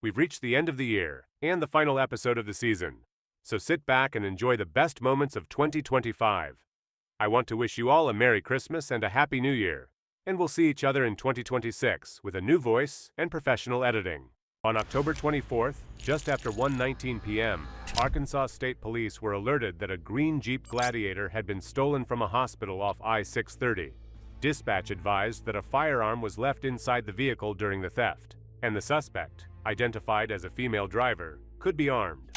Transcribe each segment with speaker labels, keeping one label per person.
Speaker 1: We've reached the end of the year and the final episode of the season, so sit back and enjoy the best moments of 2025. I want to wish you all a Merry Christmas and a Happy New Year, and we'll see each other in 2026 with a new voice and professional editing. On October 24th, just after 1:19 p.m., Arkansas State Police were alerted that a green Jeep Gladiator had been stolen from a hospital off I-630. Dispatch advised that a firearm was left inside the vehicle during the theft, and the suspect, identified as a female driver, could be armed.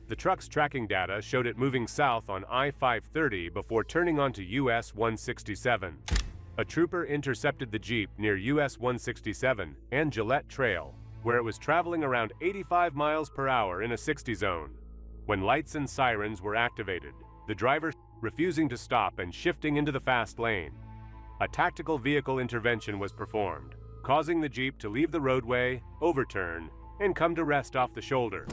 Speaker 1: The truck's tracking data showed it moving south on I-530 before turning onto US 167. A trooper intercepted the Jeep near US 167 and Gillette Trail, where it was traveling around 85 miles per hour in a 60 zone. When lights and sirens were activated, the driver refusing to stop and shifting into the fast lane. A tactical vehicle intervention was performed, causing the Jeep to leave the roadway, overturn, and come to rest off the shoulder.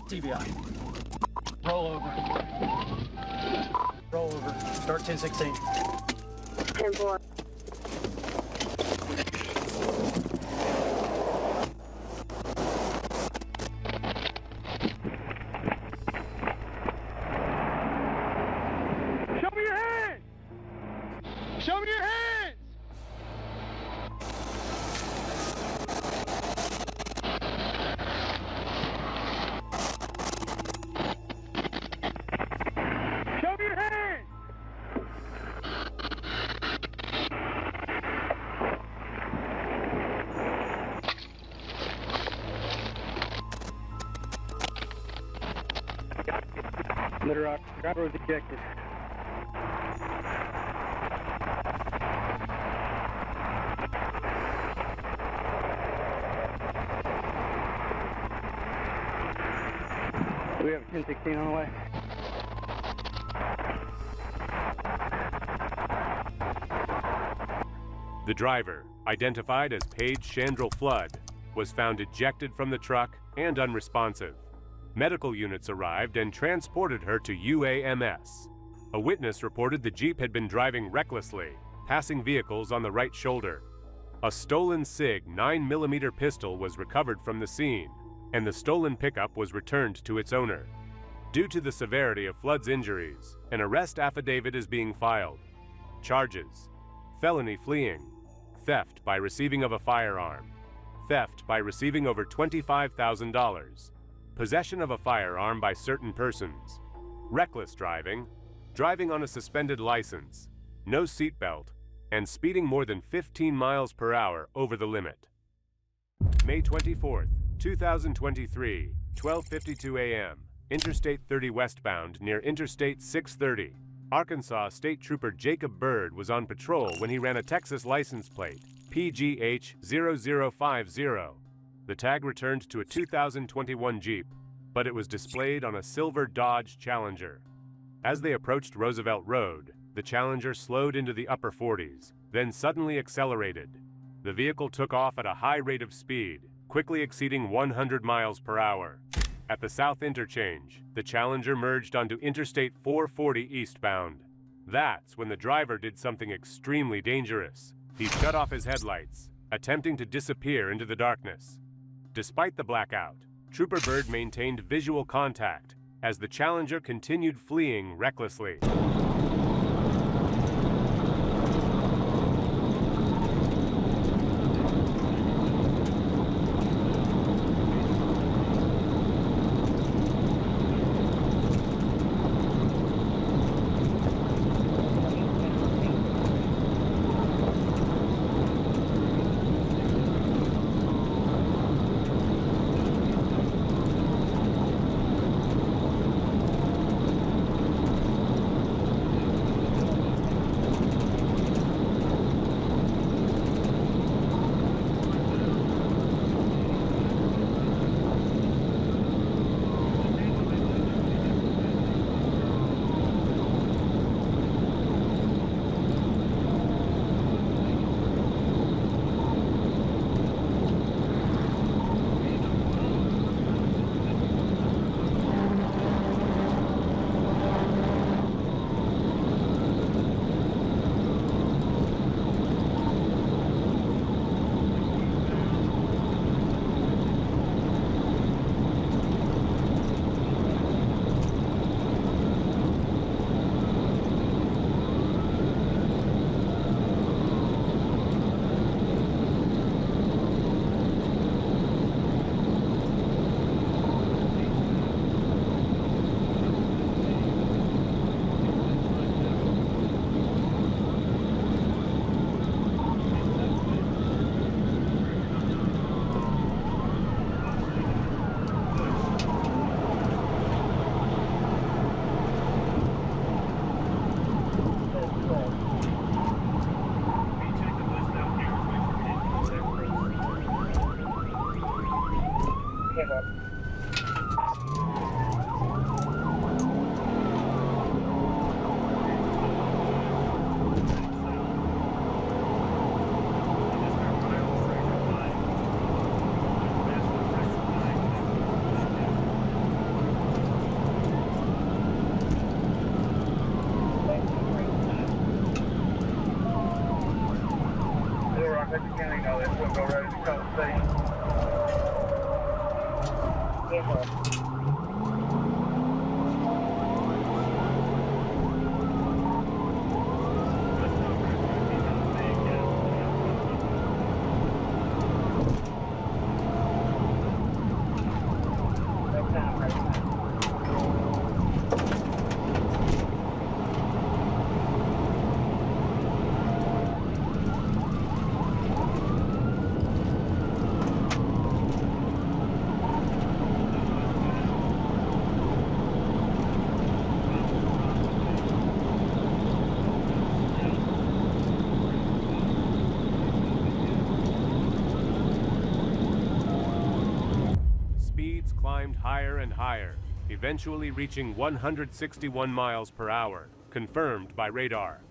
Speaker 2: TBI. Rollover. Rollover. Start 10-16.
Speaker 3: 10-4.
Speaker 4: Show me your hands! Show me your hands! Show me your hands! Litter rock. Grappler was ejected. We have 10-16 on the way.
Speaker 1: The driver, identified as Paige Chandrell Flood, was found ejected from the truck and unresponsive. Medical units arrived and transported her to UAMS. A witness reported the Jeep had been driving recklessly, passing vehicles on the right shoulder. A stolen SIG 9mm pistol was recovered from the scene, and the stolen pickup was returned to its owner. Due to the severity of Flood's injuries, an arrest affidavit is being filed. Charges: felony fleeing, theft by receiving of a firearm, theft by receiving over $25,000, possession of a firearm by certain persons, reckless driving, driving on a suspended license, no seatbelt, and speeding more than 15 miles per hour over the limit. May 24th, 2023, 12:52 a.m., Interstate 30 westbound near Interstate 630. Arkansas State Trooper Jacob Bird was on patrol when he ran a Texas license plate, PGH0050. The tag returned to a 2021 Jeep, but it was displayed on a silver Dodge Challenger. As they approached Roosevelt Road, the Challenger slowed into the upper 40s, then suddenly accelerated. The vehicle took off at a high rate of speed, quickly exceeding 100 miles per hour. At the South Interchange, the Challenger merged onto Interstate 440 eastbound. That's when the driver did something extremely dangerous. He shut off his headlights, attempting to disappear into the darkness. Despite the blackout, Trooper Bird maintained visual contact as the Challenger continued fleeing recklessly. Climbed higher and higher, eventually reaching 161 miles per hour, confirmed by radar.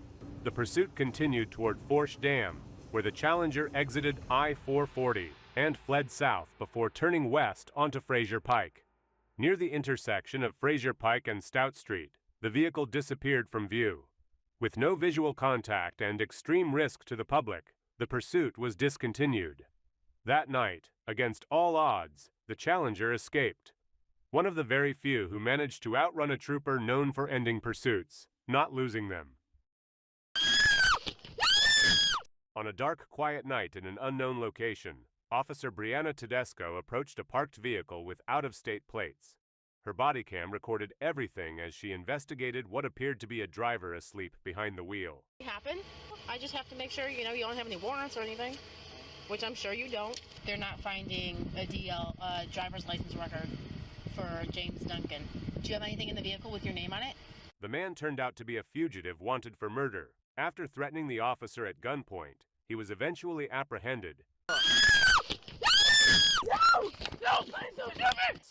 Speaker 1: The pursuit continued toward Forsh Dam, where the Challenger exited I-440 and fled south before turning west onto Fraser Pike. Near the intersection of Fraser Pike and Stout Street, the vehicle disappeared from view. With no visual contact and extreme risk to the public, the pursuit was discontinued. That night, against all odds, the Challenger escaped. One of the very few who managed to outrun a trooper known for ending pursuits, not losing them. On a dark, quiet night in an unknown location, Officer Brianna Tedesco approached a parked vehicle with out-of-state plates. Her body cam recorded everything as she investigated what appeared to be a driver asleep behind the wheel.
Speaker 5: I just have to make sure, you don't have any warrants or anything. Which I'm sure you don't. They're not finding a driver's license record for James Duncan. Do you have anything in the vehicle with your name on it?
Speaker 1: The man turned out to be a fugitive wanted for murder. After threatening the officer at gunpoint, he was eventually apprehended.
Speaker 4: No, please don't do it!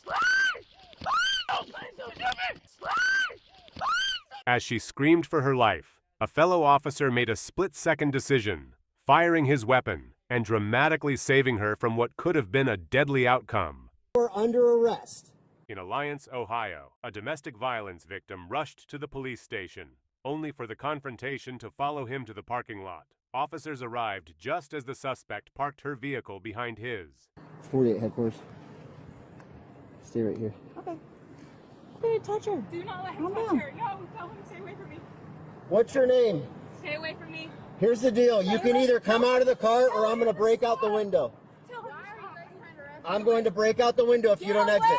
Speaker 4: No, please don't do it!
Speaker 1: As she screamed for her life, a fellow officer made a split-second decision, firing his weapon and dramatically saving her from what could have been a deadly outcome.
Speaker 6: You're under arrest.
Speaker 1: In Alliance, Ohio, a domestic violence victim rushed to the police station, only for the confrontation to follow him to the parking lot. Officers arrived just as the suspect parked her vehicle behind his.
Speaker 6: 48 headquarters. Stay right here.
Speaker 7: Okay. Okay, touch her.
Speaker 8: Do not let him touch her. No, tell him to stay away from me.
Speaker 6: What's your name?
Speaker 8: Stay away from me.
Speaker 6: Here's the deal. You can either come out of the car or I'm going to break out the window. I'm going to break out the window if you don't exit.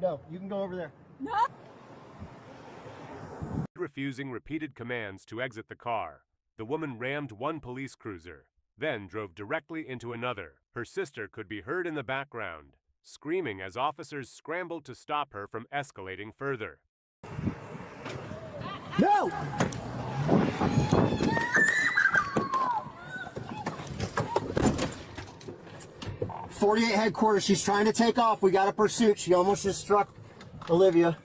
Speaker 6: No, you can go over there.
Speaker 8: No.
Speaker 1: Refusing repeated commands to exit the car, the woman rammed one police cruiser, then drove directly into another. Her sister could be heard in the background, screaming as officers scrambled to stop her from escalating further.
Speaker 6: No! 48 headquarters. She's trying to take off. We got a pursuit. She almost just struck Olivia.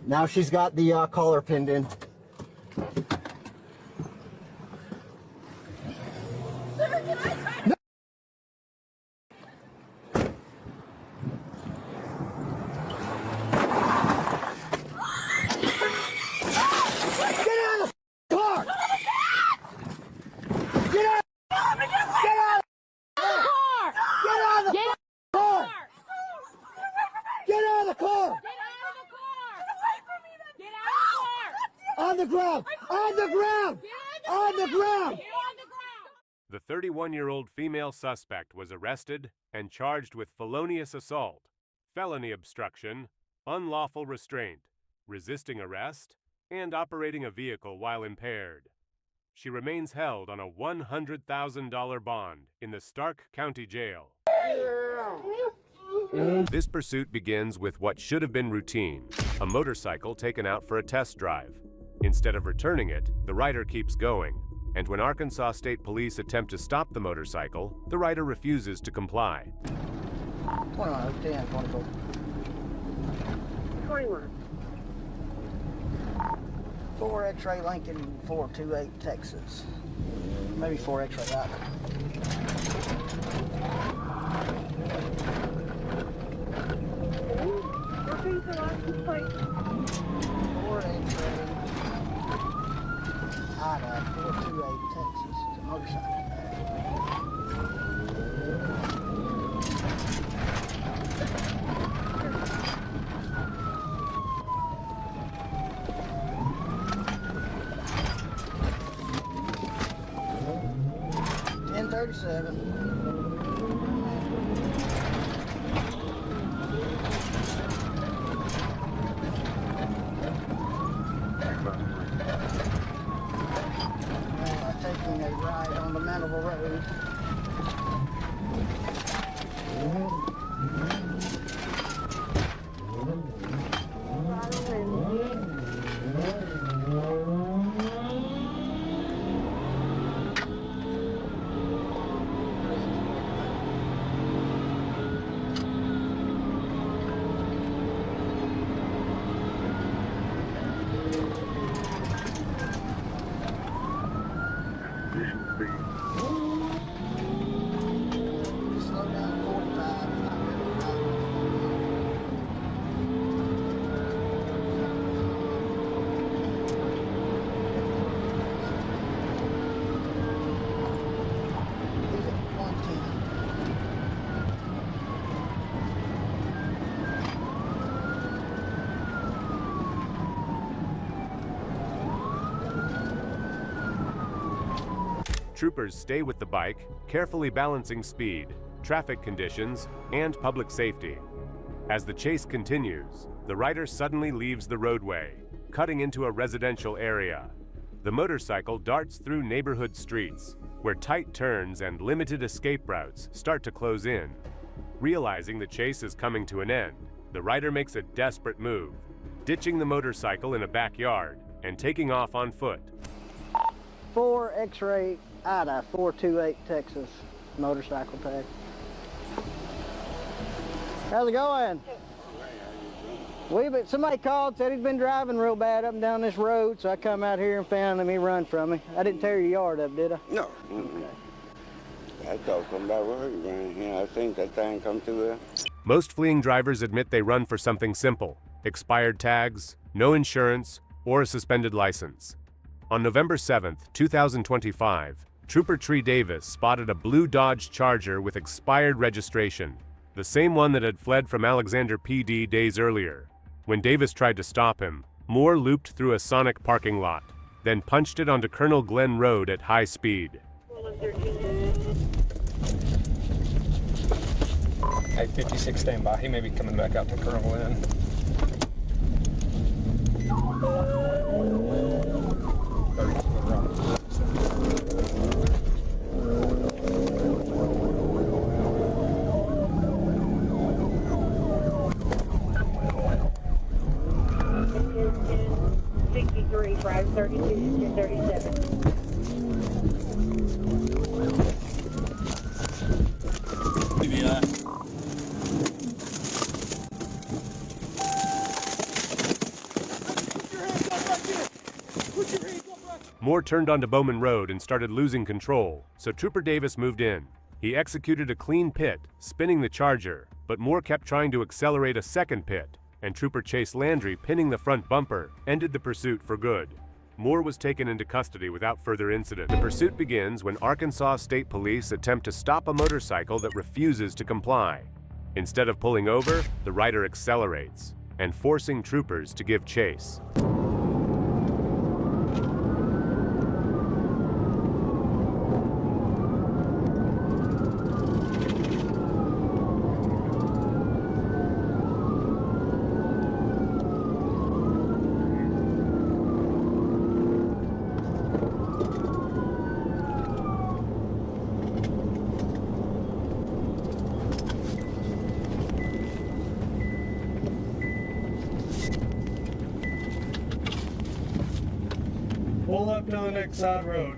Speaker 6: Now she's got the collar pinned in. No. On the ground! On the ground! On the ground!
Speaker 1: The 31-year-old female suspect was arrested and charged with felonious assault, felony obstruction, unlawful restraint, resisting arrest, and operating a vehicle while impaired. She remains held on a $100,000 bond in the Stark County Jail. This pursuit begins with what should have been routine, a motorcycle taken out for a test drive. Instead of returning it, the rider keeps going. and when Arkansas State Police attempt to stop the motorcycle, the rider refuses to comply.
Speaker 6: 21, 10, 24.
Speaker 3: 21.
Speaker 6: 4 X-ray Lincoln 428 Texas. Maybe 4 X-ray either.
Speaker 3: Repeat the license plate.
Speaker 6: 4 X-ray Ida 428 Texas. It's a motorcycle. 1037. Taking a ride on the Malibu Road. Slow down 45. He's at 110.
Speaker 1: Troopers stay with the bike, carefully balancing speed, traffic conditions, and public safety. As the chase continues, the rider suddenly leaves the roadway, cutting into a residential area. The motorcycle darts through neighborhood streets, where tight turns and limited escape routes start to close in. Realizing the chase is coming to an end, the rider makes a desperate move, ditching the motorcycle in a backyard and taking off on foot.
Speaker 6: 4 X-ray Ida 428 Texas motorcycle tag. How's it going? Somebody called, said he's been driving real bad up and down this road, so I come out here and found him. He run from me. I didn't tear your yard up, did I?
Speaker 9: No. I thought something about where he ran here. I think that thing come through there.
Speaker 1: Most fleeing drivers admit they run for something simple: expired tags, no insurance, or a suspended license. On November 7th, 2025, Trooper Tree Davis spotted a blue Dodge Charger with expired registration, the same one that had fled from Alexander PD days earlier. When Davis tried to stop him, Moore looped through a Sonic parking lot, then punched it onto Colonel Glenn Road at high speed.
Speaker 2: Hey, 56 standby. He may be coming back out to Colonel Glenn.
Speaker 3: Drive 32 to 37.
Speaker 9: TBI.
Speaker 1: Moore turned onto Bowman Road and started losing control, so Trooper Davis moved in. He executed a clean pit, spinning the Charger, but Moore kept trying to accelerate a second pit, and Trooper Chase Landry, pinning the front bumper, ended the pursuit for good. Moore was taken into custody without further incident. The pursuit begins when Arkansas State Police attempt to stop a motorcycle that refuses to comply. Instead of pulling over, the rider accelerates, and forcing troopers to give chase.
Speaker 2: Pull up to the next side road.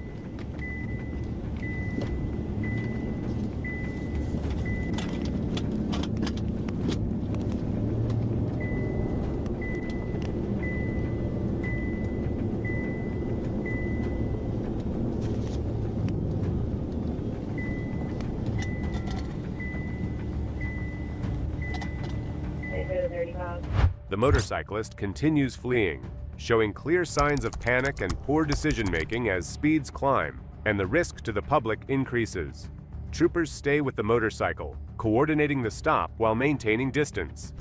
Speaker 1: The motorcyclist continues fleeing, showing clear signs of panic and poor decision-making as speeds climb and the risk to the public increases. Troopers stay with the motorcycle, coordinating the stop while maintaining distance.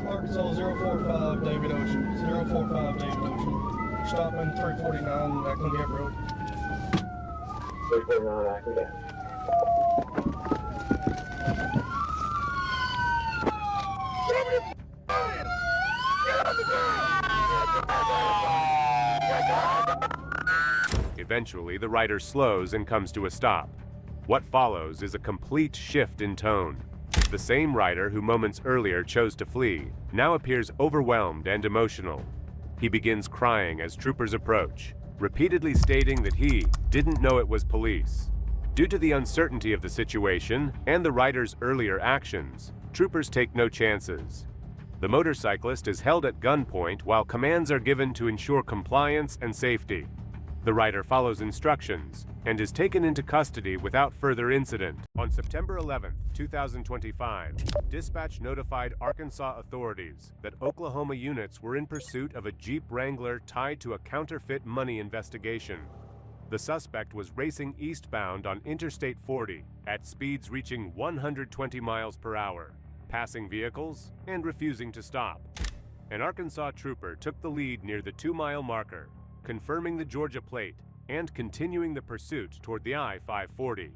Speaker 10: Arkansas 045 David Ocean. 045 David Ocean. Stopping 349 Ackland Gap Road.
Speaker 6: 349 Ackland Gap.
Speaker 1: Eventually, the rider slows and comes to a stop. What follows is a complete shift in tone. The same rider who moments earlier chose to flee now appears overwhelmed and emotional. He begins crying as troopers approach, repeatedly stating that he didn't know it was police. Due to the uncertainty of the situation and the rider's earlier actions, troopers take no chances. The motorcyclist is held at gunpoint while commands are given to ensure compliance and safety. The rider follows instructions and is taken into custody without further incident. On September 11, 2025, dispatch notified Arkansas authorities that Oklahoma units were in pursuit of a Jeep Wrangler tied to a counterfeit money investigation. The suspect was racing eastbound on Interstate 40 at speeds reaching 120 miles per hour, passing vehicles and refusing to stop. An Arkansas trooper took the lead near the 2-mile marker, confirming the Georgia plate and continuing the pursuit toward the I-540.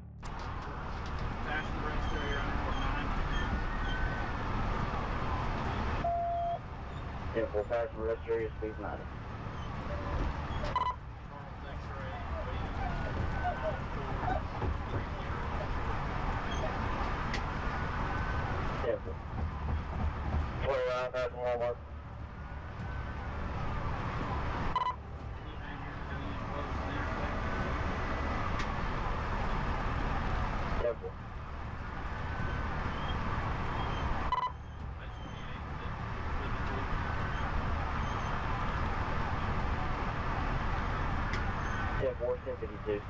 Speaker 6: Yeah, full passenger rest area, speed 90. Yeah, full right, passing Walmart. Yeah, 452.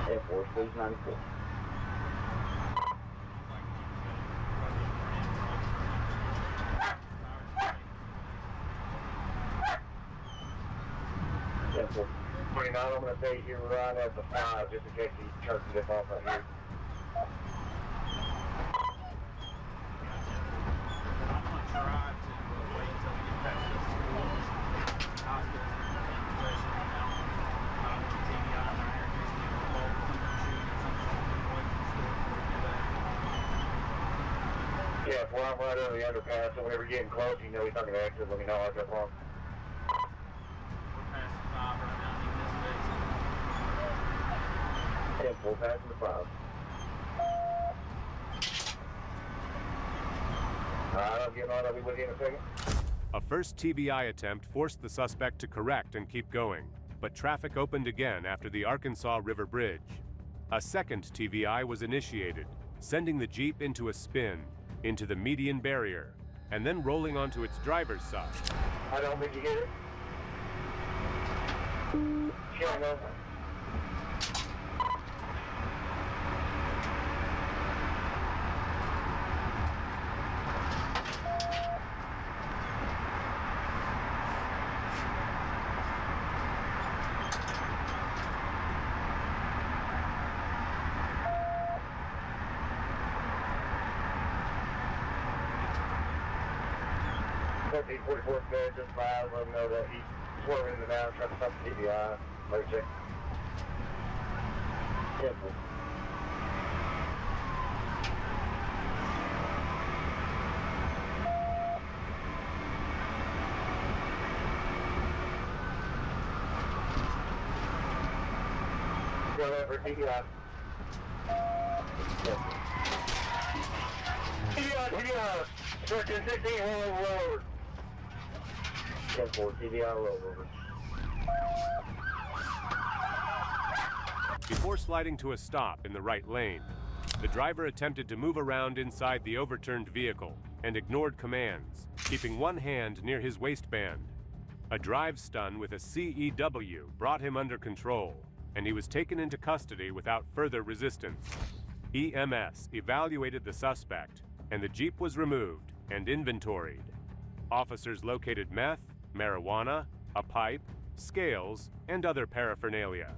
Speaker 6: Yeah, 4 speeds 94. Yeah, 429, I'm going to say you're right at the 5 just in case he turns it off right here. Yeah, if I'm right over the underpass, so whenever you're getting close, you know he's not going to exit, let me know I got wrong. Yeah, full pass in the 5. Alright, I'm getting on, I'll be with you in a second.
Speaker 1: A first TBI attempt forced the suspect to correct and keep going, but traffic opened again after the Arkansas River Bridge. A second TBI was initiated, sending the Jeep into a spin, into the median barrier, and then rolling onto its driver's side.
Speaker 6: I don't think you get it. Sure, no.
Speaker 11: 1444 bed, just live. Let them know that he's swerving in the down, trying to stop the TBI. Emergency. Simple. Rollover, TBI. TBI, 1316, rollover. 10-4, TBI, rollover.
Speaker 1: Before sliding to a stop in the right lane, the driver attempted to move around inside the overturned vehicle and ignored commands, keeping one hand near his waistband. A drive stun with a CEW brought him under control, and he was taken into custody without further resistance. EMS evaluated the suspect, and the Jeep was removed and inventoried. Officers located meth, marijuana, a pipe, scales, and other paraphernalia.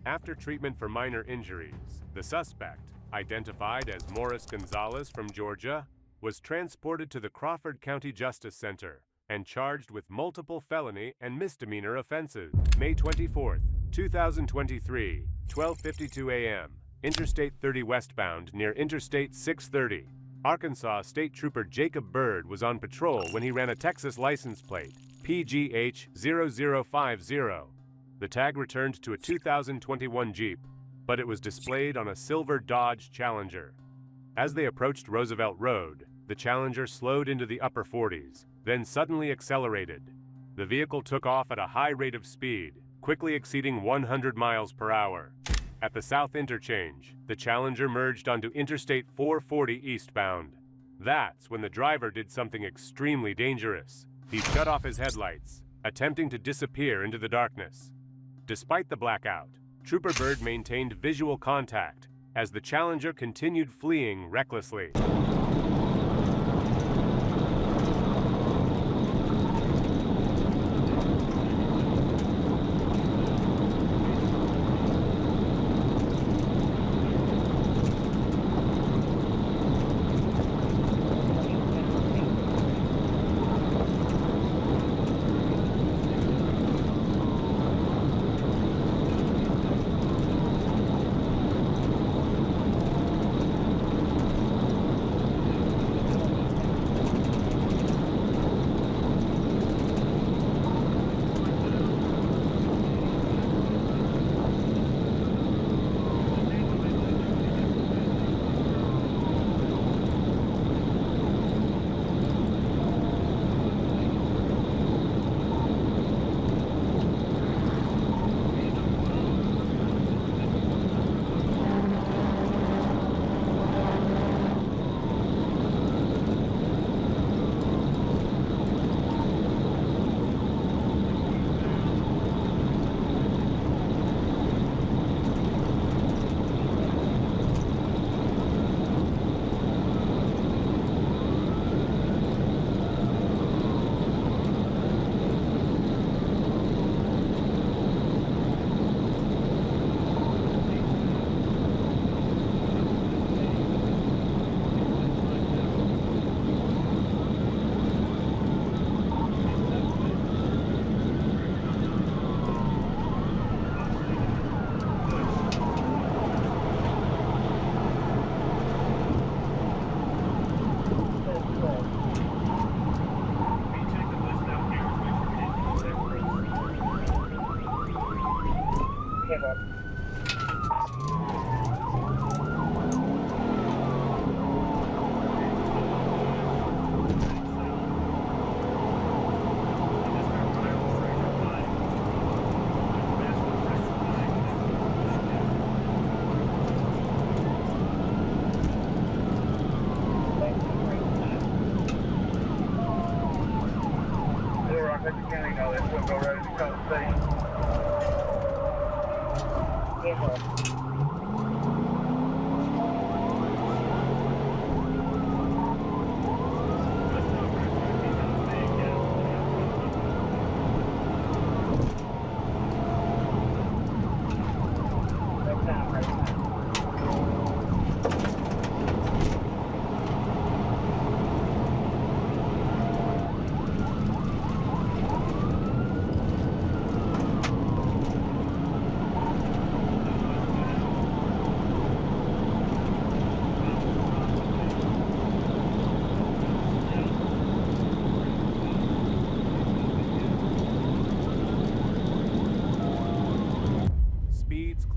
Speaker 1: After treatment for minor injuries, the suspect, identified as Morris Gonzalez from Georgia, was transported to the Crawford County Justice Center and charged with multiple felony and misdemeanor offenses. May 24, 2023, 12:52 a.m., Interstate 30 westbound near Interstate 630. Arkansas State Trooper Jacob Bird was on patrol when he ran a Texas license plate, PGH0050. The tag returned to a 2021 Jeep, but it was displayed on a silver Dodge Challenger. As they approached Roosevelt Road, the Challenger slowed into the upper 40s, then suddenly accelerated. The vehicle took off at a high rate of speed, quickly exceeding 100 miles per hour. At the South Interchange, the Challenger merged onto Interstate 440 eastbound. That's when the driver did something extremely dangerous. He shut off his headlights, attempting to disappear into the darkness. Despite the blackout, Trooper Bird maintained visual contact as the Challenger continued fleeing recklessly.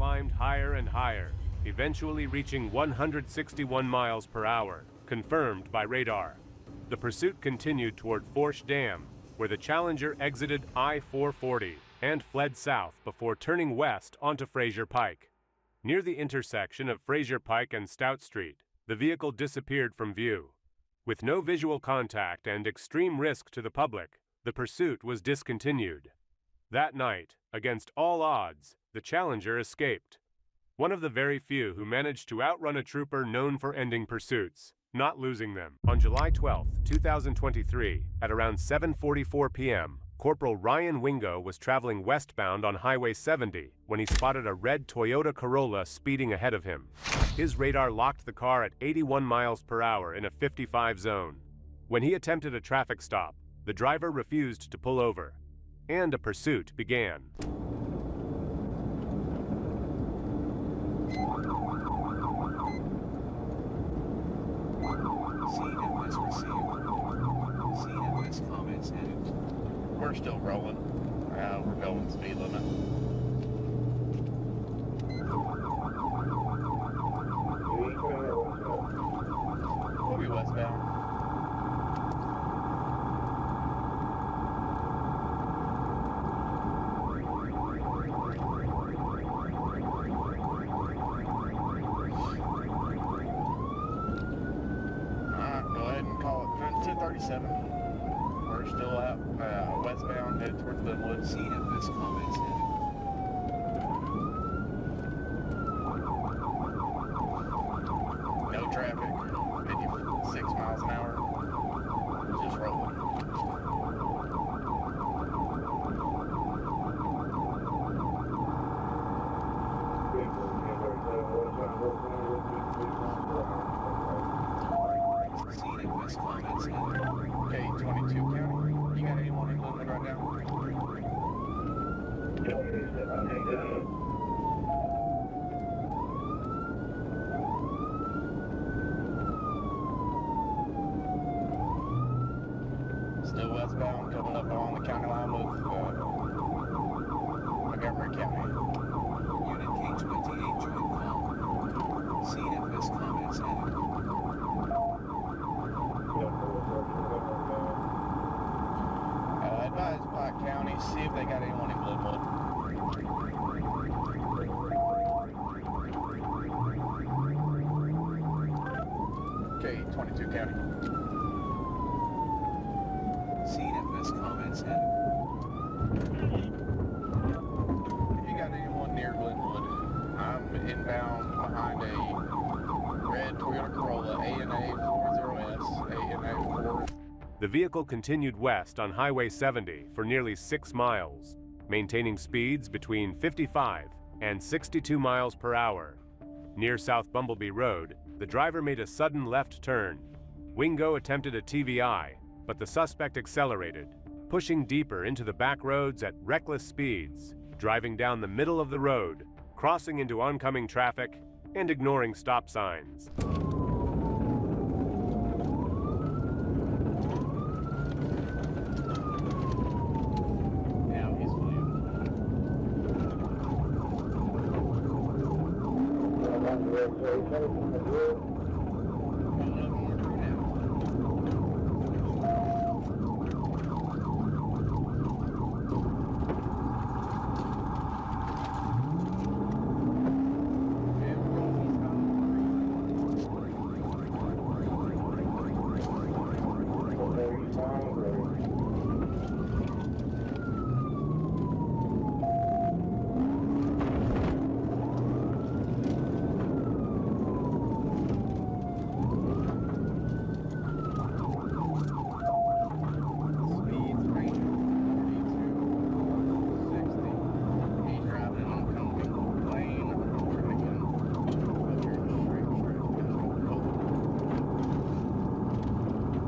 Speaker 1: climbed higher and higher, eventually reaching 161 miles per hour, confirmed by radar. The pursuit continued toward Forsh Dam, where the Challenger exited I-440 and fled south before turning west onto Fraser Pike. Near the intersection of Fraser Pike and Stout Street, the vehicle disappeared from view. With no visual contact and extreme risk to the public, the pursuit was discontinued. That night, against all odds, the Challenger escaped. One of the very few who managed to outrun a trooper known for ending pursuits, not losing them. On July 12, 2023, at around 7:44 p.m., Corporal Ryan Wingo was traveling westbound on Highway 70 when he spotted a red Toyota Corolla speeding ahead of him. His radar locked the car at 81 miles per hour in a 55 zone. When he attempted a traffic stop, the driver refused to pull over, and a pursuit began.
Speaker 12: We're still rolling. We're going speed limit. We'll be westbound. Alright, go ahead and call it 1037. We're still out westbound, headed towards Glenwood. See if this comments in. No traffic, 56 miles an hour, just rolling. See if this comments in. Okay, 22 County. You got anyone in Glenwood right now? Still westbound, coming up on the county line with Montgomery County. Unit K28 join call. See if this comments in. Advise Pike County, see if they got anyone in Glenwood. Okay, 22 County. See if this comments in. If you got anyone near Glenwood, I'm inbound behind a red Toyota Corolla ANA 40S, ANA 4.
Speaker 1: The vehicle continued west on Highway 70 for nearly 6 miles, maintaining speeds between 55 and 62 miles per hour. Near South Bumblebee Road, the driver made a sudden left turn. Wingo attempted a TVI, but the suspect accelerated, pushing deeper into the back roads at reckless speeds, driving down the middle of the road, crossing into oncoming traffic, and ignoring stop signs.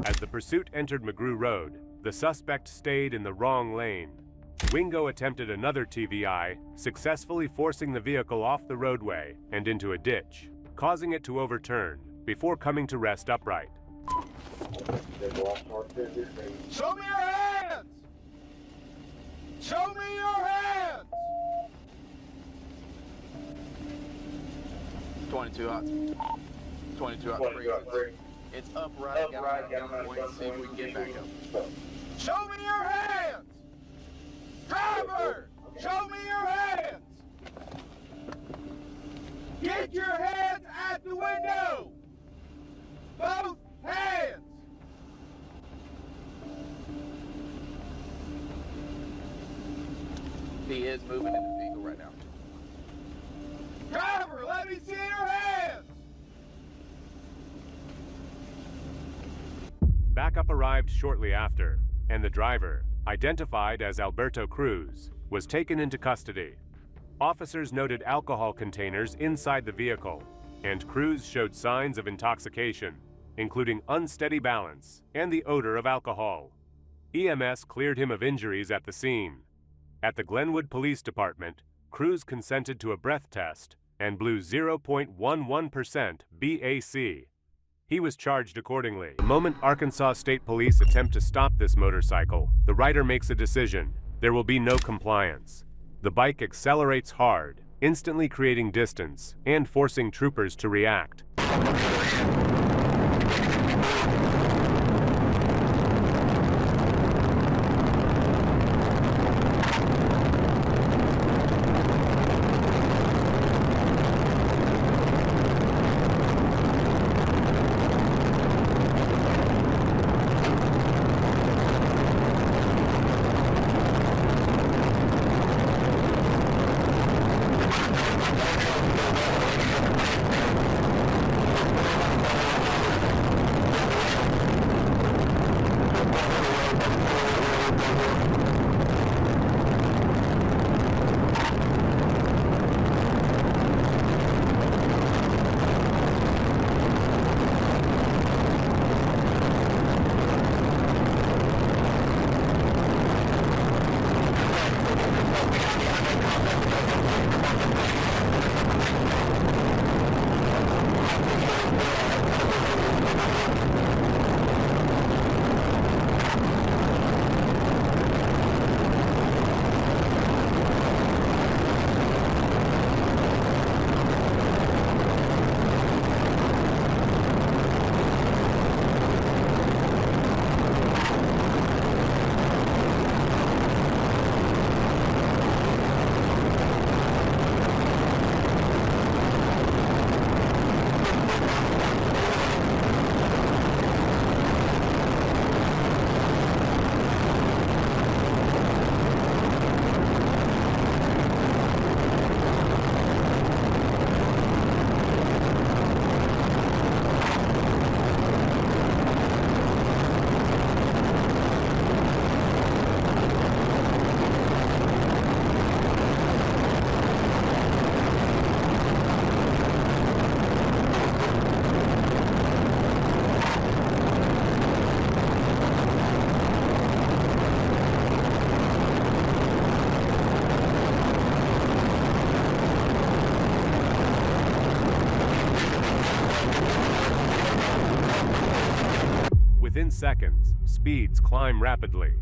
Speaker 1: As the pursuit entered McGrew Road, the suspect stayed in the wrong lane. Wingo attempted another TVI, successfully forcing the vehicle off the roadway and into a ditch, causing it to overturn before coming to rest upright.
Speaker 13: Show me your hands! Show me your hands!
Speaker 12: 22 out. 22 out 3. It's up right, got a point, see if we can get back up.
Speaker 13: Show me your hands! Driver! Show me your hands! Get your hands at the window! Both hands!
Speaker 12: He is moving in the vehicle right now.
Speaker 13: Driver, let me see your hands!
Speaker 1: Backup arrived shortly after, and the driver, identified as Alberto Cruz, was taken into custody. Officers noted alcohol containers inside the vehicle, and Cruz showed signs of intoxication, including unsteady balance and the odor of alcohol. EMS cleared him of injuries at the scene. At the Glenwood Police Department, Cruz consented to a breath test and blew 0.11% BAC. He was charged accordingly. The moment Arkansas State Police attempt to stop this motorcycle, the rider makes a decision. There will be no compliance. The bike accelerates hard, instantly creating distance and forcing troopers to react. Within seconds, speeds climb rapidly.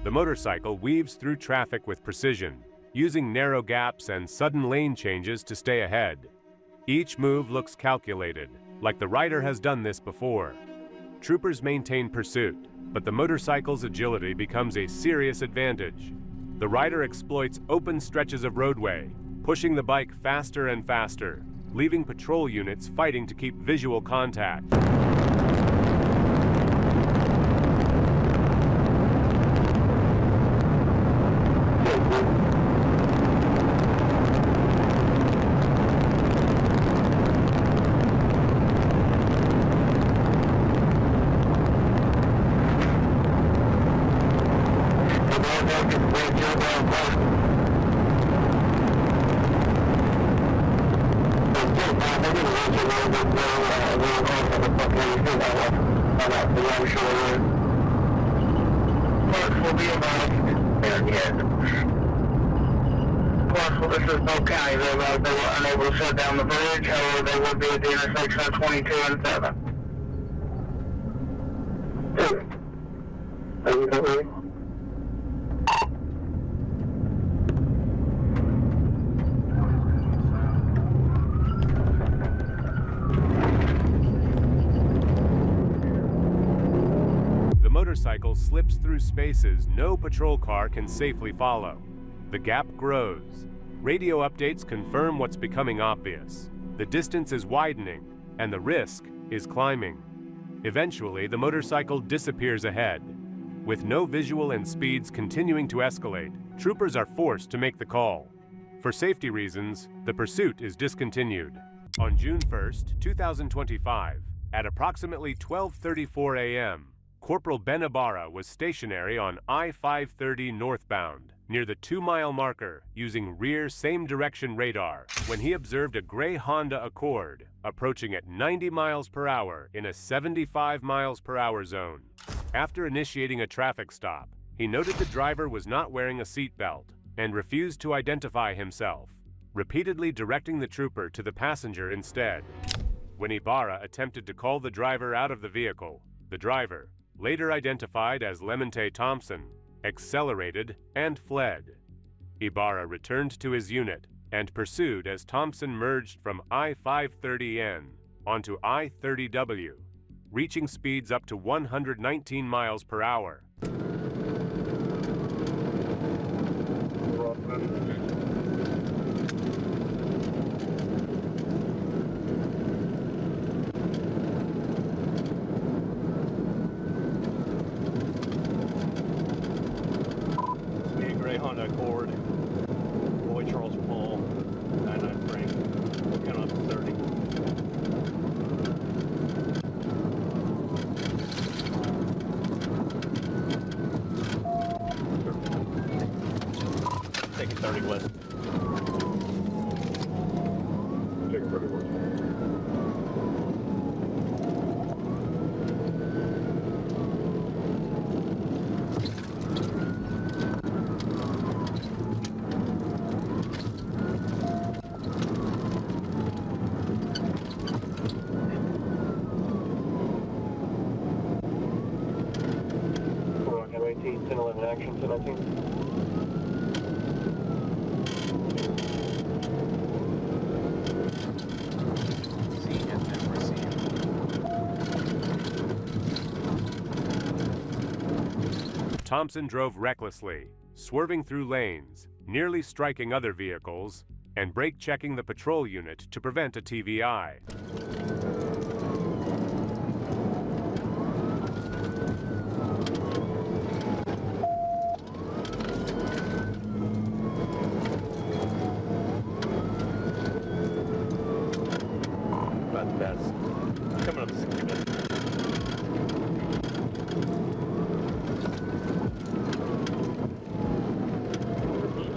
Speaker 1: The motorcycle weaves through traffic with precision, using narrow gaps and sudden lane changes to stay ahead. Each move looks calculated, like the rider has done this before. Troopers maintain pursuit, but the motorcycle's agility becomes a serious advantage. The rider exploits open stretches of roadway, pushing the bike faster and faster, leaving patrol units fighting to keep visual contact.
Speaker 11: This is Polk County. They were unable to shut down the bridge. However, they would be at the intersection of 22 and 7.
Speaker 1: motorcycle slips through spaces no patrol car can safely follow. The gap grows. Radio updates confirm what's becoming obvious. The distance is widening, and the risk is climbing. Eventually, the motorcycle disappears ahead. With no visual and speeds continuing to escalate, troopers are forced to make the call. For safety reasons, the pursuit is discontinued. On June 1st, 2025, at approximately 12:34 a.m., Corporal Ben Ibarra was stationary on I-530 northbound, near the 2-mile marker, using rear same-direction radar, when he observed a gray Honda Accord approaching at 90 miles per hour in a 75 miles per hour zone. After initiating a traffic stop, he noted the driver was not wearing a seatbelt and refused to identify himself, repeatedly directing the trooper to the passenger instead. When Ibarra attempted to call the driver out of the vehicle, the driver, later identified as Lemonte Thompson, accelerated and fled. Ibarra returned to his unit and pursued as Thompson merged from I-530N onto I-30W, reaching speeds up to 119 miles per hour.
Speaker 10: Honda Accord, Roy Charles Paul, 99 Frank, count up to 30. Taking 30 west. Taking 30 west. Action to 19.
Speaker 1: Thompson drove recklessly, swerving through lanes, nearly striking other vehicles, and brake-checking the patrol unit to prevent a TVI.
Speaker 10: Coming up 60 minutes.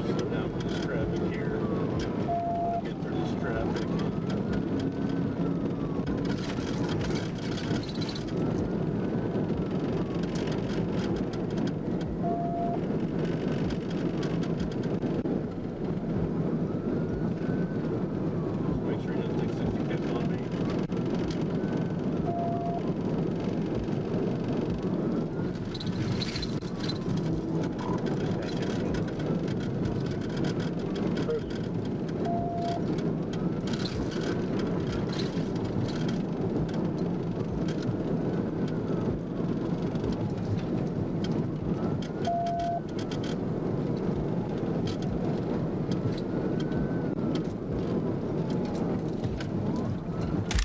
Speaker 10: Slow down for this traffic here. Get through this traffic. Make sure he doesn't take 65 on me.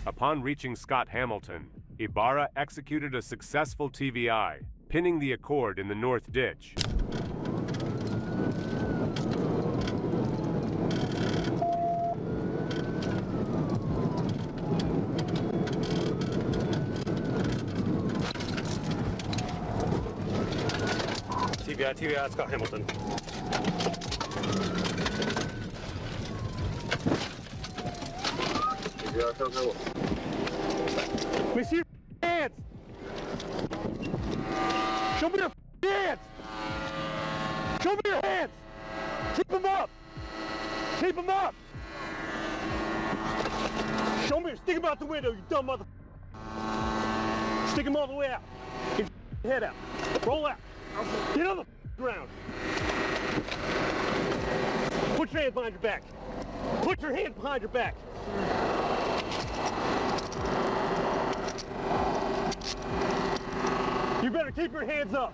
Speaker 1: Upon reaching Scott Hamilton, Ibarra executed a successful TVI, pinning the Accord in the north ditch.
Speaker 10: TVI, Scott Hamilton. Let me see your hands. Show me your hands. Show me your hands. Keep them up. Keep them up. Show me. Stick them out the window, you dumb mother. Stick them all the way out. Get your head out. Roll out. Get on the ground. Put your hands behind your back. Put your hands behind your back. You better better keep your hands up.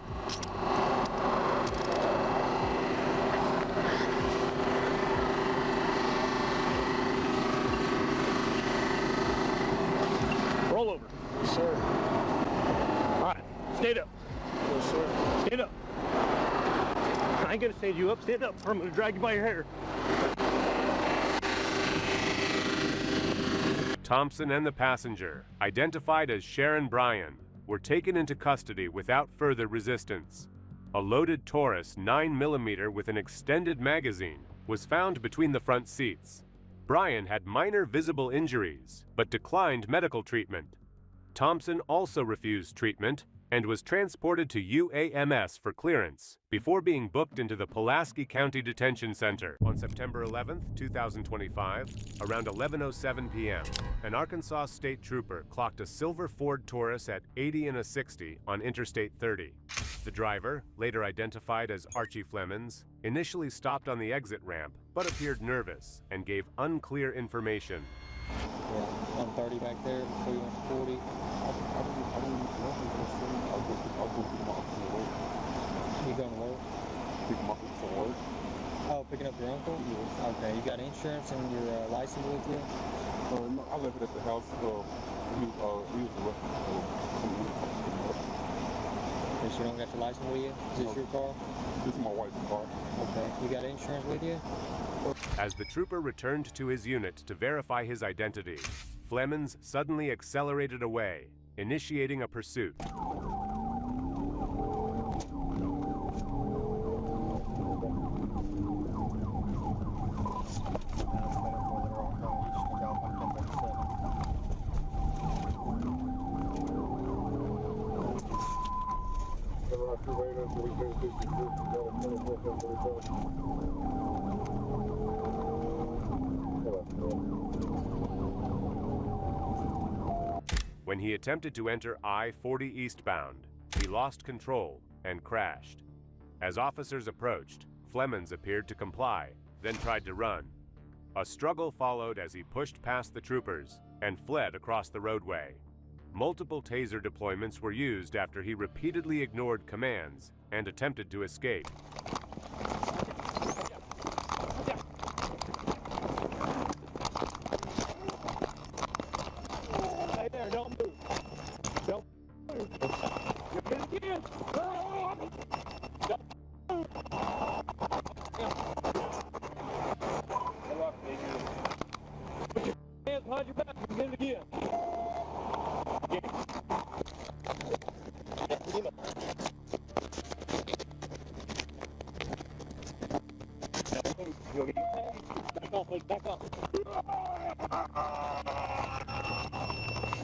Speaker 10: Roll over.
Speaker 2: Yes, sir.
Speaker 10: All right, stand up.
Speaker 2: Yes, sir.
Speaker 10: Stand up. I ain't gonna stand you up. Stand up, or I'm gonna drag you by your hair.
Speaker 1: Thompson and the passenger, identified as Sharon Bryan, were taken into custody without further resistance. A loaded Taurus 9mm with an extended magazine was found between the front seats. Bryan had minor visible injuries, but declined medical treatment. Thompson also refused treatment and was transported to UAMS for clearance before being booked into the Pulaski County Detention Center. On September 11, 2025, around 11:07 p.m., an Arkansas state trooper clocked a silver Ford Taurus at 80 and a 60 on Interstate 30. The driver, later identified as Archie Flemons, initially stopped on the exit ramp but appeared nervous and gave unclear information.
Speaker 2: Yeah, on 30 back there before you went to 40. You going to work?
Speaker 14: Picking up from work.
Speaker 2: Oh, picking up your uncle? Yeah. Okay, you got insurance and your license with you?
Speaker 14: No, I left it at the house. He was
Speaker 2: So you don't got your license with you? Is this your car?
Speaker 14: This is my wife's car.
Speaker 2: Okay, you got insurance with you?
Speaker 1: As the trooper returned to his unit to verify his identity, Flemons suddenly accelerated away, initiating a pursuit. When he attempted to enter I-40 eastbound, he lost control and crashed. As officers approached, Flemons appeared to comply, then tried to run. A struggle followed as he pushed past the troopers and fled across the roadway. Multiple Taser deployments were used after he repeatedly ignored commands and attempted to escape.
Speaker 10: Stay there, don't move. Don't move. You're gonna get in. Don't move. Put your hands behind your back and begin again. You'll get back off, back off.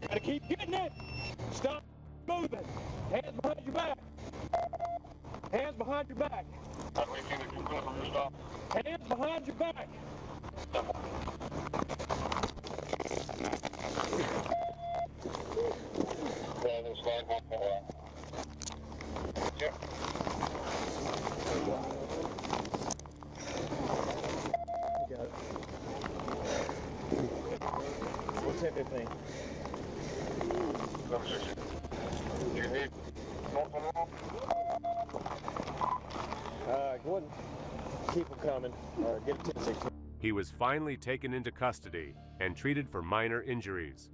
Speaker 10: Gotta keep getting it. Stop moving. Hands behind your back. Hands behind your back. Hands behind your back.
Speaker 11: Yep.
Speaker 2: What's everything?
Speaker 11: You need north on north?
Speaker 2: Go ahead and keep them coming. Get a 10-6.
Speaker 1: He was finally taken into custody and treated for minor injuries.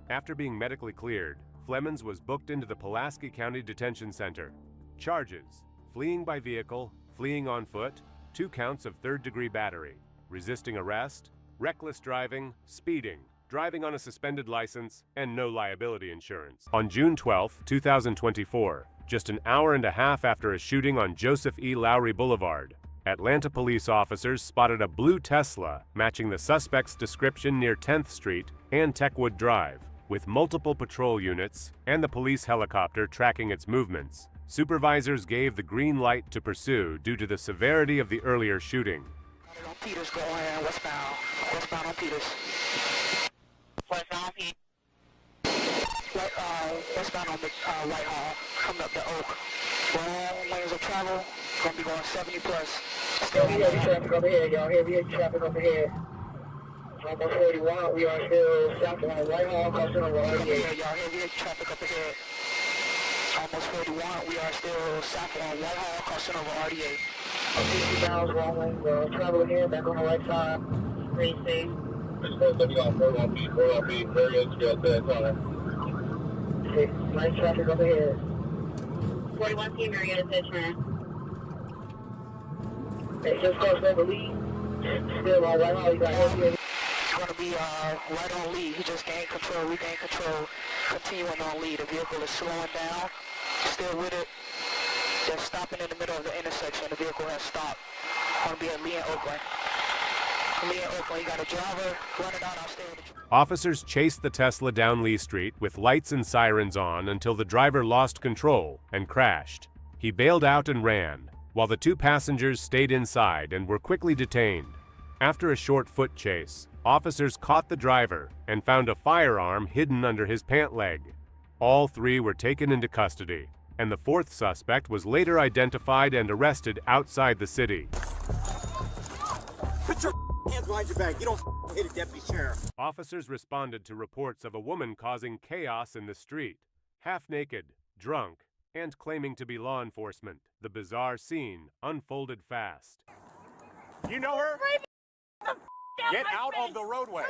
Speaker 1: After being medically cleared, Flemons was booked into the Pulaski County Detention Center. Charges: fleeing by vehicle, fleeing on foot, 2 counts of third-degree battery, resisting arrest, reckless driving, speeding, driving on a suspended license, and no liability insurance. On June 12, 2024, just an hour and a half after a shooting on Joseph E. Lowry Boulevard, Atlanta police officers spotted a blue Tesla matching the suspect's description near 10th Street and Techwood Drive, with multiple patrol units and the police helicopter tracking its movements. Supervisors gave the green light to pursue due to the severity of the earlier shooting.
Speaker 11: On Peters going westbound. Westbound on Peters. Westbound on Peters. Westbound on Whitehall. Coming up the Oak. Long lanes of travel. Gonna be going 70 plus. Heavy traffic over here, y'all. Heavy traffic over here. Almost 41. We are still south on Whitehall, crossing over here. Yeah, y'all. Heavy traffic up ahead. Almost 41. We are still south on Whitehall, crossing over RDA.
Speaker 15: 50 miles, wrong lane, travel ahead, back on the right side. Green safe. It's 470 off, 41 feet, 41 feet, very good, scale 10, on nice traffic up ahead.
Speaker 3: 41 P. Marietta said turn.
Speaker 15: Hey, just crossed over Lee. Still on Whitehall, you got heavy.
Speaker 11: It's going to be right on Lee. He just gained control, regained control. Continuing on Lee. The vehicle is slowing down. Still with it. They're stopping in the middle of the intersection. The vehicle has stopped. Going to be at Lee and Oakland. Lee and Oakland, you got a driver running out. I'll stay with the
Speaker 1: Officers chased the Tesla down Lee Street with lights and sirens on until the driver lost control and crashed. He bailed out and ran, while the two passengers stayed inside and were quickly detained. After a short foot chase, officers caught the driver and found a firearm hidden under his pant leg. All three were taken into custody, and the fourth suspect was later identified and arrested outside the city.
Speaker 6: Put your hands behind your back. You don't hit a deputy sheriff.
Speaker 1: Officers responded to reports of a woman causing chaos in the street, half-naked, drunk, and claiming to be law enforcement. The bizarre scene unfolded fast.
Speaker 10: You know her? Get out of the roadway.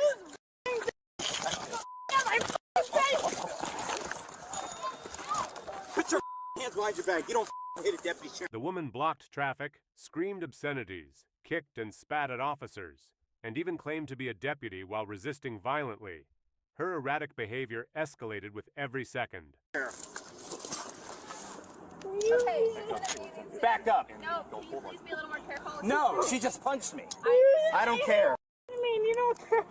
Speaker 6: Put your hands behind your back. You don't hit a deputy sheriff.
Speaker 1: The woman blocked traffic, screamed obscenities, kicked and spat at officers, and even claimed to be a deputy while resisting violently. Her erratic behavior escalated with every second.
Speaker 10: Back up.
Speaker 8: No, can you please be a little more careful?
Speaker 10: No, she just punched me.
Speaker 8: I
Speaker 10: don't care.
Speaker 7: I mean, you don't care.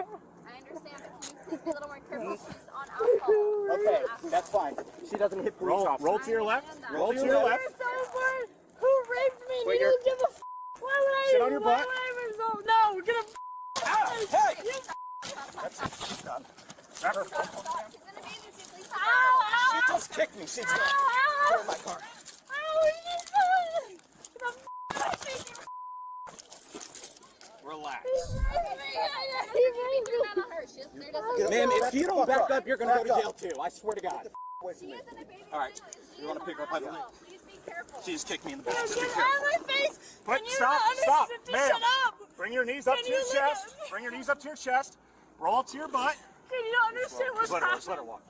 Speaker 8: I understand, but can you please be a little more careful? She's on alcohol.
Speaker 10: Okay, that's fine. She doesn't hit police officers. Roll to your left. Roll to your left.
Speaker 7: Who raped me?
Speaker 10: Wait,
Speaker 7: you don't give a f. Why would I?
Speaker 10: Sit on your butt.
Speaker 7: Why would I result? No, get a f.
Speaker 10: Hey! That's it. Stop. Grab her. She just kicked me. She's gonna get in my car. Relax. Ma'am, if you don't back up, you're going to go to jail too. I swear to God. All right. You want to pick her up?
Speaker 8: Please be careful.
Speaker 10: She just kicked me in the back.
Speaker 7: Get out of my face.
Speaker 10: Stop. Ma'am.
Speaker 7: Shut up.
Speaker 10: Bring your knees up to your chest. Bring your knees up to your chest. Roll up to your butt.
Speaker 7: Can you not understand what's happening?
Speaker 10: Just let her walk.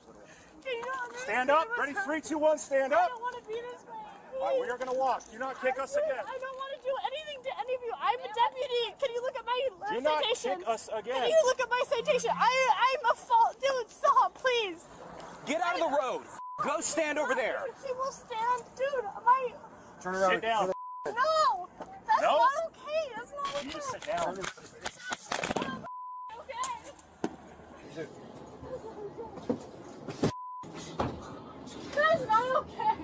Speaker 7: Can you not understand?
Speaker 10: Stand up. Ready? 3, 2, 1. Stand up.
Speaker 7: I don't want to be this way.
Speaker 10: All right, we are going to walk. Do not kick us again.
Speaker 7: I don't want to do anything to any of you. I'm a deputy. Can you look at my
Speaker 10: Do not
Speaker 7: citation?
Speaker 10: kick us again.
Speaker 7: Can you look at my citation? I'm a fault. Dude, stop, please.
Speaker 10: Get out of the road. Go stand over there.
Speaker 7: She will stand. Dude, my...
Speaker 10: Turn around. Sit down.
Speaker 7: No. That's
Speaker 10: No?
Speaker 7: not okay. That's not okay.
Speaker 10: You just sit down.
Speaker 7: That's not okay.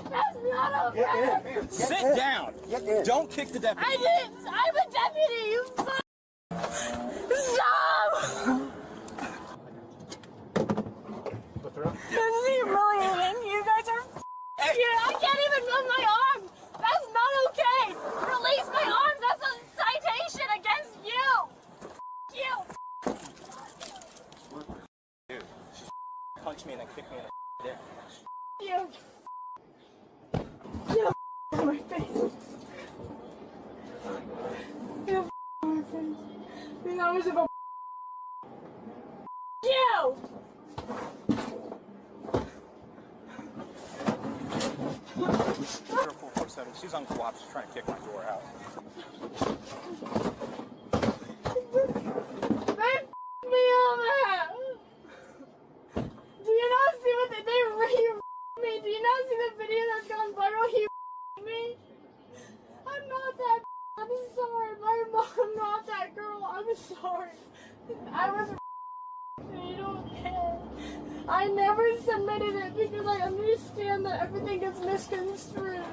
Speaker 7: That's not okay.
Speaker 10: Sit down. Don't kick the deputy.
Speaker 7: I didn't. I'm a deputy. You stop. This is humiliating. You guys are. I can't even move my arm. That's not okay. Release my arms. That's a citation against you. You.
Speaker 10: Dude, she punched me and then kicked me in the dick.
Speaker 7: You. You on my face. You on my face. You know, as if a you.
Speaker 10: 0447. She's on co-op. She's trying to kick my door out.
Speaker 7: They me on that. Do you not see what they me? Do you not see the video that's gone viral? He me. I'm not that. I'm sorry. My mom not that girl. I'm sorry. I was. You don't care. I never submitted it because I understand that everything gets misconstrued.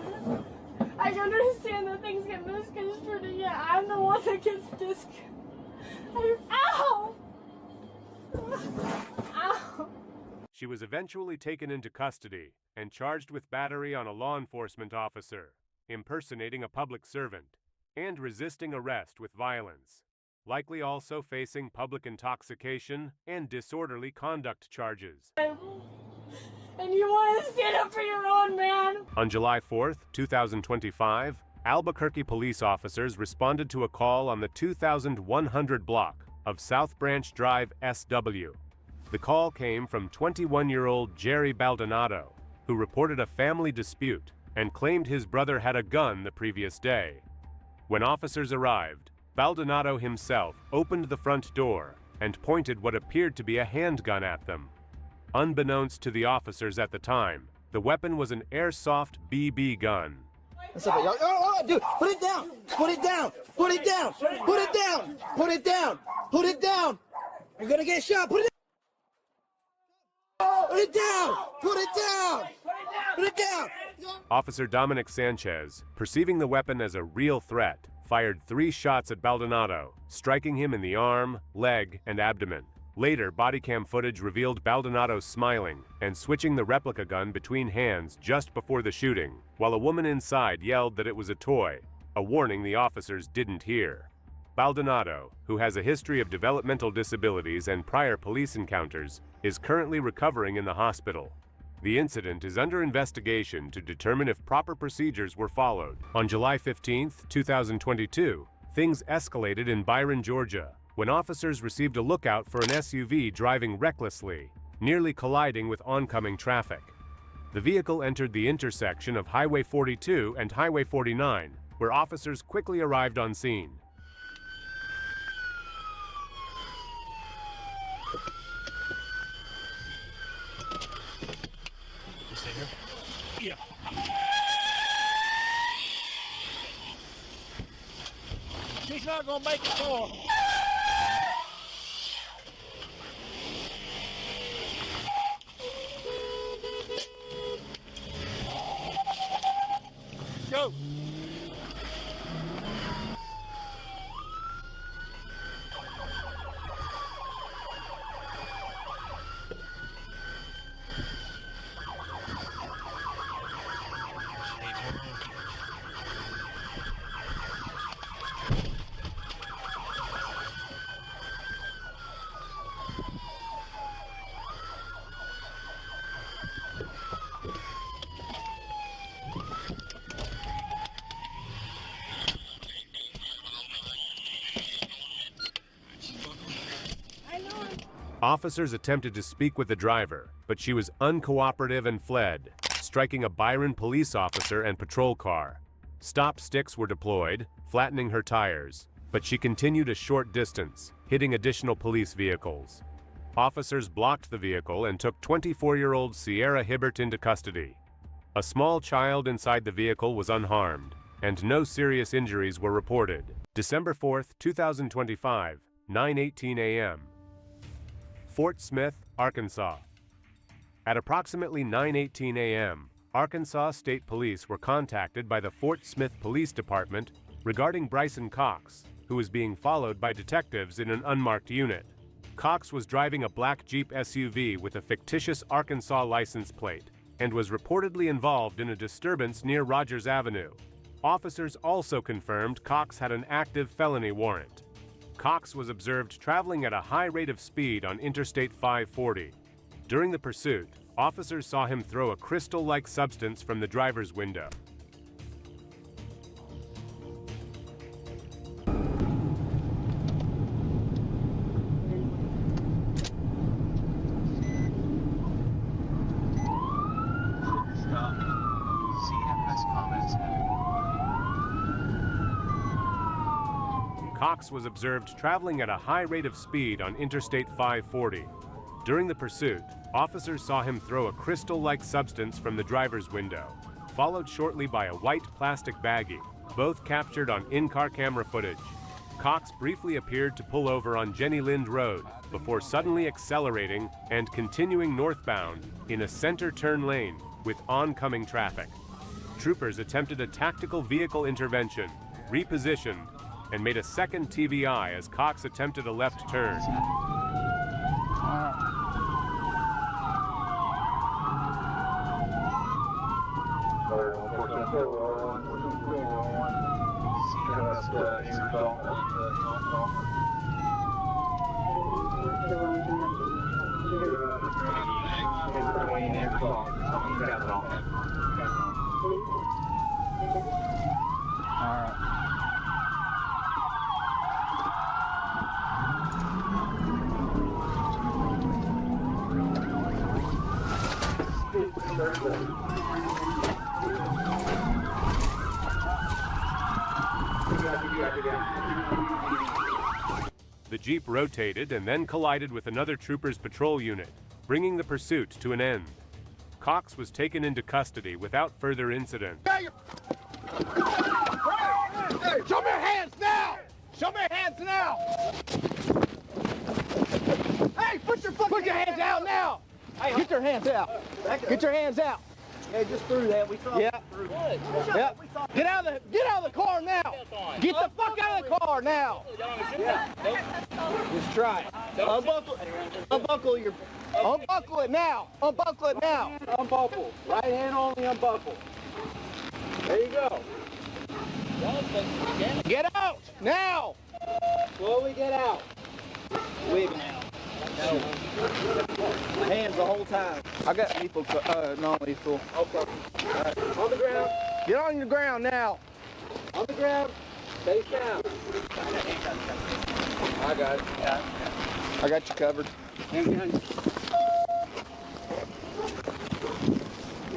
Speaker 7: I understand that things get misconstrued, and yet I'm the one that gets ow! Ow!
Speaker 1: She was eventually taken into custody and charged with battery on a law enforcement officer, impersonating a public servant, and resisting arrest with violence, likely also facing public intoxication and disorderly conduct charges.
Speaker 7: and you want to stand up for your own man.
Speaker 1: On July 4th, 2025, Albuquerque police officers responded to a call on the 2100 block of South Branch Drive SW. The call came from 21-year-old Jerry Baldonado, who reported a family dispute and claimed his brother had a gun the previous day. When officers arrived, Baldonado himself opened the front door and pointed what appeared to be a handgun at them. Unbeknownst to the officers at the time, the weapon was an Airsoft BB gun.
Speaker 6: What's up, y'all? Oh, dude, put it down! Put it down! Put it down! Put it down! Put it down! Put it down! You're gonna get shot! Put it down! Put it down! Put it down! Put it down!
Speaker 1: Officer Dominic Sanchez, perceiving the weapon as a real threat, fired 3 shots at Baldonado, striking him in the arm, leg, and abdomen. Later, body cam footage revealed Baldonado smiling and switching the replica gun between hands just before the shooting, while a woman inside yelled that it was a toy, a warning the officers didn't hear. Baldonado, who has a history of developmental disabilities and prior police encounters, is currently recovering in the hospital. The incident is under investigation to determine if proper procedures were followed. On July 15, 2022, things escalated in Byron, Georgia, when officers received a lookout for an SUV driving recklessly, nearly colliding with oncoming traffic. The vehicle entered the intersection of Highway 42 and Highway 49, where officers quickly arrived on scene.
Speaker 10: You stay here? Yeah. She's not gonna make it far. Go.
Speaker 1: Officers attempted to speak with the driver, but she was uncooperative and fled, striking a Byron police officer and patrol car. Stop sticks were deployed, flattening her tires, but she continued a short distance, hitting additional police vehicles. Officers blocked the vehicle and took 24-year-old Sierra Hibbert into custody. A small child inside the vehicle was unharmed, and no serious injuries were reported. December 4, 2025, 9:18 a.m. Fort Smith, Arkansas. At approximately 9:18 a.m., Arkansas State Police were contacted by the Fort Smith Police Department regarding Bryson Cox, who was being followed by detectives in an unmarked unit. Cox was driving a black Jeep SUV with a fictitious Arkansas license plate and was reportedly involved in a disturbance near Rogers Avenue. Officers also confirmed Cox had an active felony warrant. Cox was observed traveling at a high rate of speed on Interstate 540. During the pursuit, officers saw him throw a crystal-like substance from the driver's window. Cox was observed traveling at a high rate of speed on Interstate 540. During the pursuit, officers saw him throw a crystal-like substance from the driver's window, followed shortly by a white plastic baggie, both captured on in-car camera footage. Cox briefly appeared to pull over on Jenny Lind Road before suddenly accelerating and continuing northbound in a center turn lane with oncoming traffic. Troopers attempted a tactical vehicle intervention, repositioned, and made a second TVI as Cox attempted a left turn. The Jeep rotated and then collided with another trooper's patrol unit, bringing the pursuit to an end. Cox was taken into custody without further incident.
Speaker 13: Hey, show me your hands now! Show me your hands now! Hey, put your hands out now! Hey, get your hands out! Get your hands out!
Speaker 6: Hey, just through that. We saw.
Speaker 13: Yeah.
Speaker 6: Through.
Speaker 13: Yeah. Get out of the car now! Get the fuck out of the car now! Yeah. Just try it.
Speaker 6: Unbuckle your.
Speaker 13: Unbuckle it now! Unbuckle it now!
Speaker 6: Unbuckle. Right hand only. Unbuckle. There you go.
Speaker 13: Get out now!
Speaker 6: Slowly get out. Wiggle now. No. Hands the whole time.
Speaker 13: I got lethal, non-lethal.
Speaker 6: Okay. All right. On the ground.
Speaker 13: Get on the ground now.
Speaker 6: On the ground. Face down.
Speaker 13: I got it. I got you covered.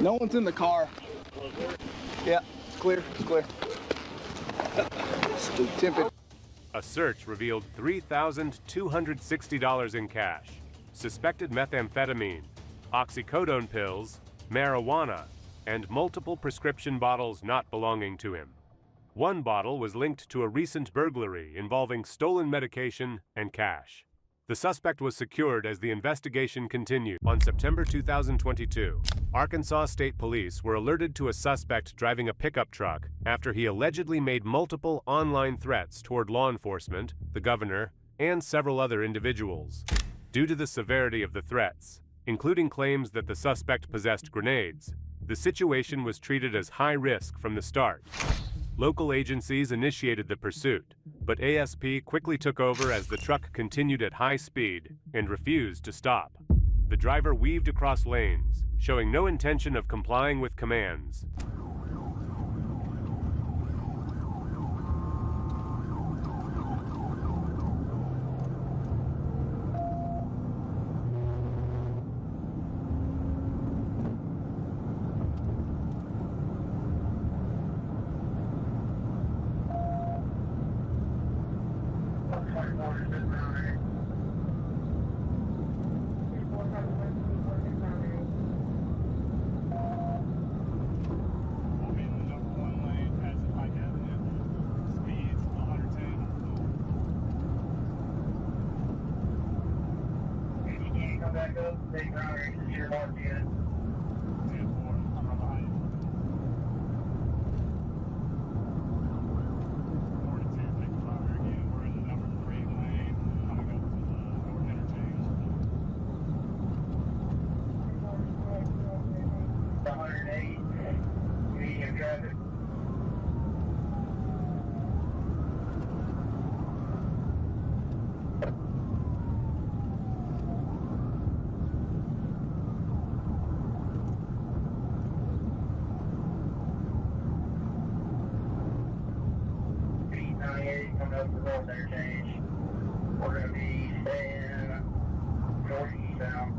Speaker 13: No one's in the car. Yeah, it's clear. It's clear. Stupid.
Speaker 1: A search revealed $3,260 in cash, suspected methamphetamine, oxycodone pills, marijuana, and multiple prescription bottles not belonging to him. One bottle was linked to a recent burglary involving stolen medication and cash. The suspect was secured as the investigation continued. On September 2022, Arkansas State Police were alerted to a suspect driving a pickup truck after he allegedly made multiple online threats toward law enforcement, the governor, and several other individuals. Due to the severity of the threats, including claims that the suspect possessed grenades, the situation was treated as high risk from the start. Local agencies initiated the pursuit, but ASP quickly took over as the truck continued at high speed and refused to stop. The driver weaved across lanes, showing no intention of complying with commands.
Speaker 15: Interchange. We're going to be staying northeastbound.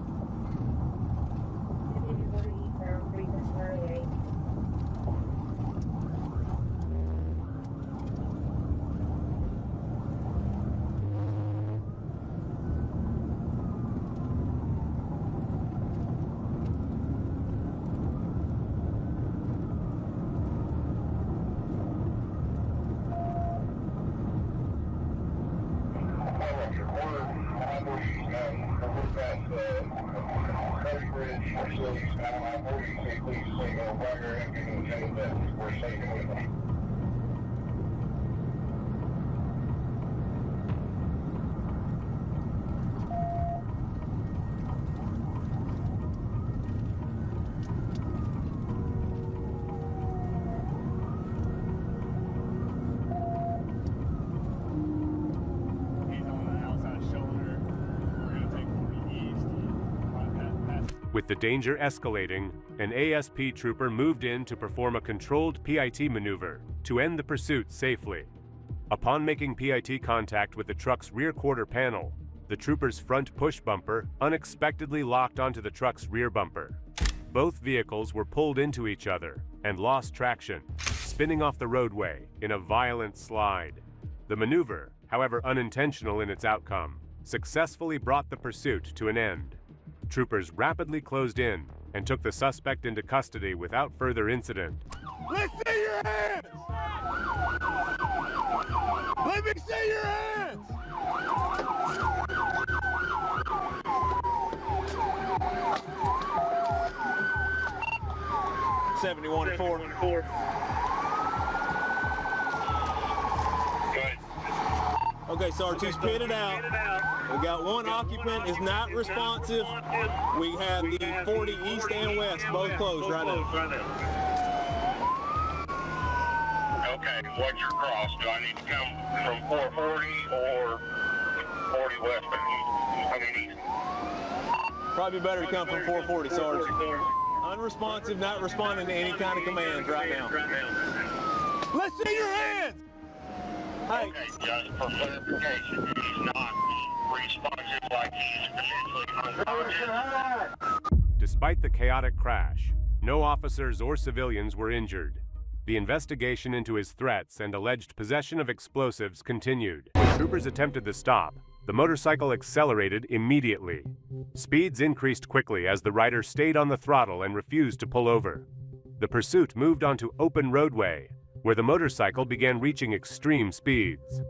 Speaker 1: With the danger escalating, an ASP trooper moved in to perform a controlled PIT maneuver to end the pursuit safely. Upon making PIT contact with the truck's rear quarter panel, the trooper's front push bumper unexpectedly locked onto the truck's rear bumper. Both vehicles were pulled into each other and lost traction, spinning off the roadway in a violent slide. The maneuver, however unintentional in its outcome, successfully brought the pursuit to an end. Troopers rapidly closed in and took the suspect into custody without further incident.
Speaker 10: Let's see your hands! Let me see your hands! $71.4. Okay, Sarge, he's pitted out. We got one occupant is not responsive. We have the 40 east and west, both closed right now.
Speaker 15: Okay, what's your cross? Do I need to come from 440 or 40 westbound? I mean east.
Speaker 10: Probably better to come from 440, Sarge. Unresponsive, not responding to any kind of commands right now. Let's see your hands! Hey.
Speaker 15: Okay, just for clarification, he's not responsive like he's potentially unconscious.
Speaker 1: Despite the chaotic crash, no officers or civilians were injured. The investigation into his threats and alleged possession of explosives continued. When troopers attempted the stop, the motorcycle accelerated immediately. Speeds increased quickly as the rider stayed on the throttle and refused to pull over. The pursuit moved onto open roadway, where the motorcycle began reaching extreme speeds.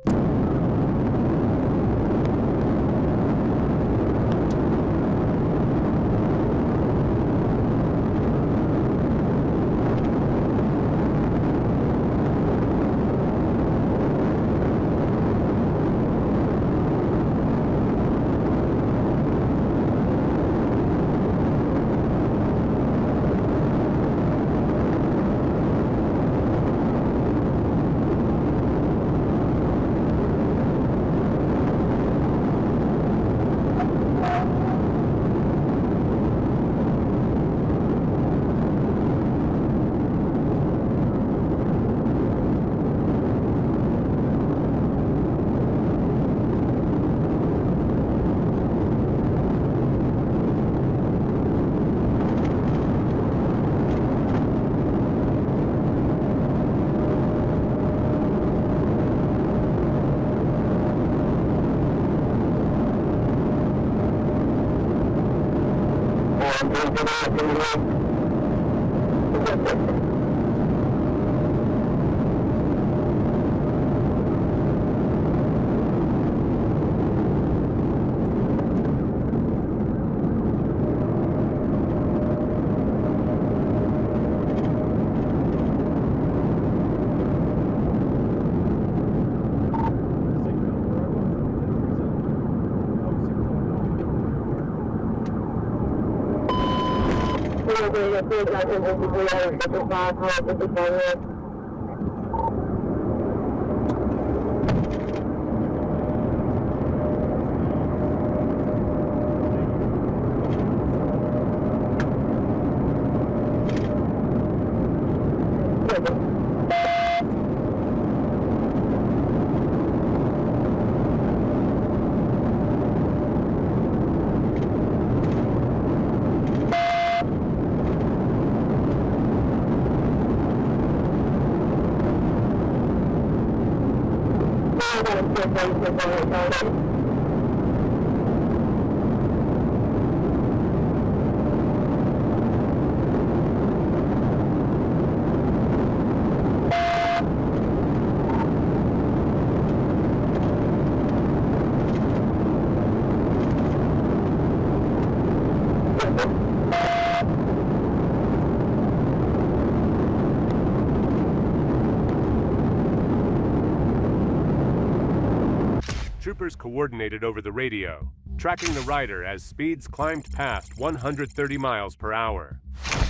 Speaker 1: Troopers coordinated over the radio, tracking the rider as speeds climbed past 130 miles per hour.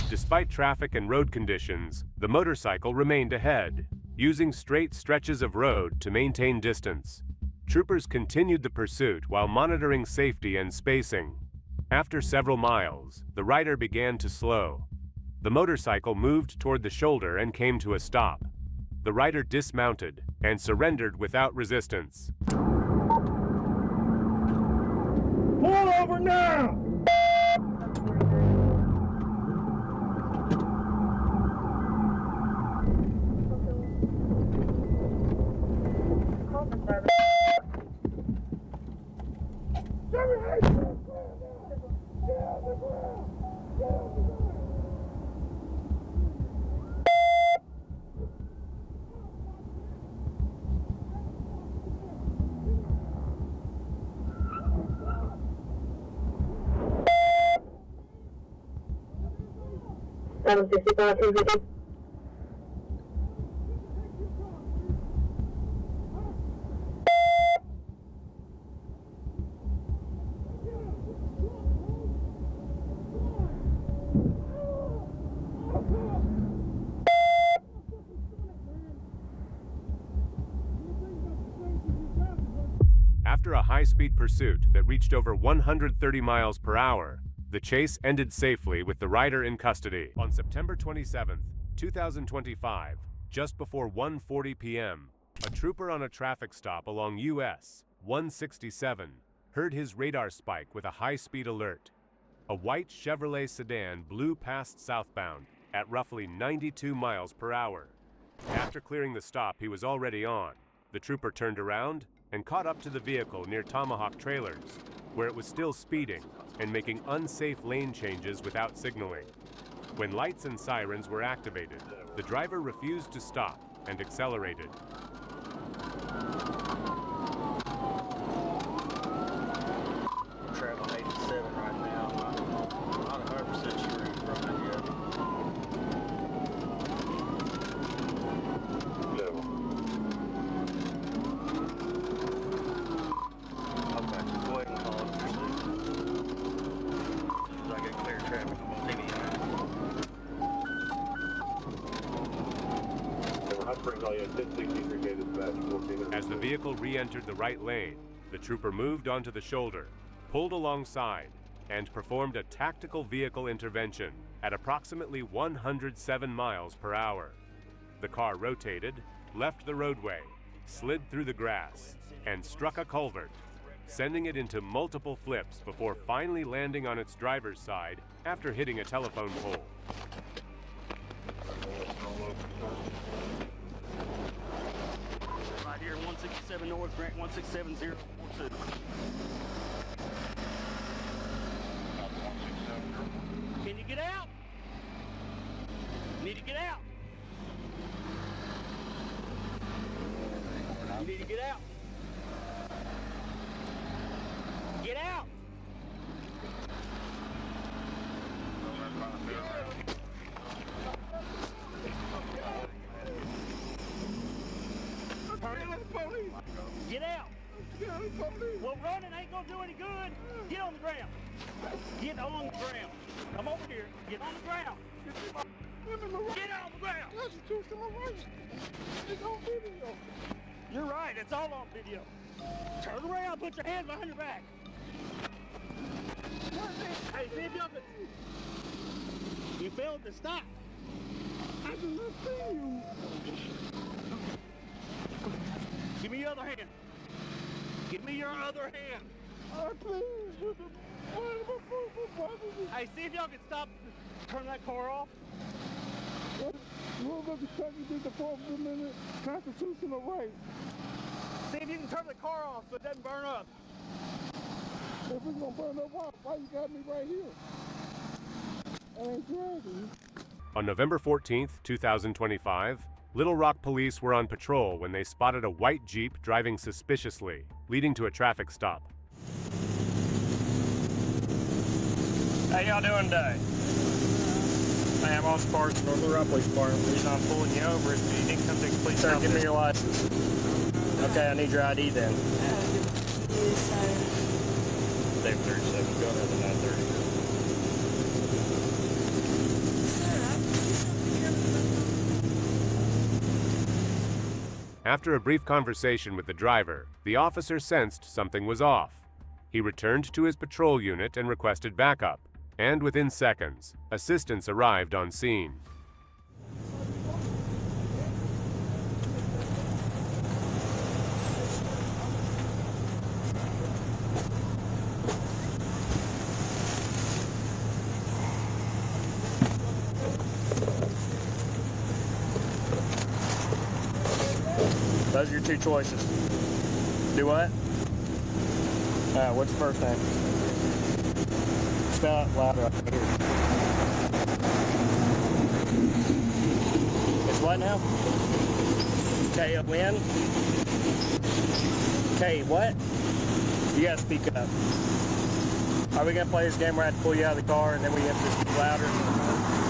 Speaker 1: Despite traffic and road conditions, the motorcycle remained ahead, using straight stretches of road to maintain distance. Troopers continued the pursuit while monitoring safety and spacing. After several miles, the rider began to slow. The motorcycle moved toward the shoulder and came to a stop. The rider dismounted and surrendered without resistance.
Speaker 13: Pull over now!
Speaker 1: After a high-speed pursuit that reached over 130 miles per hour, the chase ended safely with the rider in custody. On September 27, 2025, just before 1:40 p.m., a trooper on a traffic stop along US 167 heard his radar spike with a high-speed alert. A white Chevrolet Sedan blew past southbound at roughly 92 miles per hour. After clearing the stop he was already on, the trooper turned around and caught up to the vehicle near Tomahawk Trailers, where it was still speeding and making unsafe lane changes without signaling. When lights and sirens were activated, the driver refused to stop and accelerated.
Speaker 2: I'm traveling 87 right now. I'm not 100% sure he's running yet.
Speaker 1: As the vehicle re-entered the right lane, the trooper moved onto the shoulder, pulled alongside, and performed a tactical vehicle intervention at approximately 107 miles per hour. The car rotated, left the roadway, slid through the grass, and struck a culvert, sending it into multiple flips before finally landing on its driver's side after hitting a telephone pole.
Speaker 16: Right here, 167 North, Grant 167042. Can you get out? Need to get out. You need to get out. Get out. Get out. Well, running ain't gonna do any good. Get on the ground. Get on the ground. Come over here. Get on the ground. Get on the ground. It's on video. You're right. It's all on video. Turn around. Put your hands behind your back. Hey, see if y'all can... You failed to stop. I did not see you. Give me your other hand. Give me your other hand. Hey, see if y'all can stop. Turn that car off.
Speaker 13: We're going to try to do the 4th Amendment constitutional right.
Speaker 16: See if you can turn the car off so it doesn't burn up.
Speaker 13: If it's going to burn up, why you got me right here? I ain't dragging.
Speaker 1: On November 14th, 2025, Little Rock police were on patrol when they spotted a white Jeep driving suspiciously, leading to a traffic stop.
Speaker 17: How y'all doing today? Ma'am, I'm Sparks, North Little Rock Police Department. The reason I'm pulling you over is you need to come take a police Sir, give me your license. Okay, I need your ID then. Dave 37, go ahead, 930.
Speaker 1: After a brief conversation with the driver, the officer sensed something was off. He returned to his patrol unit and requested backup, and within seconds, assistance arrived on scene.
Speaker 17: Those are your two choices. Do what? What's the first name? Spell it louder. I can hear it. It's what now? K-O-N? K what? You gotta speak up. Are we gonna play this game where I have to pull you out of the car and then we have to speak louder?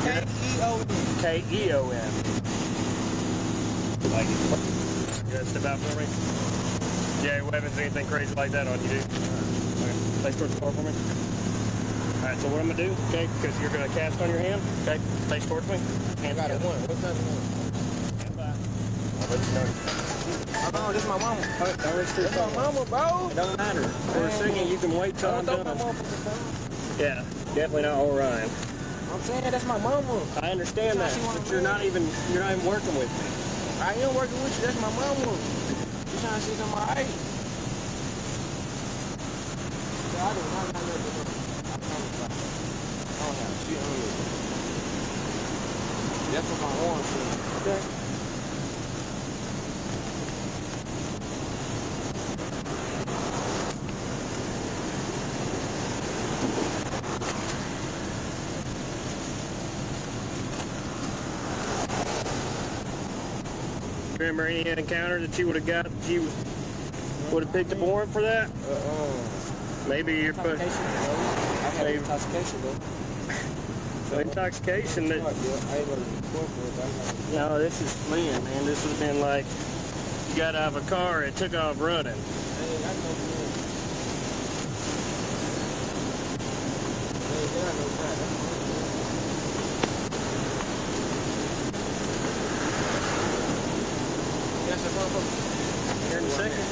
Speaker 17: K-E-O-N. K-E-O-N. Like it. You gotta step out for me? Yeah, weapons, anything crazy like that on you, dude? Okay. Stay towards the car for me. Alright, so what I'm gonna do, okay, because you're gonna cast on your hand, okay? Stay towards me. Hands
Speaker 13: got
Speaker 17: together.
Speaker 13: one. What's that one?
Speaker 17: Stand by. I'll let you know.
Speaker 13: Oh, this is my mama.
Speaker 17: Don't reach too far.
Speaker 13: That's my mama, bro.
Speaker 17: It don't matter. For singing, you can wait till I'm done. Yeah, definitely not all right.
Speaker 13: I'm saying that's my mama.
Speaker 17: I understand that, but you're not even working with me.
Speaker 13: I am working with you. That's my mama. You trying to see some of my age? I don't have shit on me. That's what my arm says. Okay.
Speaker 17: Remember any encounter that you would have got, that you would have picked up a warrant for that? Maybe you're put.
Speaker 13: I had intoxication though.
Speaker 17: So intoxication that. No, this is Flynn, man. This would have been like you got out of a car and took off running. Here in a second.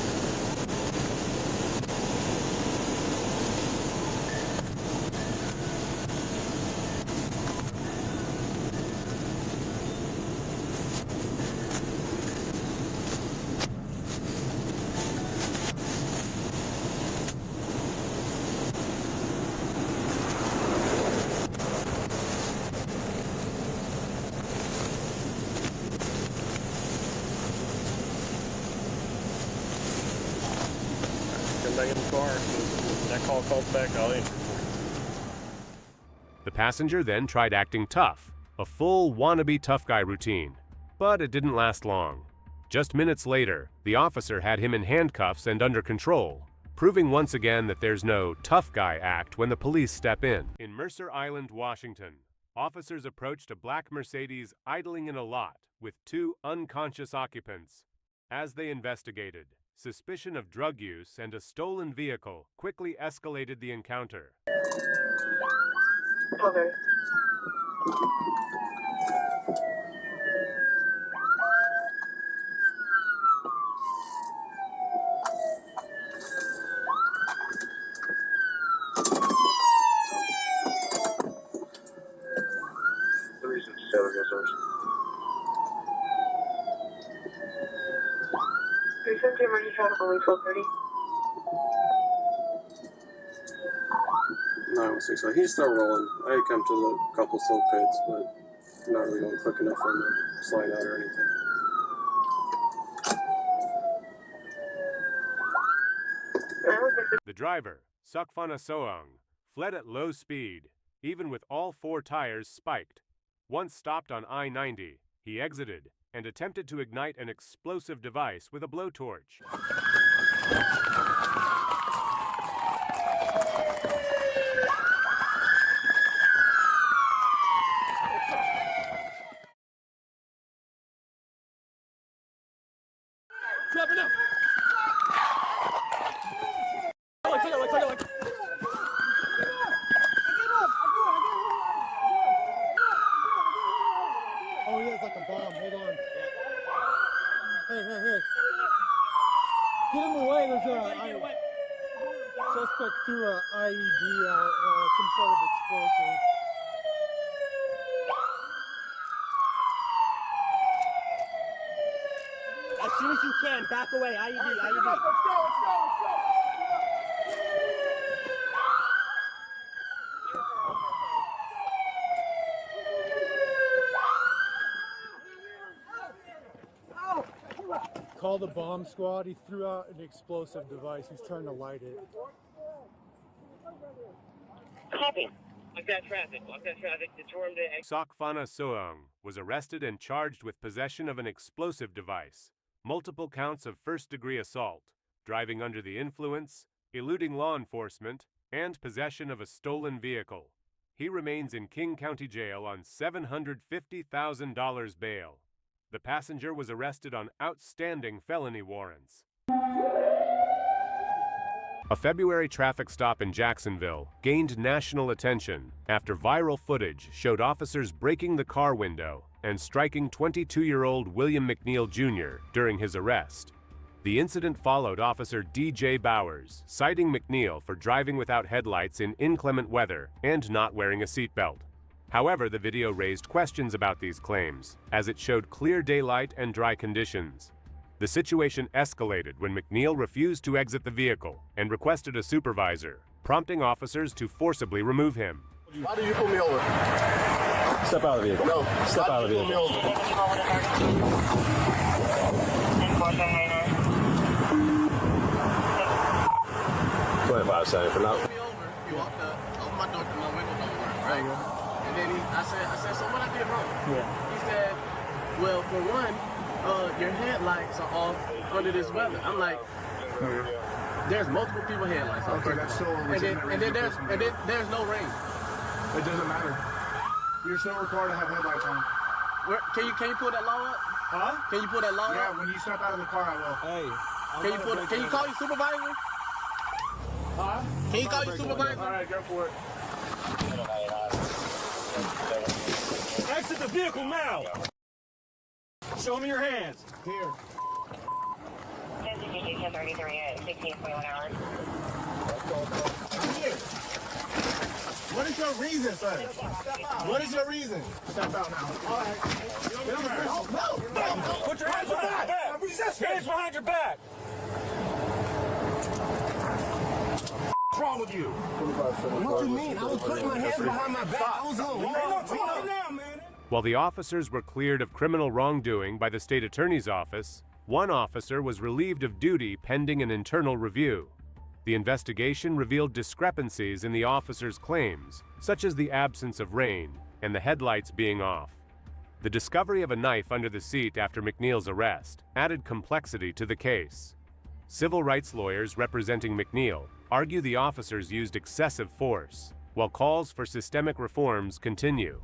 Speaker 17: Back in the car. That call calls back, I'll enter.
Speaker 1: The passenger then tried acting tough, a full wannabe tough guy routine. But it didn't last long. Just minutes later, the officer had him in handcuffs and under control, proving once again that there's no tough guy act when the police step in. In Mercer Island, Washington, officers approached a black Mercedes idling in a lot with two unconscious occupants. As they investigated, suspicion of drug use and a stolen vehicle quickly escalated the encounter.
Speaker 3: Okay. Recent emergency traffic only 1230.
Speaker 18: 916. He's still rolling. I had come to the couple soap pits, but not really going quick enough for him to slide out or anything.
Speaker 1: The driver, Sukfana Soang, fled at low speed, even with all four tires spiked. Once stopped on I-90, he exited and attempted to ignite an explosive device with a blowtorch.
Speaker 4: Drop it up!
Speaker 6: Oh, yeah, it's like a bomb. Hold on. Hey. Get him away. There's a...
Speaker 19: Suspect threw an IED out, some sort of explosive.
Speaker 6: As soon as you can, back away. IED, IED.
Speaker 19: Let's go. Call the bomb squad. He threw out an explosive device. He's trying to light it.
Speaker 15: Copy. Lock that traffic. Deter him to...
Speaker 1: Sakfana Soong was arrested and charged with possession of an explosive device, multiple counts of first-degree assault, driving under the influence, eluding law enforcement, and possession of a stolen vehicle. He remains in King County Jail on $750,000 bail. The passenger was arrested on outstanding felony warrants. A February traffic stop in Jacksonville gained national attention after viral footage showed officers breaking the car window and striking 22-year-old William McNeil Jr. during his arrest. The incident followed Officer DJ Bowers citing McNeil for driving without headlights in inclement weather and not wearing a seatbelt. However, the video raised questions about these claims, as it showed clear daylight and dry conditions. The situation escalated when McNeil refused to exit the vehicle and requested a supervisor, prompting officers to forcibly remove him.
Speaker 15: Why do you pull me over?
Speaker 10: Step out of the vehicle.
Speaker 15: No.
Speaker 10: Step out of the vehicle. 25 seconds for now.
Speaker 15: He walked up, opened my door to my window don't work, right? And then I said, so what I did wrong?
Speaker 19: Yeah.
Speaker 15: He said, well, for one, your headlights are off under this weather. I'm like, there's multiple people headlights off.
Speaker 20: Okay, that's still
Speaker 15: and then there's no rain.
Speaker 20: It doesn't matter. You're still required to have headlights on.
Speaker 15: Can you pull that law up?
Speaker 20: Huh?
Speaker 15: Can you pull that law up?
Speaker 20: Yeah, when you step out of the car, I will.
Speaker 19: Hey.
Speaker 15: Can you call your supervisor?
Speaker 20: Huh?
Speaker 15: Can you call your supervisor?
Speaker 20: All right, go for it.
Speaker 16: Exit the vehicle now! Show me your hands.
Speaker 20: Here.
Speaker 15: 1033 at 16.1 hours.
Speaker 20: I'm here. What is your reason, sir? What is your reason? Step out now. All right. No.
Speaker 16: Put your hands behind your back. Hands behind your back. What's wrong with you?
Speaker 20: What you mean? I was putting my hands behind my back. I was on.
Speaker 16: Now, man.
Speaker 1: While the officers were cleared of criminal wrongdoing by the state attorney's office, one officer was relieved of duty pending an internal review. The investigation revealed discrepancies in the officer's claims, such as the absence of rain and the headlights being off. The discovery of a knife under the seat after McNeil's arrest added complexity to the case. Civil rights lawyers representing McNeil argue the officers used excessive force, while calls for systemic reforms continue.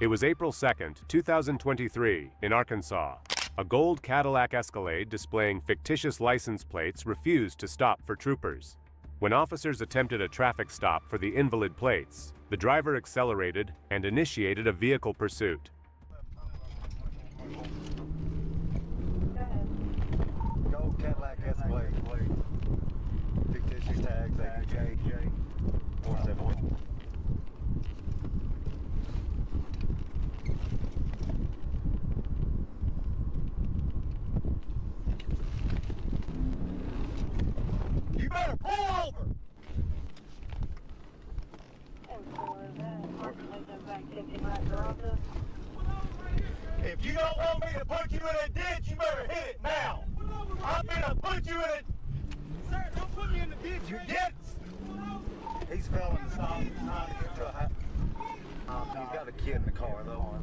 Speaker 1: It was April 2nd, 2023, in Arkansas. A gold Cadillac Escalade displaying fictitious license plates refused to stop for troopers. When officers attempted a traffic stop for the invalid plates, the driver accelerated and initiated a vehicle pursuit.
Speaker 21: Gold Cadillac Escalade. Fictitious tags, AJ 471.
Speaker 16: You better pull over! If you don't want me to put you in a ditch, you better hit it now! I'm gonna put you in a... Sir, don't put me in the ditch! You get...
Speaker 21: He's failing to stop. He's trying to get to a house. He's got a kid in the car, though.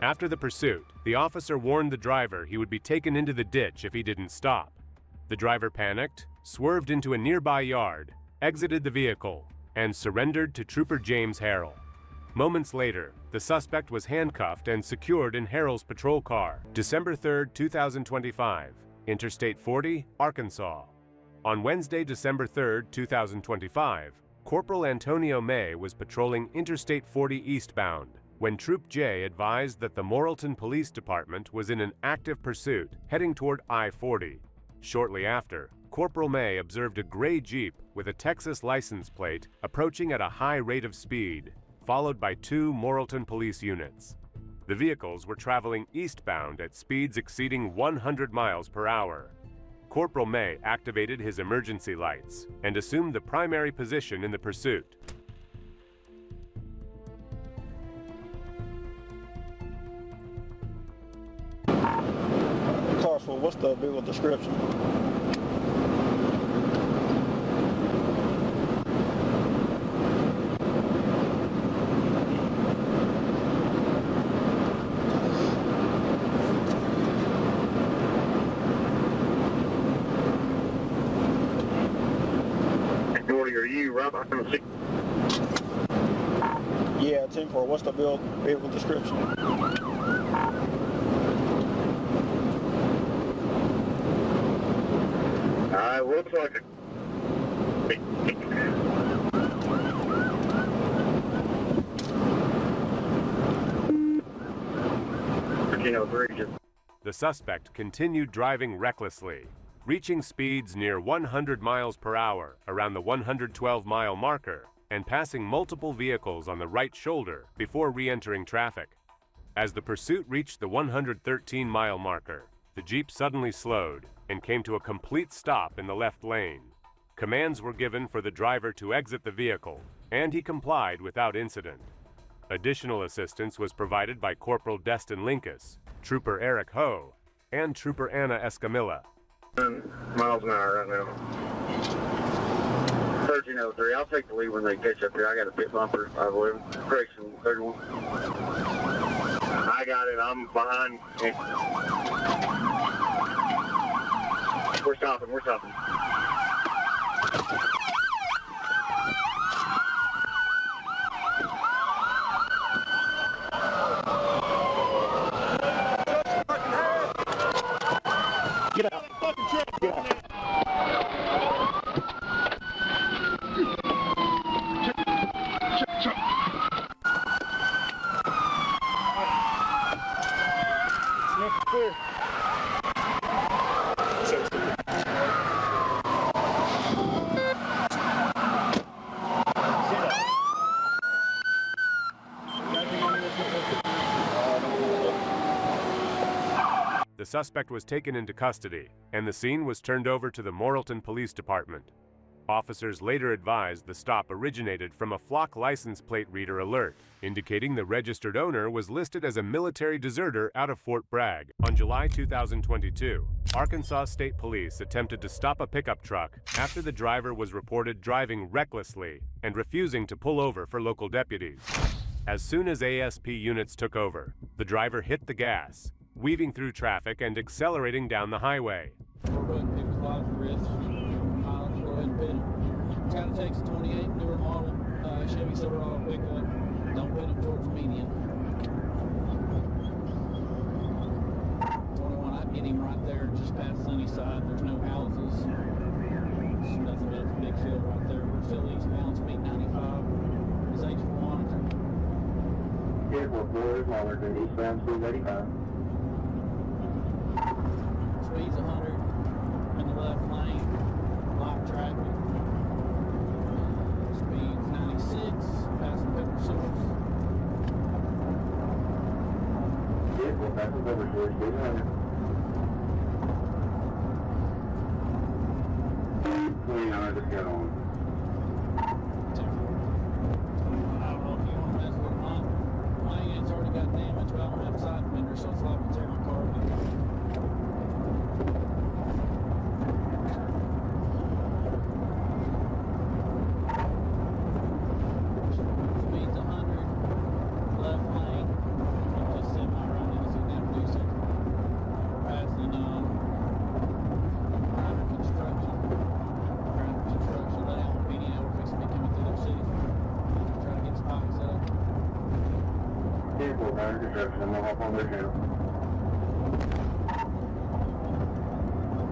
Speaker 1: After the pursuit, the officer warned the driver he would be taken into the ditch if he didn't stop. The driver panicked, swerved into a nearby yard, exited the vehicle, and surrendered to Trooper James Harrell. Moments later, the suspect was handcuffed and secured in Harrell's patrol car. December 3, 2025, Interstate 40, Arkansas. On Wednesday, December 3, 2025, Corporal Antonio May was patrolling Interstate 40 eastbound when Troop J advised that the Morrilton Police Department was in an active pursuit heading toward I-40. Shortly after, Corporal May observed a gray Jeep with a Texas license plate approaching at a high rate of speed, followed by 2 Morrilton police units. The vehicles were traveling eastbound at speeds exceeding 100 miles per hour. Corporal May activated his emergency lights and assumed the primary position in the pursuit.
Speaker 5: Carson, what's the vehicle description?
Speaker 15: Are you right behind the seat?
Speaker 5: Yeah, 10-4. What's the vehicle description?
Speaker 15: Looks like
Speaker 1: The suspect continued driving recklessly, reaching speeds near 100 miles per hour around the 112-mile marker and passing multiple vehicles on the right shoulder before re-entering traffic. As the pursuit reached the 113-mile marker, the Jeep suddenly slowed and came to a complete stop in the left lane. Commands were given for the driver to exit the vehicle, and he complied without incident. Additional assistance was provided by Corporal Destin Linkus, Trooper Eric Ho, and Trooper Anna Escamilla.
Speaker 15: Miles an hour right now. 1303. I'll take the lead when they catch up here. I got a pit bumper, 511. Correction, 31. I got it. I'm behind. We're stopping. We're stopping.
Speaker 5: Get out. Get out.
Speaker 1: The suspect was taken into custody, and the scene was turned over to the Morrilton Police Department. Officers later advised the stop originated from a flock license plate reader alert, indicating the registered owner was listed as a military deserter out of Fort Bragg. On July 2022, Arkansas State Police attempted to stop a pickup truck after the driver was reported driving recklessly and refusing to pull over for local deputies. As soon as ASP units took over, the driver hit the gas, weaving through traffic and accelerating down the highway.
Speaker 22: Kind of takes a 28 newer model Chevy Silverado pickup. Don't put it towards median. 21, I'd get him right there, just past Sunnyside. There's no houses. There's nothing but a big field right there. We're still eastbound, speed 95. It's H4 monitor.
Speaker 15: Vehicle 4 is monitored, eastbound, speed 85.
Speaker 22: Speed's 100 in the left lane. Light traffic. Speed's 96, passing pepper source.
Speaker 15: Vehicle passes over towards speed 100. 29, just got on.
Speaker 22: I don't know if you want to mess with mine. Mine, it's already got damage, but I don't have side fender, so it's liable to tear my car up.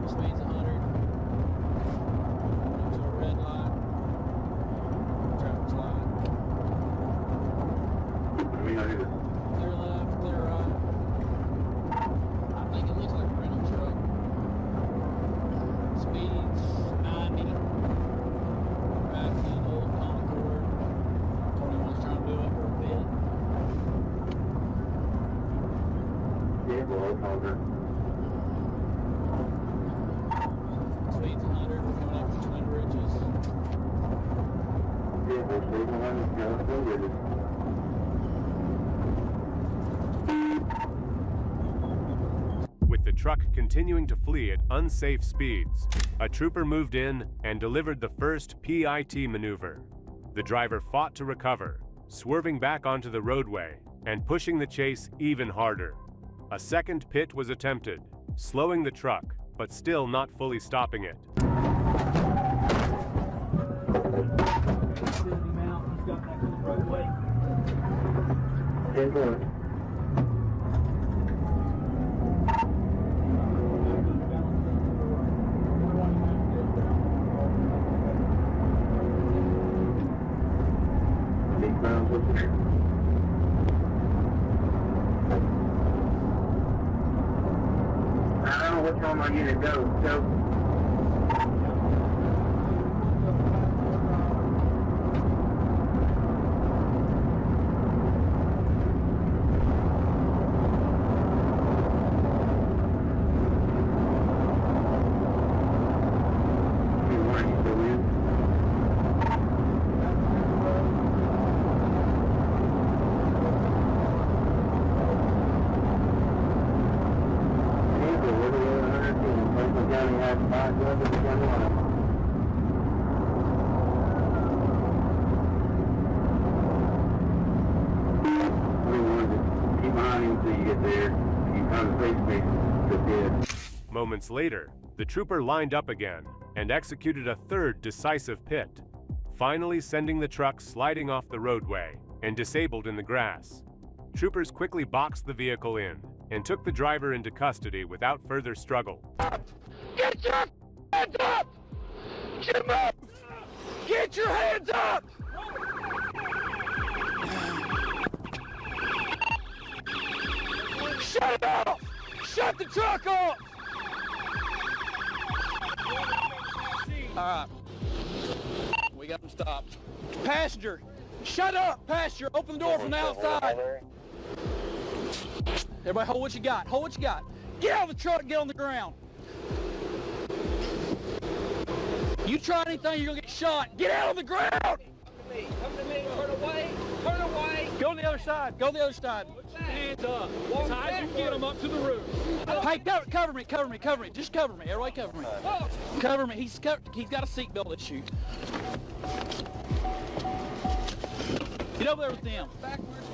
Speaker 22: Speed's 100. Speed's 100, we're coming up to Twin Bridges.
Speaker 1: With the truck continuing to flee at unsafe speeds, a trooper moved in and delivered the first PIT maneuver. The driver fought to recover, swerving back onto the roadway and pushing the chase even harder. A second pit was attempted, slowing the truck, but still not fully stopping it.
Speaker 15: I don't know which one my unit goes. So
Speaker 1: Moments later, the trooper lined up again and executed a third decisive pit, finally sending the truck sliding off the roadway and disabled in the grass. Troopers quickly boxed the vehicle in and took the driver into custody without further struggle.
Speaker 4: Get your hands up! Get up! Get your hands up! Shut it off! Shut the truck off!
Speaker 22: All right. We got him stopped. Passenger, shut up, passenger. Open the door from the outside. Everybody hold what you got. Hold what you got. Get out of the truck and get on the ground. You try anything, you're gonna get shot. Get out on the ground!
Speaker 4: Come to me, turn away, turn away.
Speaker 22: Go to the other side, go to the other side.
Speaker 16: Hands up. As high as you can get them up to the roof.
Speaker 22: Hey, cover me. Just cover me. Everybody cover me. Cover me. He's got a seatbelt issue. Get over there with them.
Speaker 4: Backwards.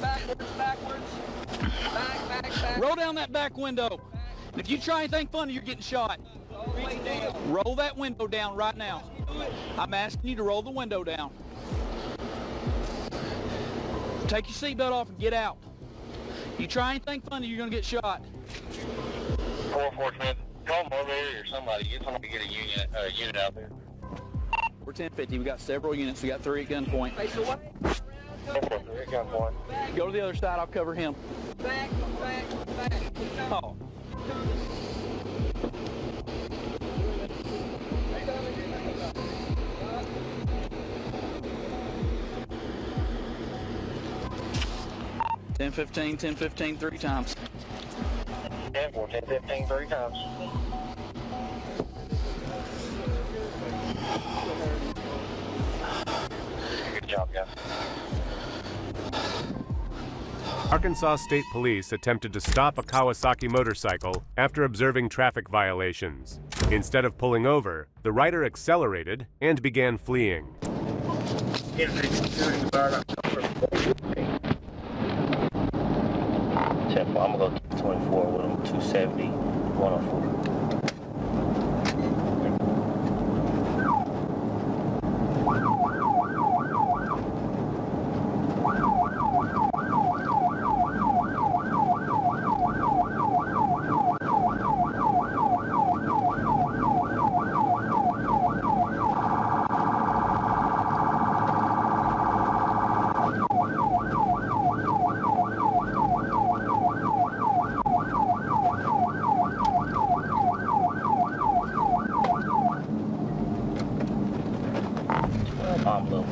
Speaker 4: Back.
Speaker 22: Roll down that back window. And if you try anything funny, you're getting shot. Roll that window down right now. I'm asking you to roll the window down. Take your seatbelt off and get out. You try anything funny, you're gonna get shot.
Speaker 15: 414, call Motivator or somebody. Get somebody to get a unit out there.
Speaker 22: We're 1050. We got several units. We got 3 at gunpoint.
Speaker 4: Face away.
Speaker 15: 443 at gunpoint.
Speaker 22: Go to the other side. I'll cover him.
Speaker 4: Back.
Speaker 22: Oh. $10-15, $10-15, 3 times.
Speaker 15: 10-4, 10-15, 3 times. Good job, guys.
Speaker 1: Arkansas State Police attempted to stop a Kawasaki motorcycle after observing traffic violations. Instead of pulling over, the rider accelerated and began fleeing.
Speaker 15: Tempo, I'm gonna go 24 with him, 270, 104.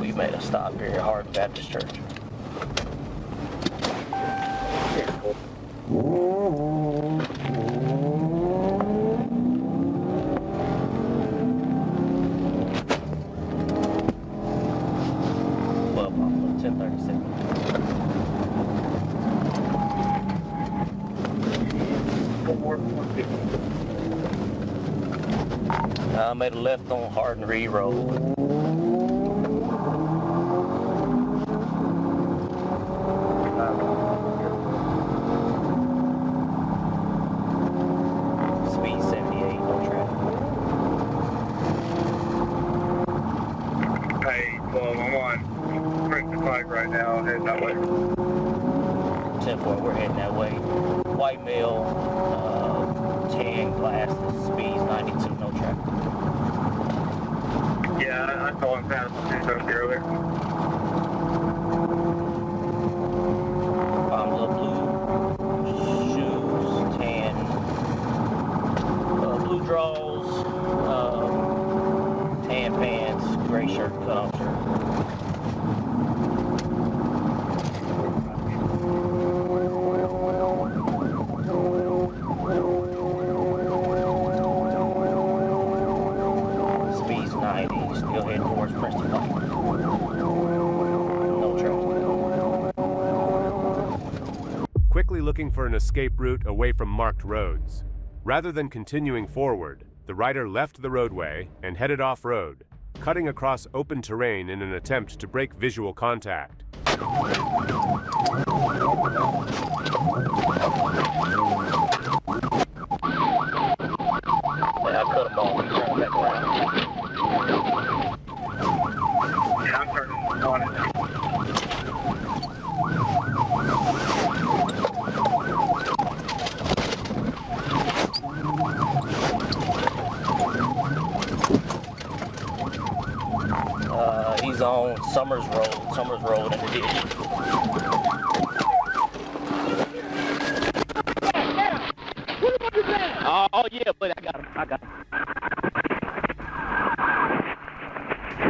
Speaker 15: We made a stop here at Hardin Baptist Church.
Speaker 2: I made a left on Hardenry Road. Speed 78, no traffic.
Speaker 15: Hey, well, I'm on Princeton Pike right now, heading that way.
Speaker 2: 10-4, we're heading that way. White male, tan glasses, speeds 92, no traffic.
Speaker 15: Yeah, I saw him pass the earlier.
Speaker 2: Little blue shoes, tan, blue drawers, tan pants, gray shirt, cut-off shirt. Speed's 90, still heading towards Princeton Pike. No traffic.
Speaker 1: Quickly looking for an escape route away from marked roads. Rather than continuing forward, the rider left the roadway and headed off-road, cutting across open terrain in an attempt to break visual contact.
Speaker 2: Yeah, I cut him off and turned back around.
Speaker 15: Yeah, I'm turning on it.
Speaker 2: He's on Summers Road in the ditch. Oh yeah, but I got him.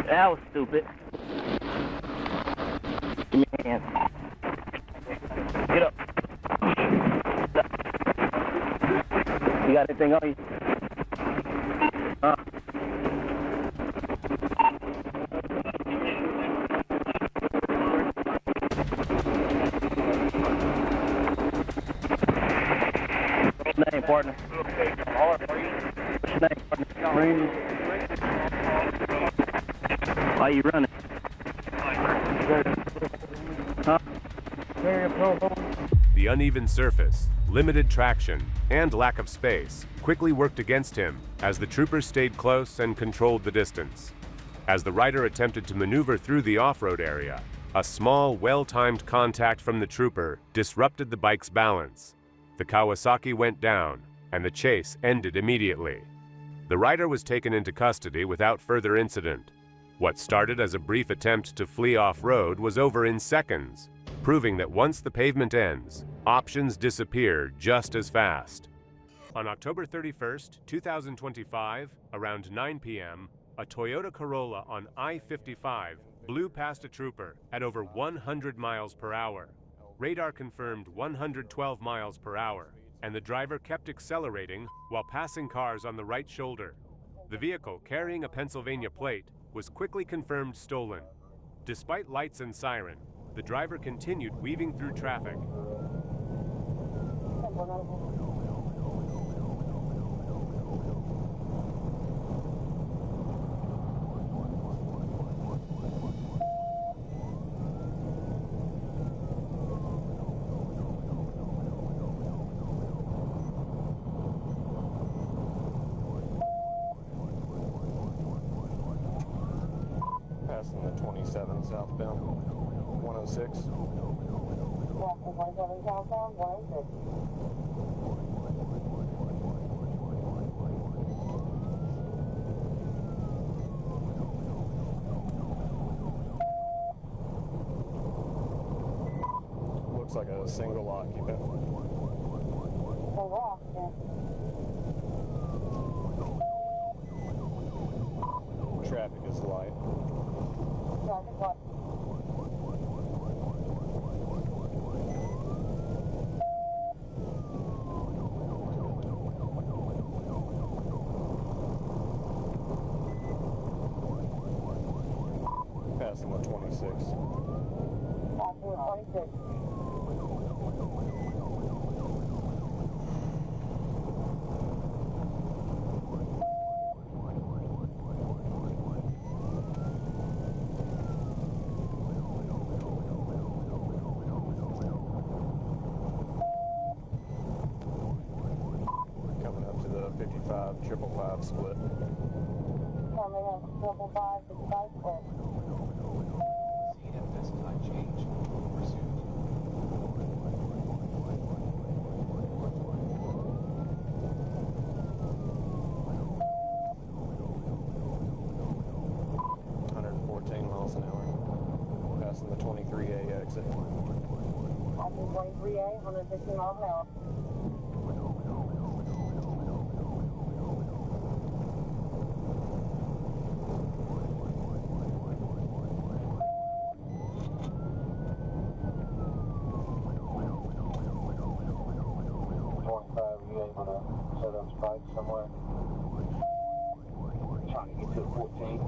Speaker 2: That was stupid. Give me a hand. Get up. You got anything on you? What's your name, partner? What's your name, partner? Why are you running? Huh?
Speaker 1: The uneven surface, limited traction, and lack of space quickly worked against him as the troopers stayed close and controlled the distance. As the rider attempted to maneuver through the off-road area, a small, well-timed contact from the trooper disrupted the bike's balance. The Kawasaki went down, and the chase ended immediately. The rider was taken into custody without further incident. What started as a brief attempt to flee off-road was over in seconds, proving that once the pavement ends, options disappear just as fast. On October 31st, 2025, around 9 p.m., a Toyota Corolla on I-55 blew past a trooper at over 100 miles per hour. Radar confirmed 112 miles per hour, and the driver kept accelerating while passing cars on the right shoulder. The vehicle, carrying a Pennsylvania plate, was quickly confirmed stolen. Despite lights and siren, the driver continued weaving through traffic.
Speaker 14: Passing the 27 southbound, 106. Looks like a single occupant. Traffic is light. Passing the 26.
Speaker 17: 55, 555 split.
Speaker 11: Coming up, 555, 55 split.
Speaker 9: See if this time change. Pursuit.
Speaker 17: Miles an hour, passing the 23A exit.
Speaker 11: Passing 23A, 115 miles an hour. Are you able to set up spikes somewhere? Trying to get to 14.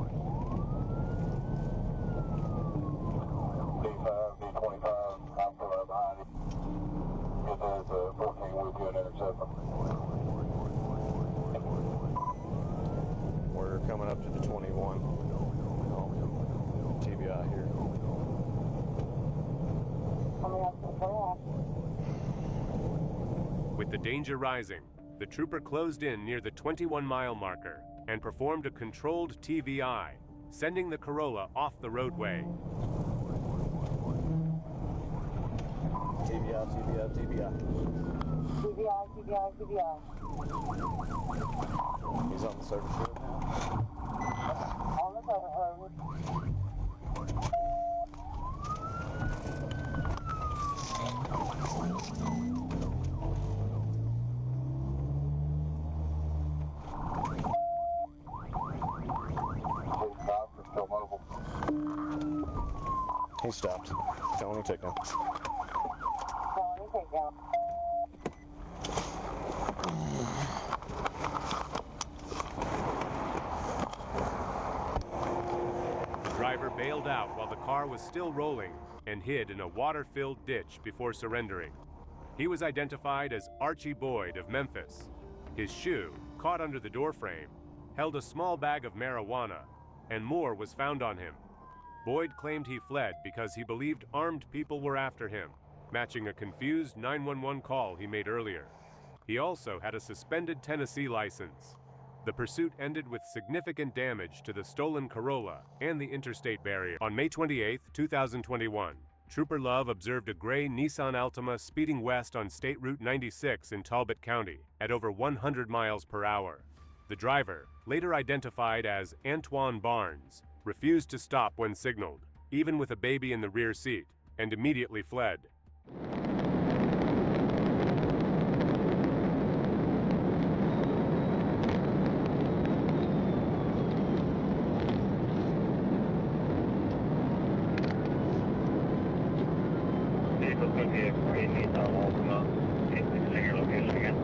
Speaker 11: D5, D25, I'll pull up behind you. Get there to 14, we'll do an interceptor.
Speaker 17: We're coming up to the 21. TBI here.
Speaker 11: Coming up to the 21.
Speaker 1: With the danger rising, the trooper closed in near the 21-mile marker and performed a controlled TVI, sending the Corolla off the roadway.
Speaker 17: TBI, TBI, TBI.
Speaker 11: TBI, TBI, TBI.
Speaker 17: He's on the service road now.
Speaker 11: On the service road. Still mobile.
Speaker 17: He stopped. Felony takedown.
Speaker 11: Felony takedown.
Speaker 1: The driver bailed out while the car was still rolling and hid in a water-filled ditch before surrendering. He was identified as Archie Boyd of Memphis. His shoe, caught under the doorframe, held a small bag of marijuana, and more was found on him. Boyd claimed he fled because he believed armed people were after him, matching a confused 911 call he made earlier. He also had a suspended Tennessee license. The pursuit ended with significant damage to the stolen Corolla and the interstate barrier. On May 28, 2021, Trooper Love observed a gray Nissan Altima speeding west on State Route 96 in Talbot County at over 100 miles per hour. The driver, later identified as Antoine Barnes, refused to stop when signaled, even with a baby in the rear seat, and immediately fled.
Speaker 15: Vehicle's going to be a gray Nissan Alultima. Please say your location again.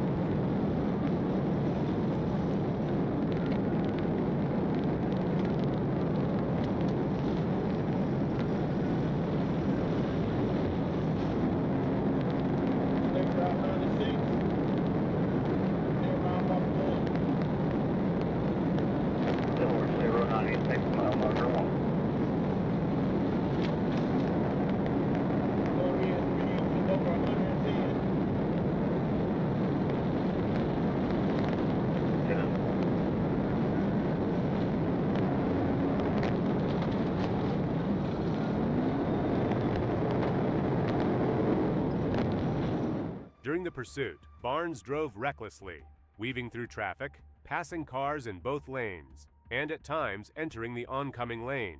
Speaker 1: During the pursuit, Barnes drove recklessly, weaving through traffic, passing cars in both lanes, and at times entering the oncoming lane.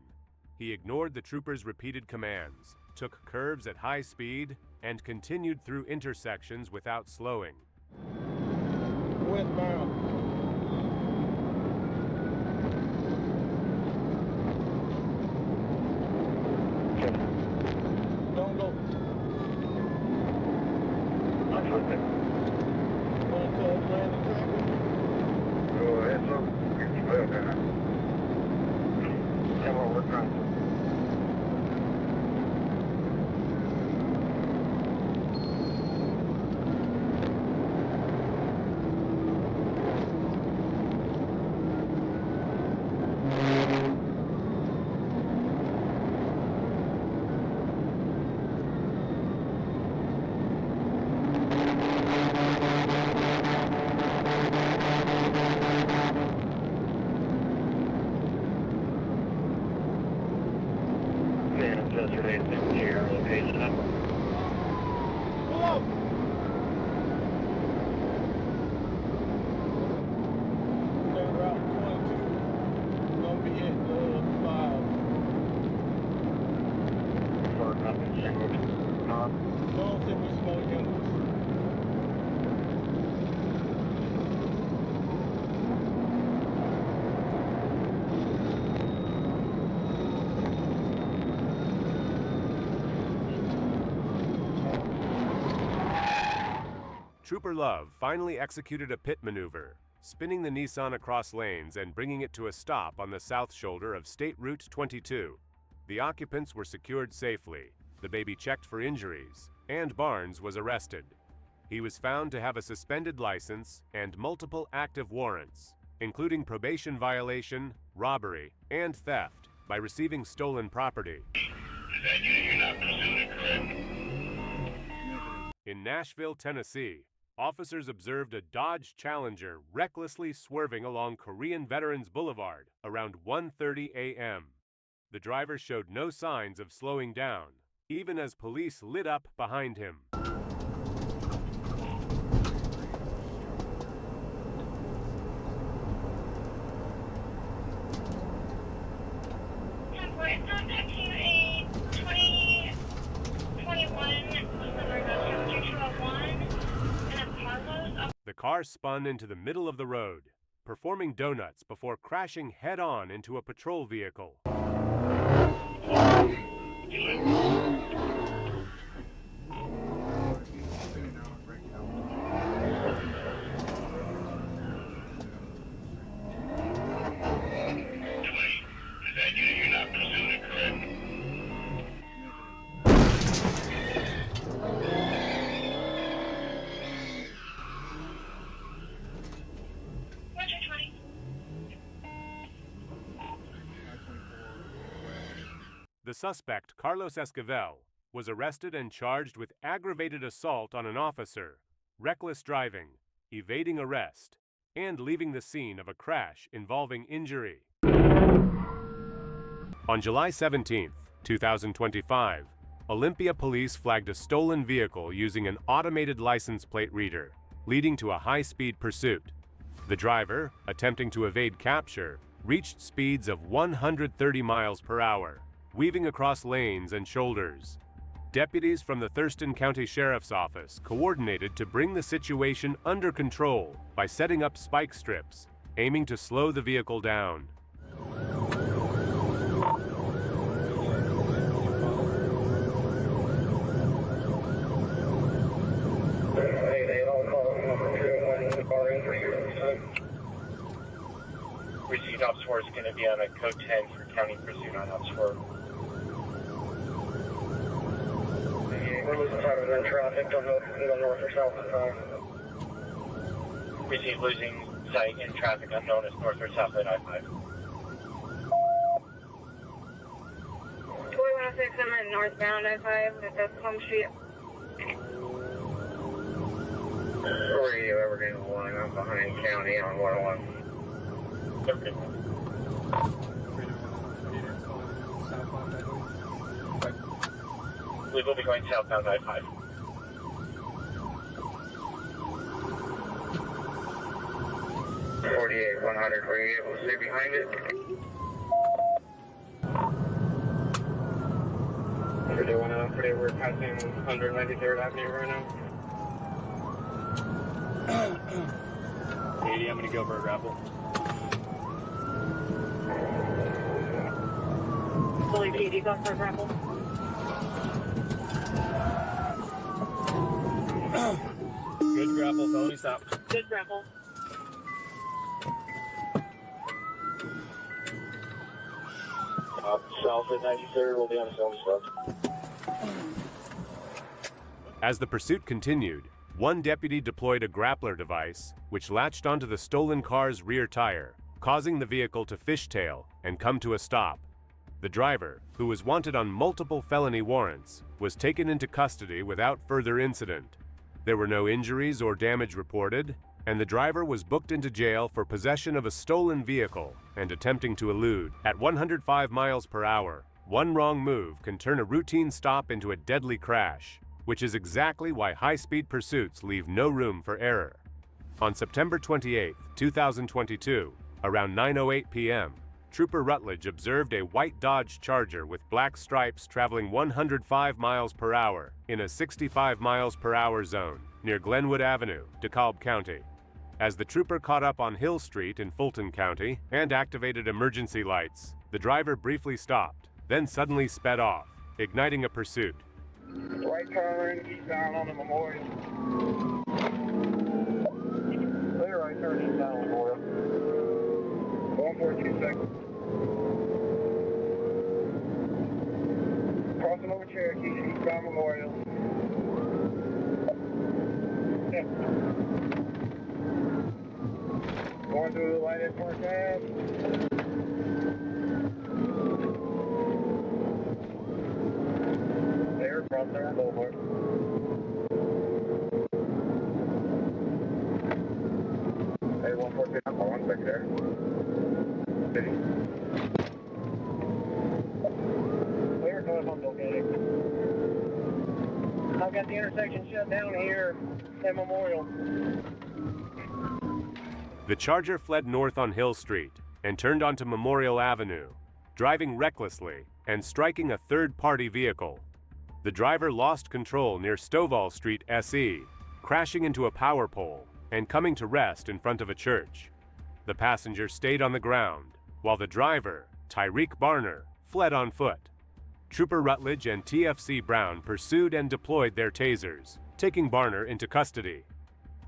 Speaker 1: He ignored the troopers' repeated commands, took curves at high speed, and continued through intersections without slowing.
Speaker 13: Westbound. Don't go.
Speaker 15: Nice with it.
Speaker 13: Want to land the traffic?
Speaker 15: Go ahead, sir. Get your belt down. Tell what we're trying to do. Yesterday, 6 year location.
Speaker 13: Pull up. Stay route 22. Gonna be at 5.
Speaker 15: For nothing, single.
Speaker 13: No, if we small units.
Speaker 1: Trooper Love finally executed a pit maneuver, spinning the Nissan across lanes and bringing it to a stop on the south shoulder of State Route 22. The occupants were secured safely, the baby checked for injuries, and Barnes was arrested. He was found to have a suspended license and multiple active warrants, including probation violation, robbery, and theft by receiving stolen property.
Speaker 15: You're not pursuing it, correct?
Speaker 1: In Nashville, Tennessee, officers observed a Dodge Challenger recklessly swerving along Korean Veterans Boulevard around 1:30 a.m. The driver showed no signs of slowing down, even as police lit up behind him. The car spun into the middle of the road, performing donuts before crashing head-on into a patrol vehicle.
Speaker 15: You're not pursuing it, correct?
Speaker 1: The suspect, Carlos Esquivel, was arrested and charged with aggravated assault on an officer, reckless driving, evading arrest, and leaving the scene of a crash involving injury. On July 17, 2025, Olympia police flagged a stolen vehicle using an automated license plate reader, leading to a high-speed pursuit. The driver, attempting to evade capture, reached speeds of 130 miles per hour, weaving across lanes and shoulders. Deputies from the Thurston County Sheriff's Office coordinated to bring the situation under control by setting up spike strips, aiming to slow the vehicle down.
Speaker 15: Received Ops 4 is going to be on a code 10 for county pursuit on Ops 4. We're losing sight of traffic, don't know if we can go north or south at the time. Received losing sight in traffic unknown as north or south at I-5.
Speaker 3: 4106, I'm at northbound I-5 at the Plum Street.
Speaker 15: Radio Evergreen 1, I'm behind county on 101. Okay. We will be going southbound I-5. .48, 100, were you able to stay behind it? We're passing 193rd Avenue right now. 80, I'm going to go for a grapple.
Speaker 3: Fully PD, go for a grapple.
Speaker 15: Good grapple, felony stop.
Speaker 3: Good grapple.
Speaker 15: South at 93rd, we'll be on film stuff.
Speaker 1: As the pursuit continued, one deputy deployed a grappler device, which latched onto the stolen car's rear tire, causing the vehicle to fishtail and come to a stop. The driver, who was wanted on multiple felony warrants, was taken into custody without further incident. There were no injuries or damage reported, and the driver was booked into jail for possession of a stolen vehicle and attempting to elude at 105 miles per hour, One wrong move can turn a routine stop into a deadly crash, which is exactly why high-speed pursuits leave no room for error. On September 28, 2022, around 9:08 p.m., Trooper Rutledge observed a white Dodge Charger with black stripes traveling 105 miles per hour in a 65 miles per hour zone near Glenwood Avenue, DeKalb County. As the trooper caught up on Hill Street in Fulton County and activated emergency lights, the driver briefly stopped, then suddenly sped off, igniting a pursuit.
Speaker 15: Right turn, eastbound on the Memorial. Clear right turn, eastbound on Memorial. 142 seconds. Crossing over Cherokee, eastbound Memorial. Yeah. Going through the light at Park Ave. There, cross there, Boulevard. Hey, 142, I'm on back there. City. Clear, no, I'm okay. I've got the intersection shut down here at Memorial.
Speaker 1: The Charger fled north on Hill Street and turned onto Memorial Avenue, driving recklessly and striking a third-party vehicle. The driver lost control near Stovall Street SE, crashing into a power pole and coming to rest in front of a church. The passenger stayed on the ground, while the driver, Tyreek Barner, fled on foot. Trooper Rutledge and TFC Brown pursued and deployed their tasers, taking Barner into custody.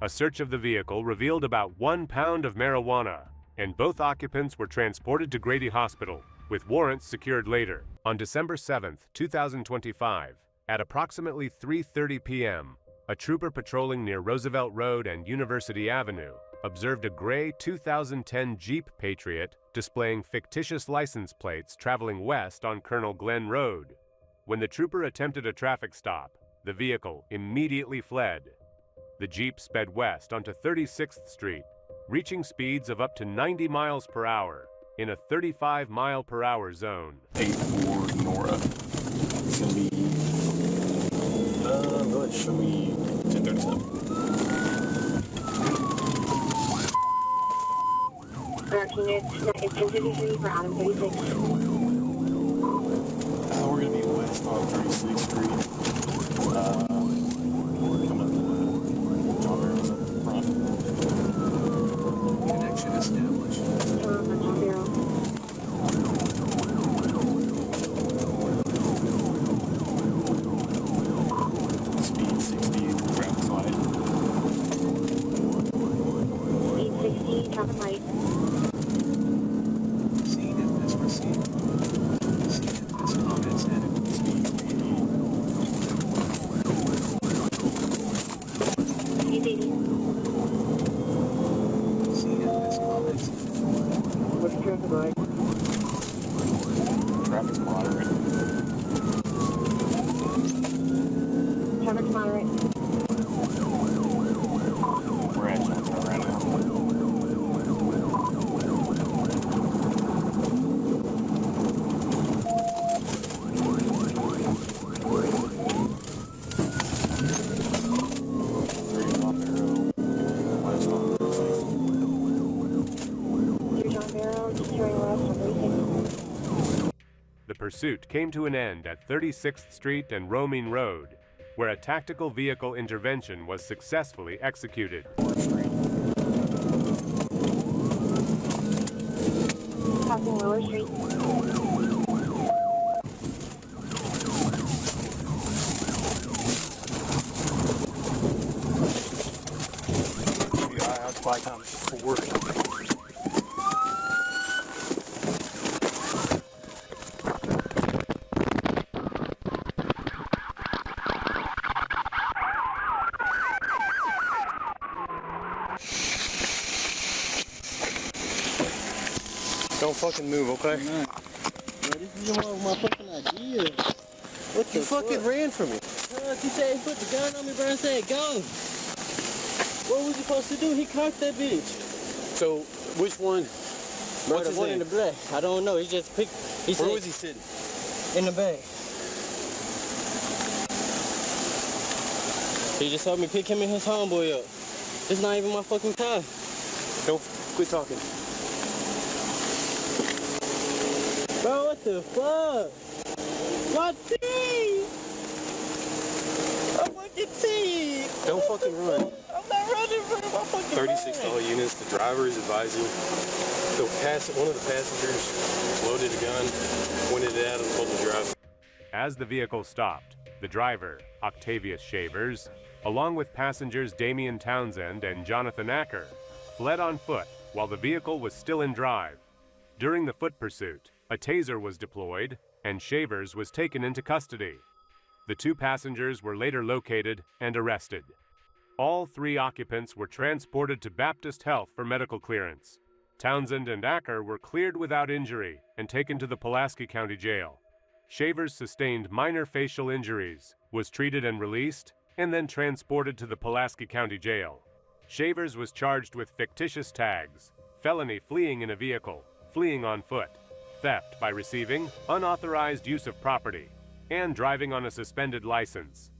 Speaker 1: A search of the vehicle revealed about 1 pound of marijuana, and both occupants were transported to Grady Hospital, with warrants secured later. On December 7, 2025, at approximately 3:30 p.m., a trooper patrolling near Roosevelt Road and University Avenue observed a gray 2010 Jeep Patriot displaying fictitious license plates traveling west on Colonel Glenn Road. When the trooper attempted a traffic stop, the vehicle immediately fled. The Jeep sped west onto 36th Street, reaching speeds of up to 90 miles per hour in a 35 mile per hour zone.
Speaker 18: 8-4 Nora. It's gonna be, go ahead, show me 1037. We're gonna be west on 36th Street. Connection established. Speed 60, traffic light.
Speaker 8: Speed 60, traffic light.
Speaker 18: Seen it, this received. Seen it, this comments in it. Speed 80.
Speaker 8: Speed 80. What's the traffic like?
Speaker 18: Traffic moderate.
Speaker 8: Traffic moderate.
Speaker 18: We're at Jonesboro right now.
Speaker 1: The pursuit came to an end at 36th Street and Roaming Road, where a tactical vehicle intervention was successfully executed.
Speaker 8: Crossing Lower Street.
Speaker 18: TBI, occupied time 4. Don't fucking move, okay?
Speaker 6: Bro, this is my fucking idea. What
Speaker 18: you fucking ran from me?
Speaker 6: He said he put the gun on me, bro, and said go. What was he supposed to do? He cocked that bitch.
Speaker 18: So, which one?
Speaker 6: Bro,
Speaker 18: What's
Speaker 6: the
Speaker 18: his
Speaker 6: one
Speaker 18: name?
Speaker 6: in the black. I don't know. He just picked.
Speaker 18: Where was he sitting?
Speaker 7: In the bag. He just helped me pick him and his homeboy up. It's not even my fucking car.
Speaker 18: Don't quit talking.
Speaker 7: Bro, what the fuck? My teeth! I want your teeth!
Speaker 18: Don't fucking run.
Speaker 7: I'm not running for my fucking
Speaker 18: 36 all units. The driver is advising. One of the passengers loaded a gun, pointed it at him, told him to drive.
Speaker 1: As the vehicle stopped, the driver, Octavius Shavers, along with passengers Damian Townsend and Jonathan Acker, fled on foot while the vehicle was still in drive. During the foot pursuit, a taser was deployed and Shavers was taken into custody. The two passengers were later located and arrested. All three occupants were transported to Baptist Health for medical clearance. Townsend and Acker were cleared without injury and taken to the Pulaski County Jail. Shavers sustained minor facial injuries, was treated and released, and then transported to the Pulaski County Jail. Shavers was charged with fictitious tags, felony fleeing in a vehicle, fleeing on foot, theft by receiving unauthorized use of property, and driving on a suspended license.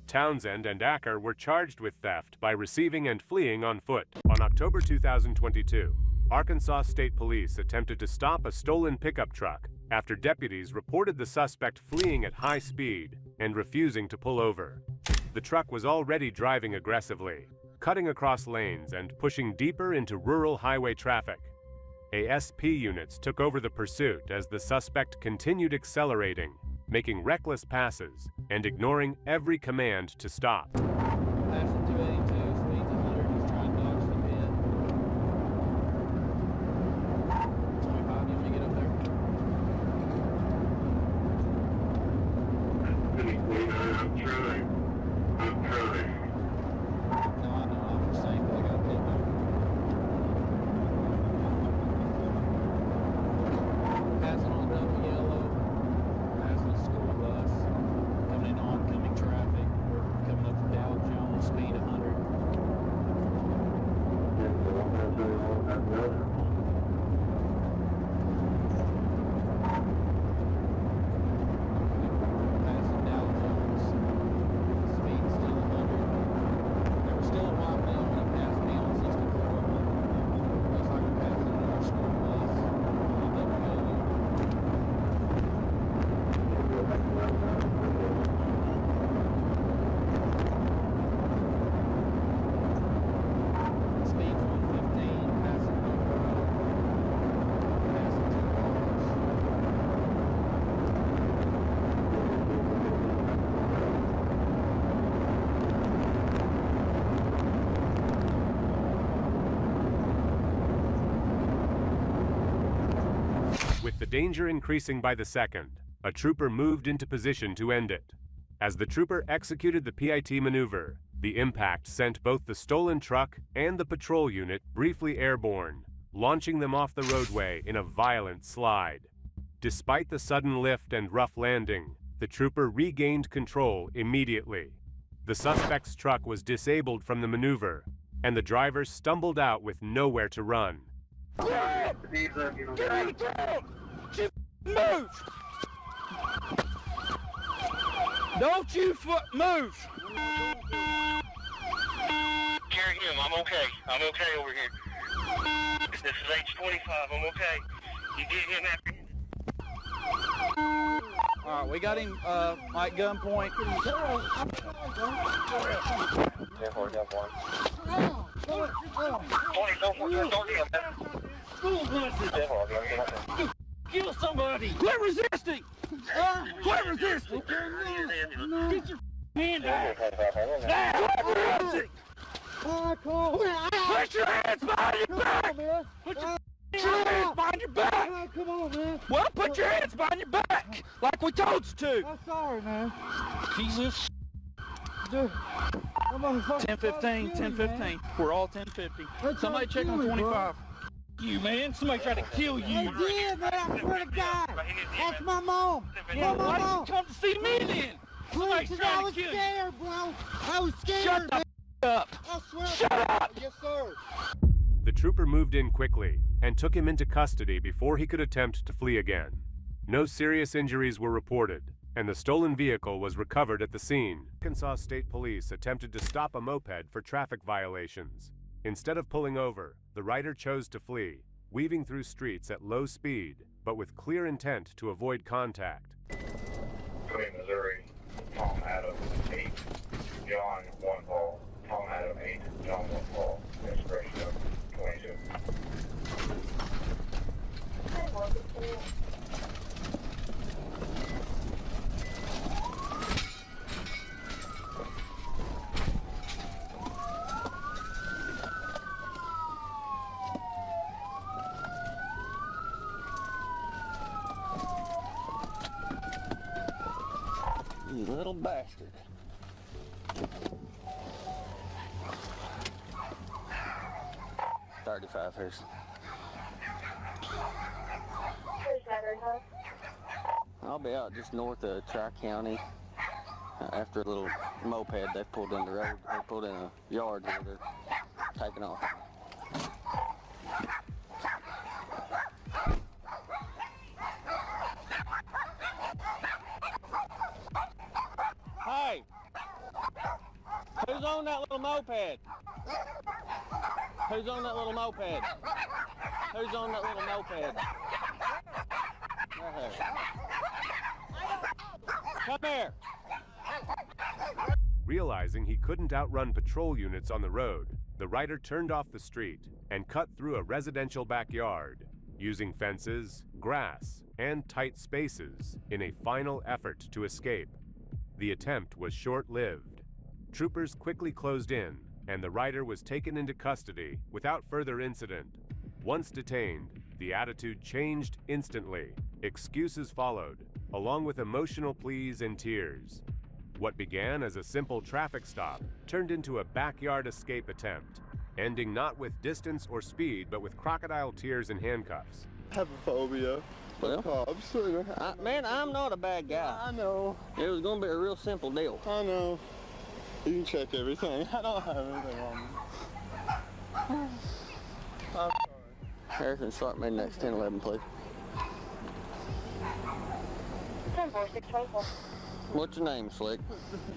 Speaker 1: Townsend and Acker were charged with theft by receiving and fleeing on foot. On October 2022, Arkansas State Police attempted to stop a stolen pickup truck after deputies reported the suspect fleeing at high speed and refusing to pull over. The truck was already driving aggressively, cutting across lanes and pushing deeper into rural highway traffic. ASP units took over the pursuit as the suspect continued accelerating, making reckless passes and ignoring every command to stop.
Speaker 22: Passing 282, speeds 100, he's trying to dodge the pit. 25, you want me to get up there?
Speaker 15: I'm trying.
Speaker 22: No, I know, I'm just saying, but I got a pit there. Passing on double yellow, passing a school bus, coming in oncoming traffic. We're coming up from Dow Jones, speed 100. Passing Dow Jones, speed still 100. There was still a white male when he passed me on 64. Looks like we're passing another school bus on double yellow. Speed 115, passing Moped, passing two cars.
Speaker 1: With the danger increasing by the second, a trooper moved into position to end it. As the trooper executed the PIT maneuver, the impact sent both the stolen truck and the patrol unit briefly airborne, launching them off the roadway in a violent slide. Despite the sudden lift and rough landing, the trooper regained control immediately. The suspect's truck was disabled from the maneuver, and the driver stumbled out with nowhere to run.
Speaker 22: Get out of the ground! Just move! Don't you move!
Speaker 15: Carry him. I'm okay. I'm okay over here. This is H25. I'm okay. You get him after.
Speaker 22: Alright, we got him at gunpoint.
Speaker 16: Kill somebody!
Speaker 22: Quit resisting! Quit resisting!
Speaker 16: Get your hand out!
Speaker 22: Quit resisting! Put your hands behind your back! Put your hands behind your back!
Speaker 13: Come on, man.
Speaker 22: Well, put your hands behind your back! Like we told you to!
Speaker 13: I'm sorry, man.
Speaker 22: Jesus.
Speaker 13: Dude, I'm on the phone.
Speaker 22: 1015, 1015. We're all 1050. Somebody check on 25.
Speaker 16: You, man. Somebody tried to kill you.
Speaker 13: I did, man. I swear to God. That's my mom.
Speaker 16: Yeah,
Speaker 13: my
Speaker 16: why
Speaker 13: mom.
Speaker 16: didn't you come to see me then? Somebody's
Speaker 13: Please, I
Speaker 16: trying
Speaker 13: was
Speaker 16: to kill you.
Speaker 13: scared, bro. I was scared.
Speaker 22: Shut the up!
Speaker 13: I swear.
Speaker 22: Shut up!
Speaker 13: Yes, sir.
Speaker 1: The trooper moved in quickly and took him into custody before he could attempt to flee again. No serious injuries were reported, and the stolen vehicle was recovered at the scene. Arkansas State Police attempted to stop a moped for traffic violations. Instead of pulling over, the rider chose to flee, weaving through streets at low speed, but with clear intent to avoid contact.
Speaker 15: Between Missouri, Tom Adam 8, John 1 Paul, Tom Adam 8, John 1 Paul, expiration of 22.
Speaker 7: You little bastard. $35 Harrison. I'll be out just north of Tri-County. After a little moped they pulled in the road, they pulled in a yard here, they're taking off. Hey! Who's on that little moped? Who's on that little moped? Who's on that little moped? Right here. Come here!
Speaker 1: Realizing he couldn't outrun patrol units on the road, the rider turned off the street and cut through a residential backyard, using fences, grass, and tight spaces in a final effort to escape. The attempt was short-lived. Troopers quickly closed in, and the rider was taken into custody without further incident. Once detained, the attitude changed instantly. Excuses followed, along with emotional pleas and tears. What began as a simple traffic stop turned into a backyard escape attempt, ending not with distance or speed, but with crocodile tears and handcuffs.
Speaker 10: I have a phobia.
Speaker 7: Well,
Speaker 10: cops.
Speaker 7: Man, I'm not a bad guy.
Speaker 10: I know.
Speaker 7: It was going to be a real simple deal.
Speaker 10: I know. You can check everything. I don't have anything on me. I'm sorry.
Speaker 7: Harrison, start me next 10-11, please.
Speaker 8: 10-4-6-24.
Speaker 7: What's your name, Slick?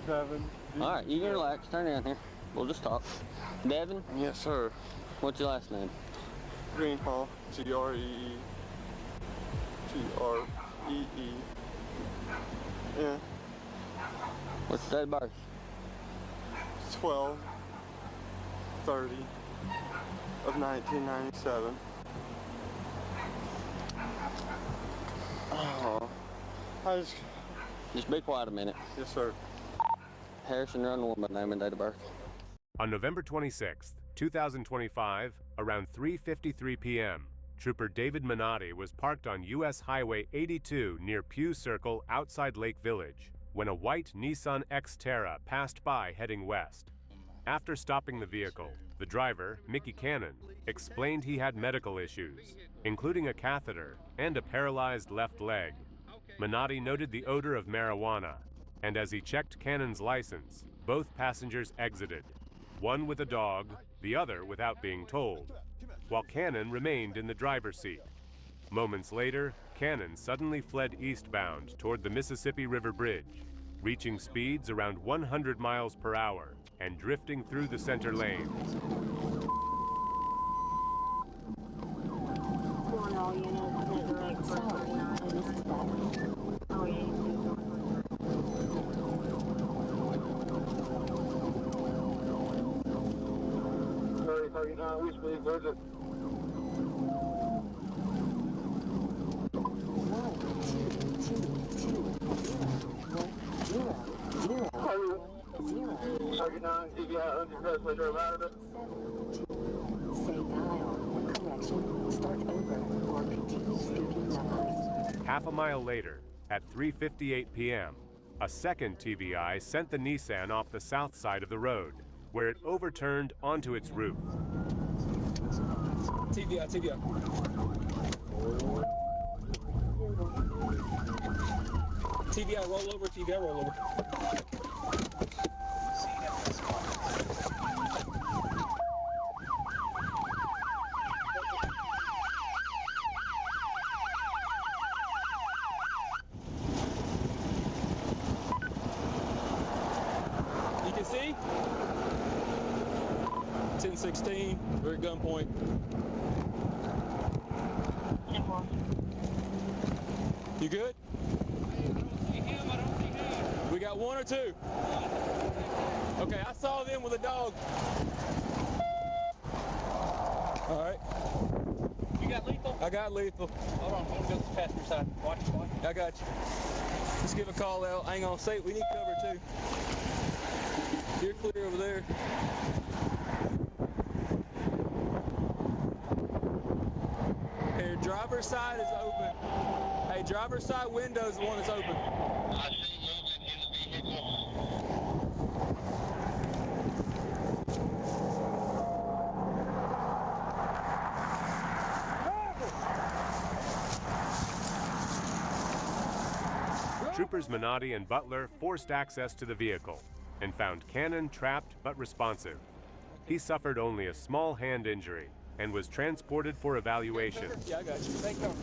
Speaker 10: Devin.
Speaker 7: All right, you can relax. Turn down here. We'll just talk. Devin?
Speaker 10: Yes, sir.
Speaker 7: What's your last name?
Speaker 10: Greenhall. G-R-E-E. G-R-E-E. Yeah.
Speaker 7: What's your date of birth?
Speaker 10: 12/30 of 1997. Oh,
Speaker 7: Just be quiet a minute.
Speaker 10: Yes, sir.
Speaker 7: Harrison Runwell, my name and date of birth.
Speaker 1: On November 26, 2025, around 3:53 p.m., Trooper David Minotti was parked on U.S. Highway 82 near Pew Circle outside Lake Village when a white Nissan Xterra passed by heading west. After stopping the vehicle, the driver, Mickey Cannon, explained he had medical issues, including a catheter and a paralyzed left leg. Minotti noted the odor of marijuana, and as he checked Cannon's license, both passengers exited, one with a dog, the other without being told, while Cannon remained in the driver's seat. Moments later, Cannon suddenly fled eastbound toward the Mississippi River Bridge, reaching speeds around 100 miles per hour and drifting through the center lane.
Speaker 10: Where's it? Target 9, TBI, underpass, we drove out of it.
Speaker 8: Say dial. Correction. Start over or continue speaking numbers.
Speaker 1: Half a mile later, at 3:58 p.m., a second TVI sent the Nissan off the south side of the road, where it overturned onto its roof.
Speaker 12: TVI, TVI. TVI, roll over, TVI, roll over. 1016. We're at gunpoint. You good? We got one or two? Okay, I saw them with a dog. All right.
Speaker 16: You got lethal?
Speaker 12: I got lethal.
Speaker 16: Hold on, I'm gonna go to the passenger side. Watch.
Speaker 12: I got you. Let's give a call out. I ain't gonna say it. We need cover too. You're clear over there. Here, driver's side is open. Hey, driver's side window is the one that's open.
Speaker 15: I see movement in the vehicle.
Speaker 1: Troopers Minotti and Butler forced access to the vehicle and found Cannon trapped but responsive. He suffered only a small hand injury and was transported for evaluation.
Speaker 12: Yeah, I got you. Take cover.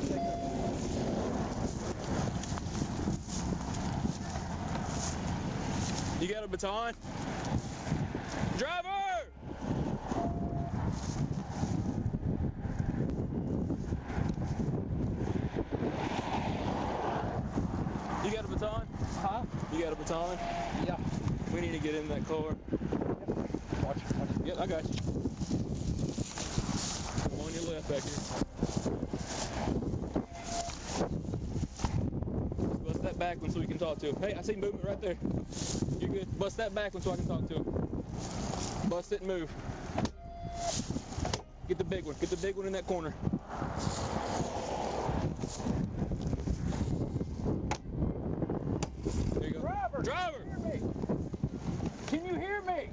Speaker 12: You got a baton? Driver! You got a baton? Huh? You got a baton?
Speaker 16: Yeah.
Speaker 12: We need to get in that car.
Speaker 16: Watch.
Speaker 12: Yep, I got you. On your left back here. Bust that back one so we can talk to him. Hey, I see movement right there. You're good. Bust that back one so I can talk to him. Bust it and move. Get the big one. Get the big one in that corner. There you go. Driver!
Speaker 16: Can you hear me?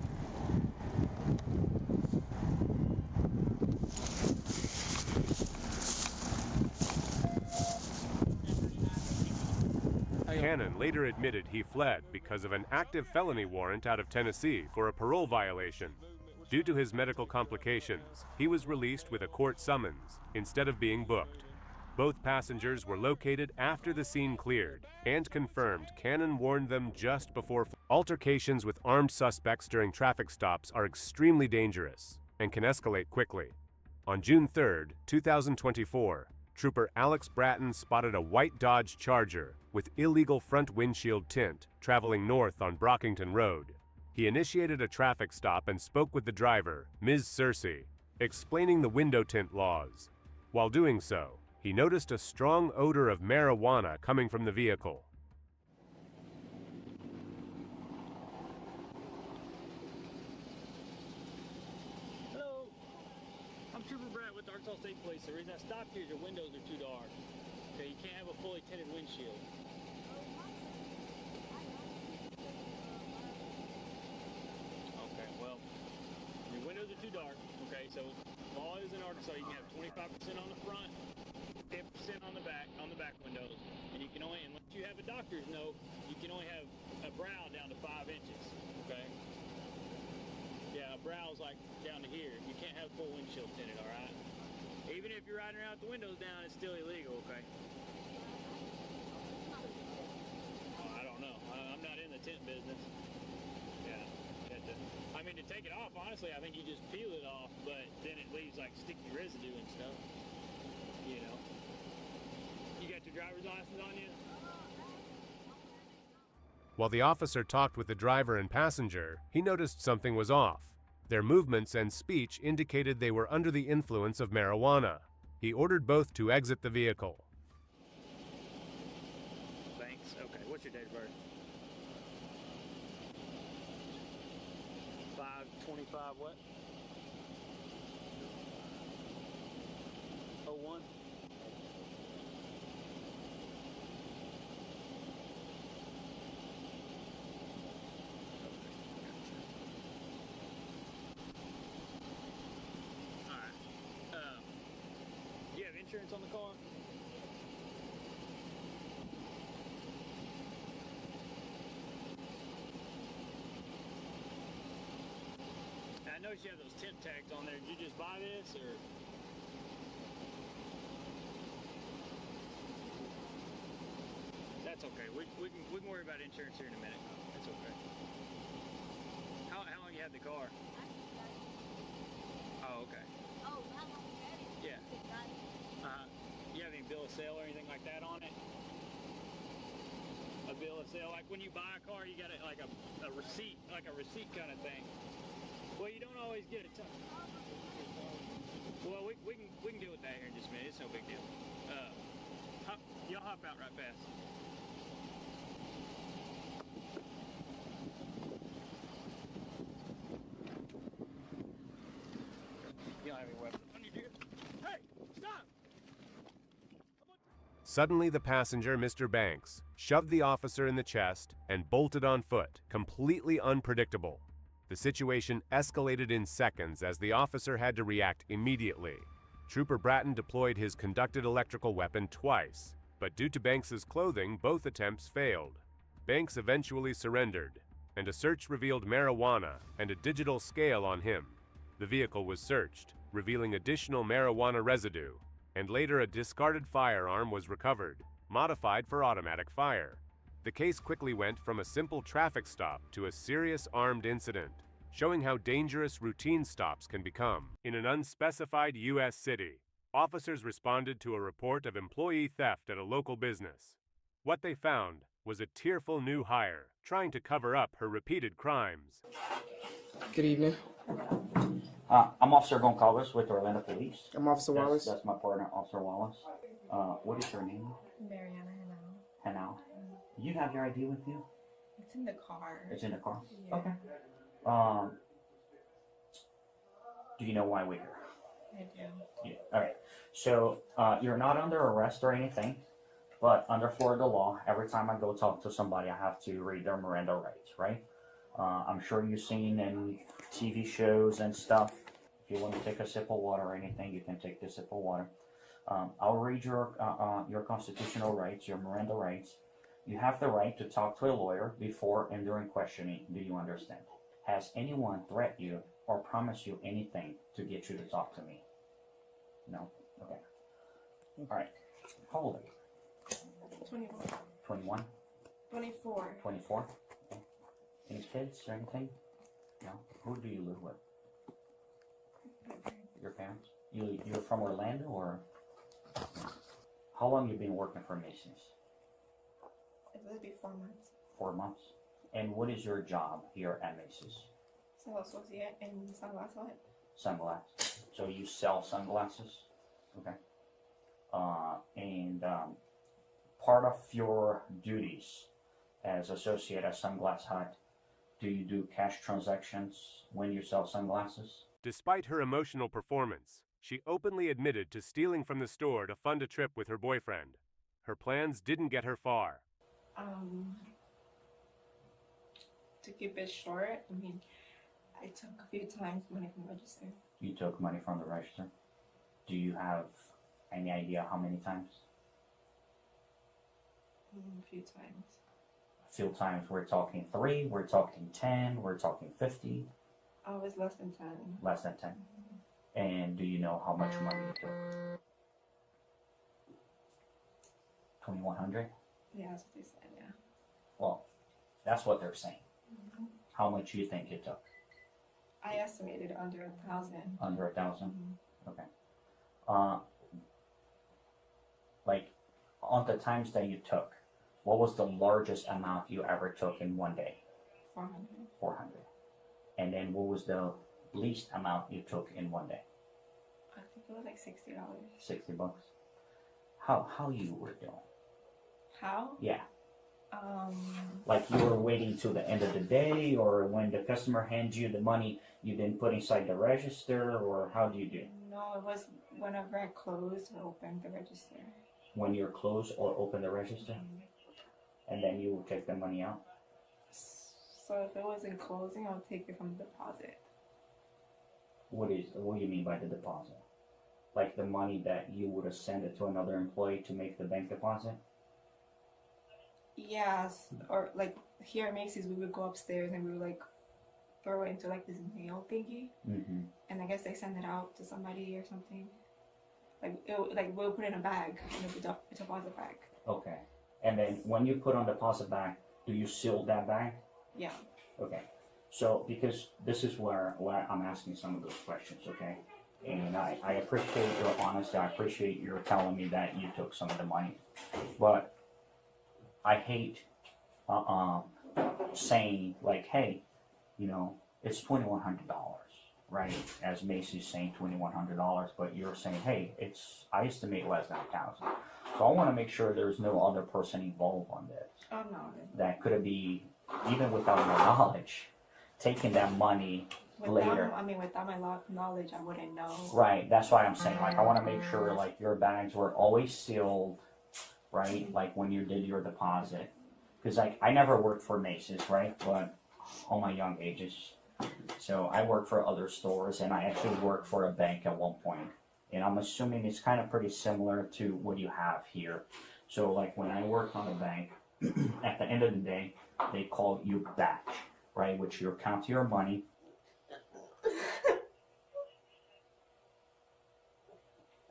Speaker 1: Cannon later admitted he fled because of an active felony warrant out of Tennessee for a parole violation. Due to his medical complications, he was released with a court summons instead of being booked. Both passengers were located after the scene cleared and confirmed Cannon warned them just before. Altercations with armed suspects during traffic stops are extremely dangerous and can escalate quickly. On June 3, 2024, Trooper Alex Bratton spotted a white Dodge Charger with illegal front windshield tint traveling north on Brockington Road. He initiated a traffic stop and spoke with the driver, Ms. Searcy, explaining the window tint laws. While doing so, he noticed a strong odor of marijuana coming from the vehicle.
Speaker 17: Hello, I'm Trooper Brett with the Arkansas State Police. The reason I stopped here is your windows are too dark. Okay, you can't have a fully tinted windshield. Okay, well, your windows are too dark. Okay, so law is in Arkansas, you can have 25% on the front, 50% on the back windows, and you can only, unless you have a doctor's note, you can only have a brow down to 5 inches. Okay. Yeah, a brow's like down to here. You can't have full windshield tinted. All right. Even if you're riding around with the windows down, it's still illegal. Okay. I don't know. I'm not in the tint business. Yeah. I mean, to take it off, honestly, I think you just peel it off, but then it leaves like sticky residue and stuff. You know. You got your driver's license on you?
Speaker 1: While the officer talked with the driver and passenger, he noticed something was off. Their movements and speech indicated they were under the influence of marijuana. He ordered both to exit the vehicle.
Speaker 17: Thanks. Okay, what's your date of birth? 5/25 what? 01? Do you have insurance on the car? I noticed you have those tint tags on there. Did you just buy this, or? That's okay. We can worry about insurance here in a minute. That's okay. How long you had the car? bill of sale. Like when you buy a car, you got like a receipt kind of thing. Well, you don't always get it. Well, we can deal with that here in just a minute. It's no big deal. Y'all hop out right fast. You don't have any weapons on you, do you? Hey, stop!
Speaker 1: Suddenly, the passenger, Mr. Banks, shoved the officer in the chest and bolted on foot, completely unpredictable. The situation escalated in seconds as the officer had to react immediately. Trooper Bratton deployed his conducted electrical weapon twice, but due to Banks's clothing, both attempts failed. Banks eventually surrendered, and a search revealed marijuana and a digital scale on him. The vehicle was searched, revealing additional marijuana residue, and later a discarded firearm was recovered, modified for automatic fire. The case quickly went from a simple traffic stop to a serious armed incident, showing how dangerous routine stops can become. In an unspecified U.S. city, officers responded to a report of employee theft at a local business. What they found was a tearful new hire trying to cover up her repeated crimes.
Speaker 19: Good evening.
Speaker 20: I'm Officer Goncalves with Orlando Police.
Speaker 19: I'm Officer Wallace.
Speaker 20: That's my partner, Officer Wallace. What is your name?
Speaker 23: Mariana Henao.
Speaker 20: Henao. You have your ID with you?
Speaker 23: It's in the car.
Speaker 20: It's in the car?
Speaker 23: Yeah.
Speaker 20: Okay. Do you know why we're here?
Speaker 23: I do.
Speaker 20: Yeah. All right. So you're not under arrest or anything, but under Florida law, every time I go talk to somebody, I have to read their Miranda rights, right? I'm sure you've seen in TV shows and stuff. If you want to take a sip of water or anything, you can take this sip of water. I'll read your constitutional rights, your Miranda rights. You have the right to talk to a lawyer before and during questioning. Do you understand? Has anyone threatened you or promised you anything to get you to talk to me? No? Okay. All right. How old are you?
Speaker 23: 21.
Speaker 20: 21?
Speaker 23: 24.
Speaker 20: 24? Okay. Any kids or anything? No? Who do you live with? Your parents? You're from Orlando or? How long you been working for Macy's?
Speaker 23: It will be 4 months.
Speaker 20: 4 months. And what is your job here at Macy's?
Speaker 23: Sales associate in sunglass hut.
Speaker 20: Sunglasses. So you sell sunglasses? Okay. And part of your duties as associate at Sunglass Hut, do you do cash transactions when you sell sunglasses?
Speaker 1: Despite her emotional performance, she openly admitted to stealing from the store to fund a trip with her boyfriend. Her plans didn't get her far.
Speaker 23: To keep it short, I mean, I took a few times money from the register.
Speaker 20: You took money from the register? Do you have any idea how many times?
Speaker 23: A few times.
Speaker 20: A few times. We're talking 3, we're talking 10, we're talking 50?
Speaker 23: Oh, it was less than 10.
Speaker 20: Less than 10. And do you know how much money you took? 2,100?
Speaker 23: Yeah, that's what they said, yeah.
Speaker 20: Well, that's what they're saying. How much do you think you took?
Speaker 23: I estimated under 1,000.
Speaker 20: Under 1,000? Okay. Like, on the times that you took, what was the largest amount you ever took in one day?
Speaker 23: 400.
Speaker 20: 400. And then what was the least amount you took in one day?
Speaker 23: I think it was like $60.
Speaker 20: 60 bucks. How you were doing?
Speaker 23: How?
Speaker 20: Yeah.
Speaker 23: Like
Speaker 20: you were waiting till the end of the day, or when the customer hands you the money, you didn't put inside the register, or how do you do?
Speaker 23: No, it was whenever I closed or opened the register.
Speaker 20: When you're closed or open the register? And then you would take the money out?
Speaker 23: So if it was in closing, I would take it from the deposit.
Speaker 20: What do you mean by the deposit? Like the money that you would have sent it to another employee to make the bank deposit?
Speaker 23: Yes, or like here at Macy's, we would go upstairs and we would like throw it into like this mail thingy, and I guess they send it out to somebody or something. Like we'll put it in a bag, in a deposit bag.
Speaker 20: Okay, and then when you put on deposit bag, do you seal that bag?
Speaker 23: Yeah.
Speaker 20: Okay, so because this is where I'm asking some of those questions, okay? And I appreciate your honesty. I appreciate your telling me that you took some of the money, but I hate saying like, hey, you know, it's $2,100, right? As Macy's saying $2,100, but you're saying, hey, I estimate less than 1,000. So I want to make sure there's no other person involved on this.
Speaker 23: Oh no.
Speaker 20: That could be, even without your knowledge, taking that money later.
Speaker 23: Without my knowledge, I wouldn't know.
Speaker 20: Right, that's why I'm saying, like, I want to make sure, like, your bags were always sealed, right? Like, when you did your deposit. Because, like, I never worked for Macy's, right? But all my young ages. So I worked for other stores, and I actually worked for a bank at one point. And I'm assuming it's kind of pretty similar to what you have here. So, like, when I worked on a bank, at the end of the day, they call you batch, right? Which you count your money.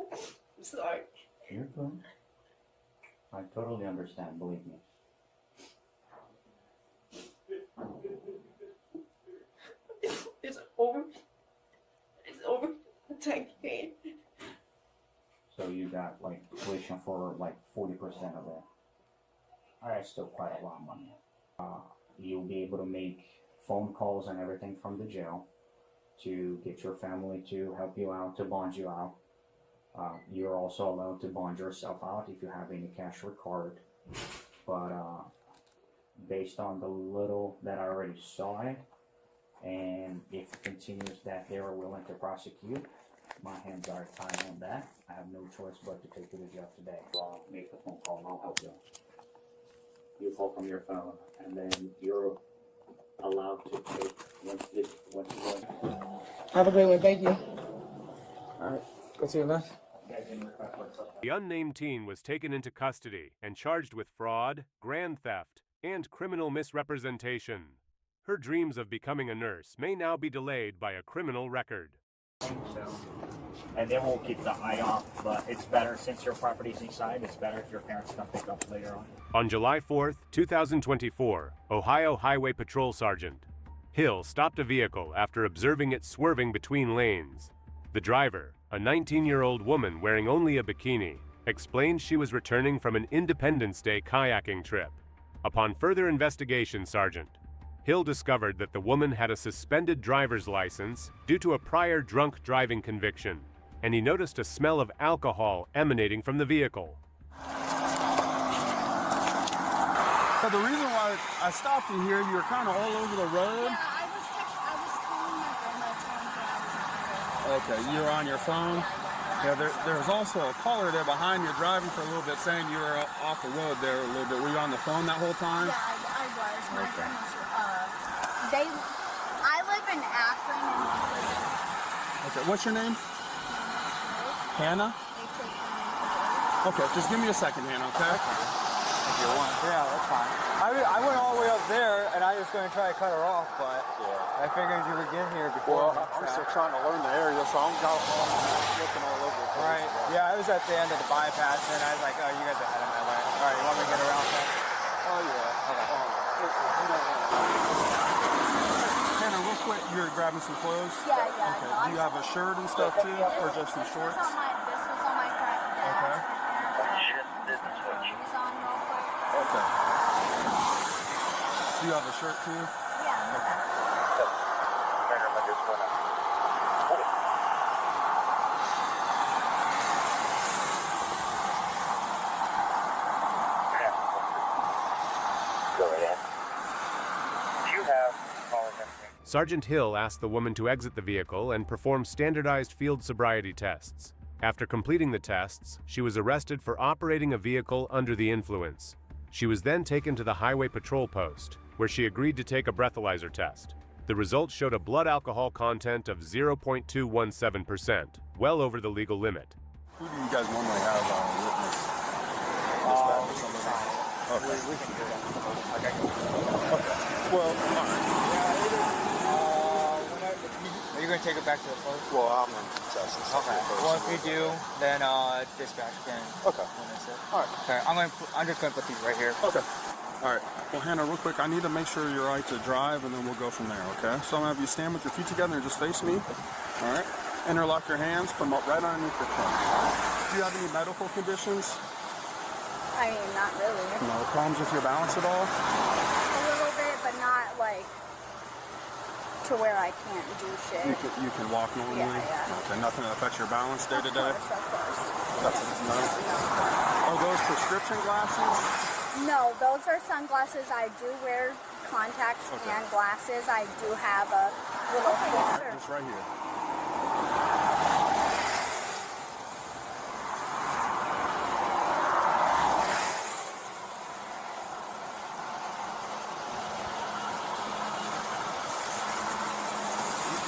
Speaker 23: I'm sorry.
Speaker 20: You're good. I totally understand, believe me.
Speaker 23: It's over. It's over. Thank you.
Speaker 20: So you got like tuition for like 40% of it. Alright, still quite a lot of money. You'll be able to make phone calls and everything from the jail to get your family to help you out, to bond you out. You're also allowed to bond yourself out if you have any cash or card. But based on the little that I already saw it, and if it continues that they are willing to prosecute, my hands are tied on that. I have no choice but to take you to jail today. So I'll make the phone call and I'll help you. You call from your phone, and then you're allowed to take once you go.
Speaker 19: Have a great one. Thank you. All right. Go to your left.
Speaker 1: The unnamed teen was taken into custody and charged with fraud, grand theft, and criminal misrepresentation. Her dreams of becoming a nurse may now be delayed by a criminal record.
Speaker 20: And they won't keep the eye off, but it's better since your property's inside, it's better if your parents come pick up later on.
Speaker 1: On July 4th, 2024, Ohio Highway Patrol Sergeant Hill stopped a vehicle after observing it swerving between lanes. The driver, a 19-year-old woman wearing only a bikini, explained she was returning from an Independence Day kayaking trip. Upon further investigation, Sergeant Hill discovered that the woman had a suspended driver's license due to a prior drunk driving conviction, and he noticed a smell of alcohol emanating from the vehicle.
Speaker 14: So the reason why I stopped you here, you were kind of all over the road.
Speaker 4: Yeah, I was calling my grandma telling her I was on the road.
Speaker 14: Okay, you were on your phone. Yeah, there was also a caller there behind you driving for a little bit saying you were off the road there a little bit. Were you on the phone that whole time?
Speaker 4: Yeah, I was. My grandma's, I live in Akron and
Speaker 14: Okay, what's your name? Hannah? Okay, just give me a second, Hannah, okay? If you want.
Speaker 5: Yeah, that's fine. I went all the way up there, and I was going to try to cut her off, but I figured you would get here before.
Speaker 10: Well, I'm still trying to learn the area, so I'm looking all over the place.
Speaker 5: Right. Yeah, I was at the end of the bypass, and I was like, oh, you guys are heading that way. All right, you want me to get around then?
Speaker 10: Oh, yeah.
Speaker 14: Hannah, real quick, you're grabbing some clothes?
Speaker 4: Yeah.
Speaker 14: Okay. Do you have a shirt and stuff too, or just some shorts?
Speaker 4: This was on my front desk.
Speaker 14: Okay. Okay. Do you have a shirt too?
Speaker 4: Yeah.
Speaker 14: Okay.
Speaker 1: Sergeant Hill asked the woman to exit the vehicle and perform standardized field sobriety tests. After completing the tests, she was arrested for operating a vehicle under the influence. She was then taken to the highway patrol post, where she agreed to take a breathalyzer test. The results showed a blood alcohol content of 0.217%, well over the legal limit.
Speaker 14: Who do you guys normally have witness? Okay.
Speaker 5: We can do that.
Speaker 14: Okay. Well, all right.
Speaker 5: Are you going to take it back to the post?
Speaker 10: Well, I'm in Texas.
Speaker 5: Okay. Well, if we do, then dispatch can.
Speaker 14: Okay.
Speaker 5: All right. Okay. I'm just going to put these right here.
Speaker 14: Okay. All right. Well, Hannah, real quick, I need to make sure you're right to drive, and then we'll go from there, okay? So I'm going to have you stand with your feet together and just face me. All right. Interlock your hands, put them up right underneath your chin. Do you have any medical conditions?
Speaker 4: I mean, not really.
Speaker 14: No problems with your balance at all?
Speaker 4: like to where I can't do shit.
Speaker 14: You can walk normally?
Speaker 4: Yeah.
Speaker 14: Okay, nothing that affects your balance day to day?
Speaker 4: Of course.
Speaker 14: No? Are those prescription glasses?
Speaker 4: No, those are sunglasses. I do wear contacts and glasses. I do have a little holster.
Speaker 14: Just right here.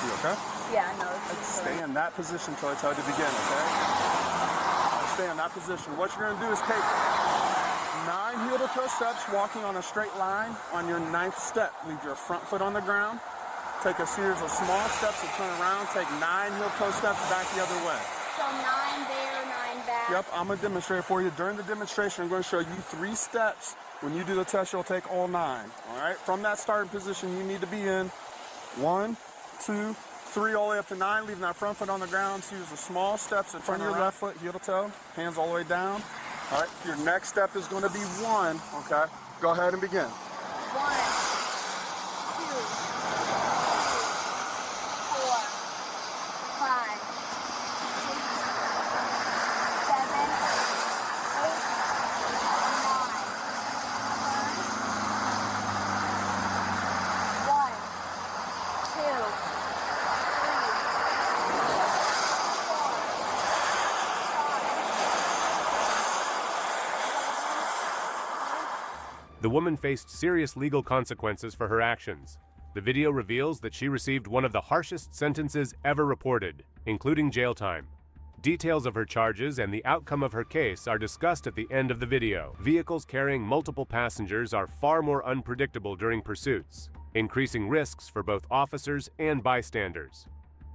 Speaker 14: You okay?
Speaker 4: Yeah, no.
Speaker 14: Stay in that position until I tell you to begin, okay? Stay in that position. What you're going to do is take 9 heel-to-toe steps walking on a straight line. On your 9th step, leave your front foot on the ground. Take a series of small steps and turn around. Take 9 heel-toe steps back the other way.
Speaker 4: So 9 there, 9 back.
Speaker 14: Yep, I'm going to demonstrate for you. During the demonstration, I'm going to show you 3 steps. When you do the test, you'll take all 9. All right? From that starting position, you need to be in 1, 2, 3, all the way up to 9, leaving that front foot on the ground. So use the small steps in front of your left foot, heel to toe, hands all the way down. All right, your next step is going to be 1, okay? Go ahead and begin.
Speaker 4: 1, 2, 4, 5,
Speaker 1: The woman faced serious legal consequences for her actions. The video reveals that she received one of the harshest sentences ever reported, including jail time. Details of her charges and the outcome of her case are discussed at the end of the video. Vehicles carrying multiple passengers are far more unpredictable during pursuits, increasing risks for both officers and bystanders.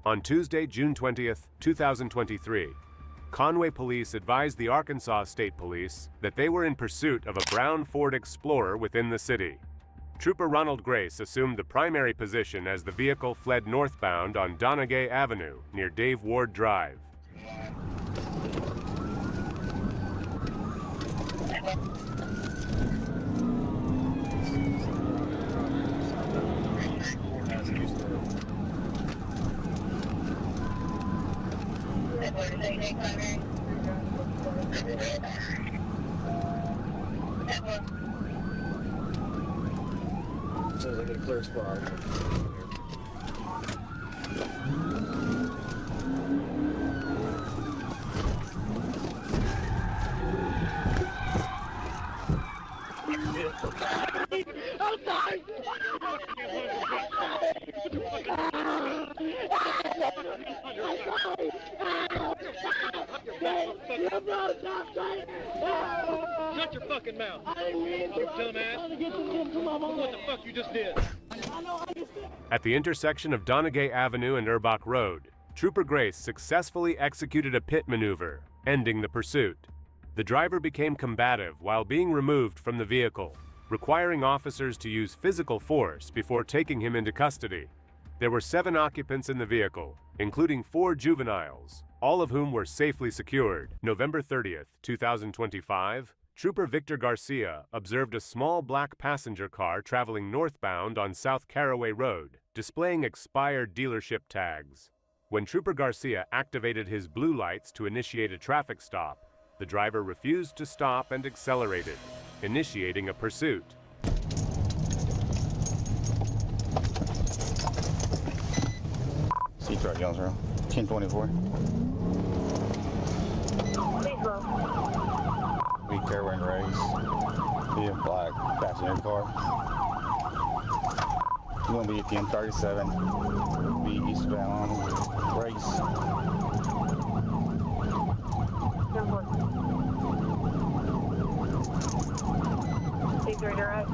Speaker 1: On Tuesday, June 20th, 2023, Conway police advised the Arkansas State Police that they were in pursuit of a brown Ford Explorer within the city. Trooper Ronald Grace assumed the primary position as the vehicle fled northbound on Donegay Avenue near Dave Ward Drive.
Speaker 22: Says I get a clear spot.
Speaker 16: I'm sorry. Shut your fucking mouth. You dumbass. What the fuck you just did?
Speaker 1: At the intersection of Donegay Avenue and Urbach Road, Trooper Grace successfully executed a pit maneuver, ending the pursuit. The driver became combative while being removed from the vehicle, requiring officers to use physical force before taking him into custody. There were 7 occupants in the vehicle, including 4 juveniles, all of whom were safely secured. November 30th, 2025, Trooper Victor Garcia observed a small black passenger car traveling northbound on South Caraway Road, displaying expired dealership tags. When Trooper Garcia activated his blue lights to initiate a traffic stop, the driver refused to stop and accelerated, initiating a pursuit.
Speaker 22: C-Truck, Jonesboro. 1024. Be Caraway Race. Be a black passenger car. You're going to be at the M37. Be eastbound Race.
Speaker 3: Take the right.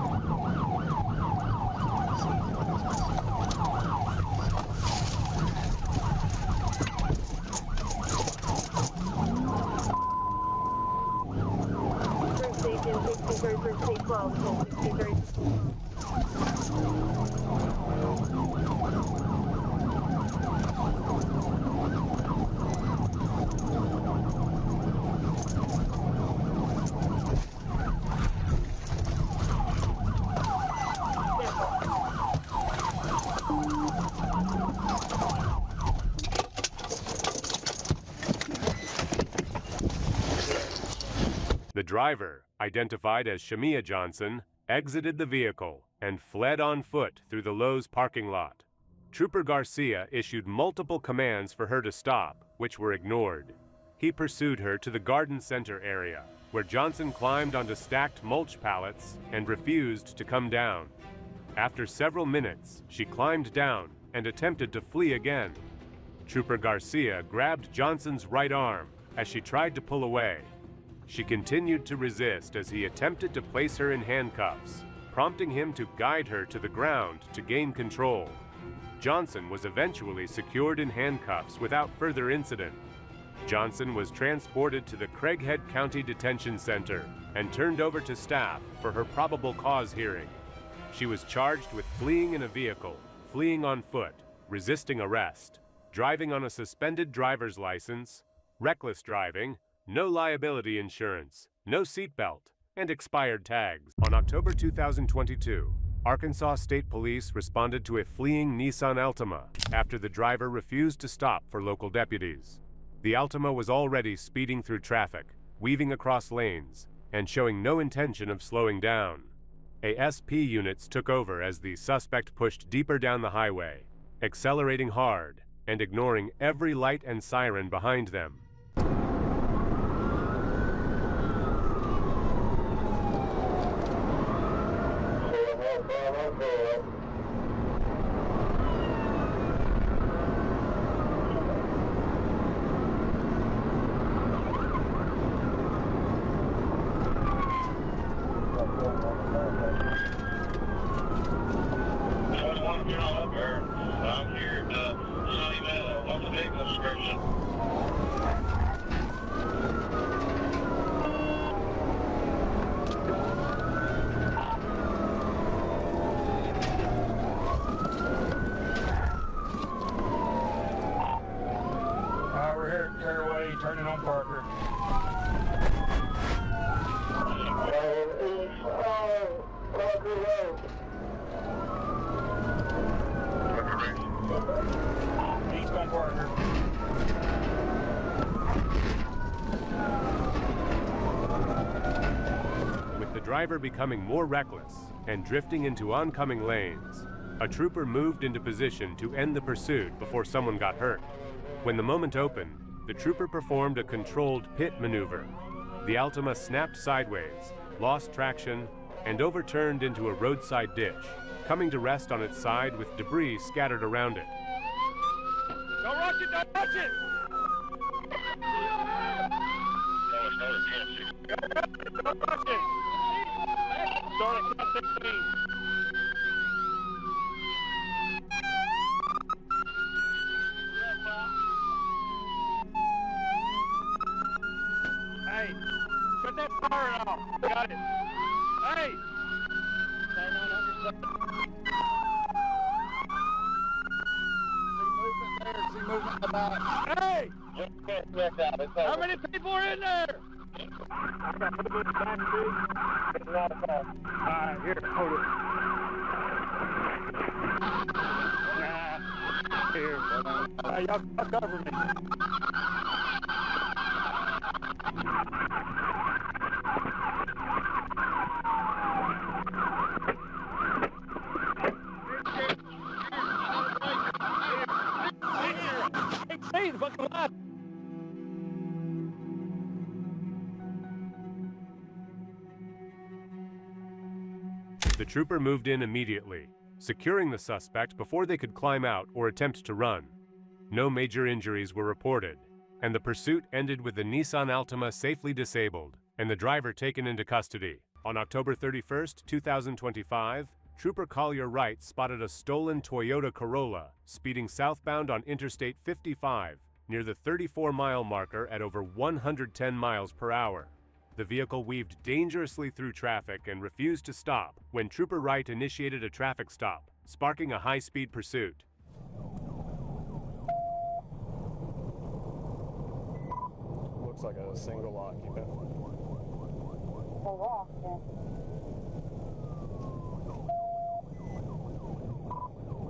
Speaker 1: The driver, identified as Shamia Johnson, exited the vehicle and fled on foot through the Lowe's parking lot. Trooper Garcia issued multiple commands for her to stop, which were ignored. He pursued her to the garden center area, where Johnson climbed onto stacked mulch pallets and refused to come down. After several minutes, she climbed down and attempted to flee again. Trooper Garcia grabbed Johnson's right arm as she tried to pull away. She continued to resist as he attempted to place her in handcuffs, prompting him to guide her to the ground to gain control. Johnson was eventually secured in handcuffs without further incident. Johnson was transported to the Craighead County Detention Center and turned over to staff for her probable cause hearing. She was charged with fleeing in a vehicle, fleeing on foot, resisting arrest, driving on a suspended driver's license, reckless driving, no liability insurance, no seatbelt, and expired tags. On October 2022, Arkansas State Police responded to a fleeing Nissan Altima after the driver refused to stop for local deputies. The Altima was already speeding through traffic, weaving across lanes, and showing no intention of slowing down. ASP units took over as the suspect pushed deeper down the highway, accelerating hard and ignoring every light and siren behind them.
Speaker 17: Turning on Parker. East on Parker.
Speaker 1: With the driver becoming more reckless and drifting into oncoming lanes, a trooper moved into position to end the pursuit before someone got hurt. When the moment opened, the trooper performed a controlled pit maneuver. The Altima snapped sideways, lost traction, and overturned into a roadside ditch, coming to rest on its side with debris scattered around it.
Speaker 16: Don't rush it! Don't rush it! Don't rush it! Start at 16. Hey, cut that fire off. Got it. Hey! Stand on underside. See movement in the back. Hey! How many people are in there? I got people in the back too. It's not a car. Alright, here, hold it. Nah. Here. Y'all cover me. Hey, the fucking light.
Speaker 1: The trooper moved in immediately, securing the suspect before they could climb out or attempt to run. No major injuries were reported, and the pursuit ended with the Nissan Altima safely disabled and the driver taken into custody. On October 31st, 2025, Trooper Collier Wright spotted a stolen Toyota Corolla speeding southbound on Interstate 55 near the 34-mile marker at over 110 miles per hour. The vehicle weaved dangerously through traffic and refused to stop when Trooper Wright initiated a traffic stop, sparking a high-speed pursuit.
Speaker 18: Looks like a single occupant.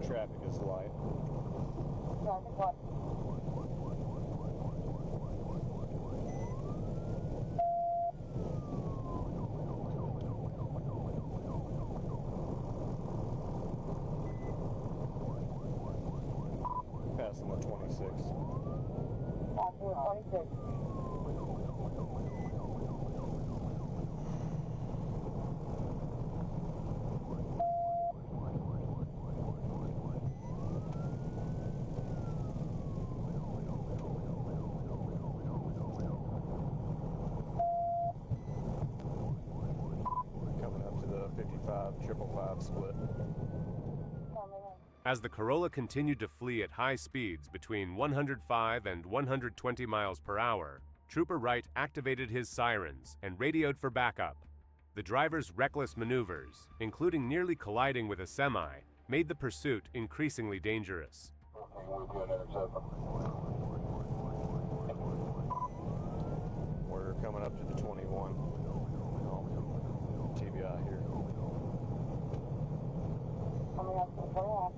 Speaker 18: Traffic is light. Coming up to the 55 555 split.
Speaker 1: As the Corolla continued to flee at high speeds between 105 and 120 miles per hour, Trooper Wright activated his sirens and radioed for backup. The driver's reckless maneuvers, including nearly colliding with a semi, made the pursuit increasingly dangerous.
Speaker 18: We're coming up to the 21 TBI here.
Speaker 3: Coming up to the 21.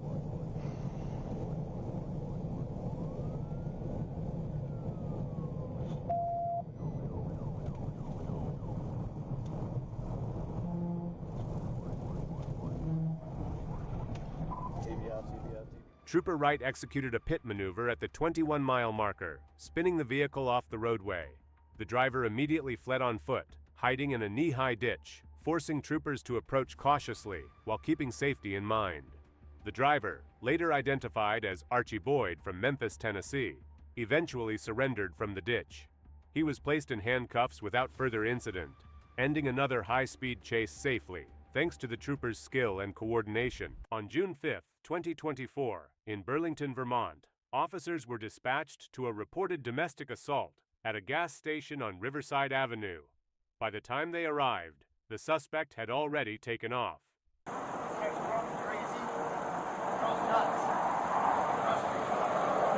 Speaker 1: Trooper Wright executed a pit maneuver at the 21-mile marker, spinning the vehicle off the roadway. The driver immediately fled on foot, hiding in a knee-high ditch, forcing troopers to approach cautiously while keeping safety in mind. The driver, later identified as Archie Boyd from Memphis, Tennessee, eventually surrendered from the ditch. He was placed in handcuffs without further incident, ending another high-speed chase safely, thanks to the troopers' skill and coordination. On June 5, 2024, in Burlington, Vermont, officers were dispatched to a reported domestic assault at a gas station on Riverside Avenue. By the time they arrived, the suspect had already taken off.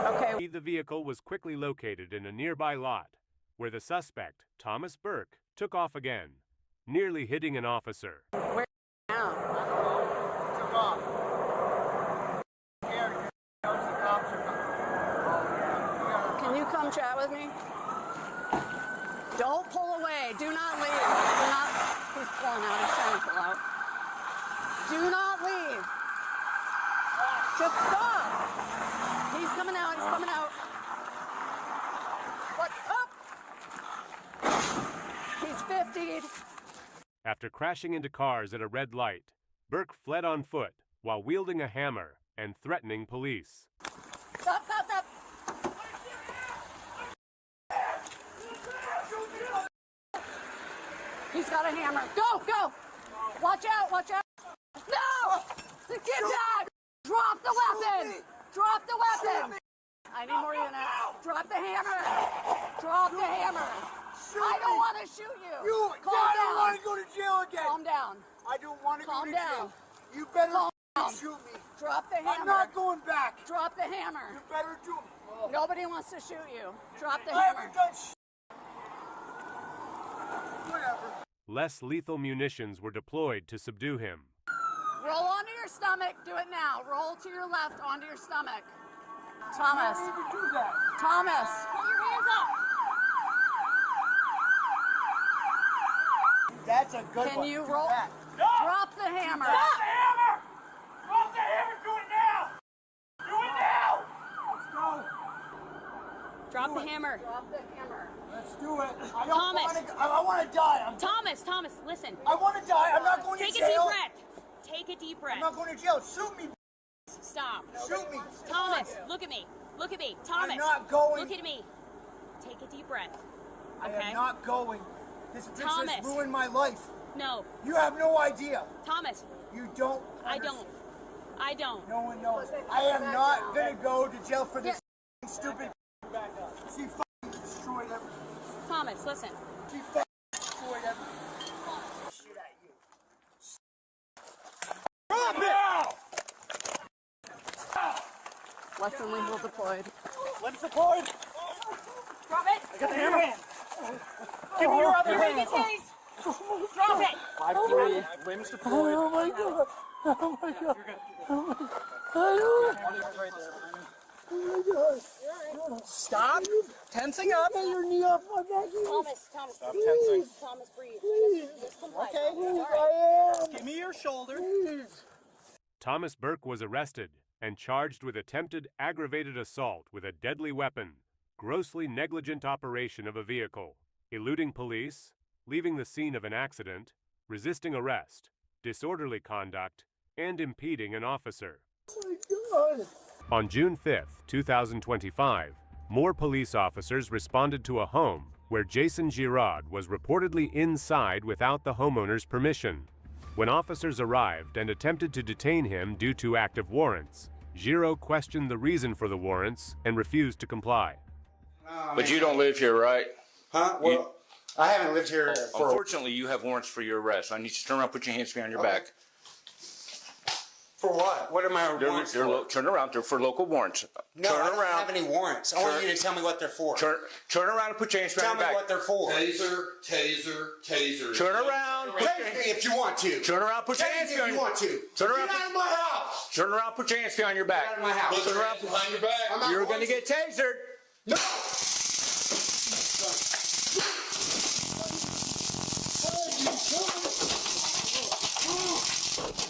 Speaker 4: Okay.
Speaker 1: The vehicle was quickly located in a nearby lot, where the suspect, Thomas Burke, took off again, nearly hitting an officer.
Speaker 4: Where now?
Speaker 5: Took off.
Speaker 4: Can you come chat with me? Don't pull away. Do not leave. Do not. He's pulling out. He's trying to pull out. Do not leave. Just stop. He's coming out. He's coming out. What? Up. He's 50'd.
Speaker 1: After crashing into cars at a red light, Burke fled on foot while wielding a hammer and threatening police.
Speaker 4: Stop, stop, stop. He's got a hammer. Go, go. Watch out, watch out. No! Get down! Drop the weapon! Drop the weapon! I need more units. Drop the hammer! Drop the hammer! I don't want to shoot you! Calm down!
Speaker 5: I don't want to go to jail again!
Speaker 4: Calm down.
Speaker 5: I don't want to go to
Speaker 4: down.
Speaker 5: jail. You better
Speaker 4: Calm
Speaker 5: shoot me.
Speaker 4: Drop the hammer.
Speaker 5: I'm not going back.
Speaker 4: Drop the hammer.
Speaker 5: You better do it.
Speaker 4: Nobody wants to shoot you. Drop the
Speaker 5: I
Speaker 4: hammer.
Speaker 5: haven't done shit. Whatever.
Speaker 1: Less lethal munitions were deployed to subdue him.
Speaker 4: Roll onto your stomach. Do it now. Roll to your left onto your stomach. Thomas.
Speaker 5: I don't even do that.
Speaker 4: Thomas. Put your hands up.
Speaker 5: That's a good one.
Speaker 4: Can you
Speaker 5: Do
Speaker 4: roll?
Speaker 5: that.
Speaker 4: Drop the hammer.
Speaker 16: Drop the hammer! Drop the hammer! Do it now! Do it now!
Speaker 5: Let's go.
Speaker 4: Drop the hammer. Drop the hammer.
Speaker 5: Let's do it. I don't
Speaker 4: Thomas.
Speaker 5: I want to die.
Speaker 4: Thomas, listen.
Speaker 5: I want to die. I'm not going to
Speaker 4: Take
Speaker 5: jail.
Speaker 4: a deep breath. Take a deep breath.
Speaker 5: I'm not going to jail. Shoot me.
Speaker 4: Stop.
Speaker 5: Shoot me.
Speaker 4: Thomas, look at me. Look at me. Thomas.
Speaker 5: I'm not going.
Speaker 4: Look at me. Take a deep breath.
Speaker 5: I
Speaker 4: Okay?
Speaker 5: am not going. This bitch
Speaker 4: Thomas.
Speaker 5: has ruined my life.
Speaker 4: No.
Speaker 5: You have no idea.
Speaker 4: F***ing
Speaker 5: You don't.
Speaker 4: I don't. I don't.
Speaker 5: No one knows. I am not going to go to jail for this stupid. She fucking destroyed everything.
Speaker 4: Thomas, listen.
Speaker 5: She fucking destroyed everything. Shit at you. Drop it!
Speaker 4: Less than lethal deployed.
Speaker 16: Let's deployed. Drop it.
Speaker 5: I got the hammer.
Speaker 16: Give me your other hand. Drop it.
Speaker 5: 5-3. Limbs deployed. Oh my god. Oh my god. Oh my god. Stop tensing up. Get your knee off my back.
Speaker 4: Thomas,
Speaker 5: Stop
Speaker 4: breathe.
Speaker 5: tensing.
Speaker 4: Thomas, breathe.
Speaker 5: Please.
Speaker 4: Just comply.
Speaker 5: Okay,
Speaker 4: Thomas.
Speaker 5: I am. Give me your shoulder. Please.
Speaker 1: Thomas Burke was arrested and charged with attempted aggravated assault with a deadly weapon, grossly negligent operation of a vehicle, eluding police, leaving the scene of an accident, resisting arrest, disorderly conduct, and impeding an officer.
Speaker 13: Oh my God.
Speaker 1: On June 5, 2025, more police officers responded to a home where Jason Giraud was reportedly inside without the homeowner's permission. When officers arrived and attempted to detain him due to active warrants, Giraud questioned the reason for the warrants and refused to comply.
Speaker 2: But you don't live here, right?
Speaker 9: Huh? Well, I haven't lived here for...
Speaker 2: Unfortunately, you have warrants for your arrest. I need you to turn around, put your hands behind your back.
Speaker 9: For what? What are my warrants for?
Speaker 2: Turn around. They're for local warrants.
Speaker 9: No, I don't have any warrants. I want you to tell me what they're for.
Speaker 2: Turn around and put your hands behind your back.
Speaker 9: Tell me what they're for.
Speaker 2: Taser. Turn around.
Speaker 9: Taser me if you want to.
Speaker 2: Turn around, put your hands behind your back. Turn around.
Speaker 9: Get out of my house.
Speaker 2: Turn around, put your hands behind your back.
Speaker 9: Get out of my house.
Speaker 2: Turn around, behind your back. You're going to get tasered.
Speaker 9: No.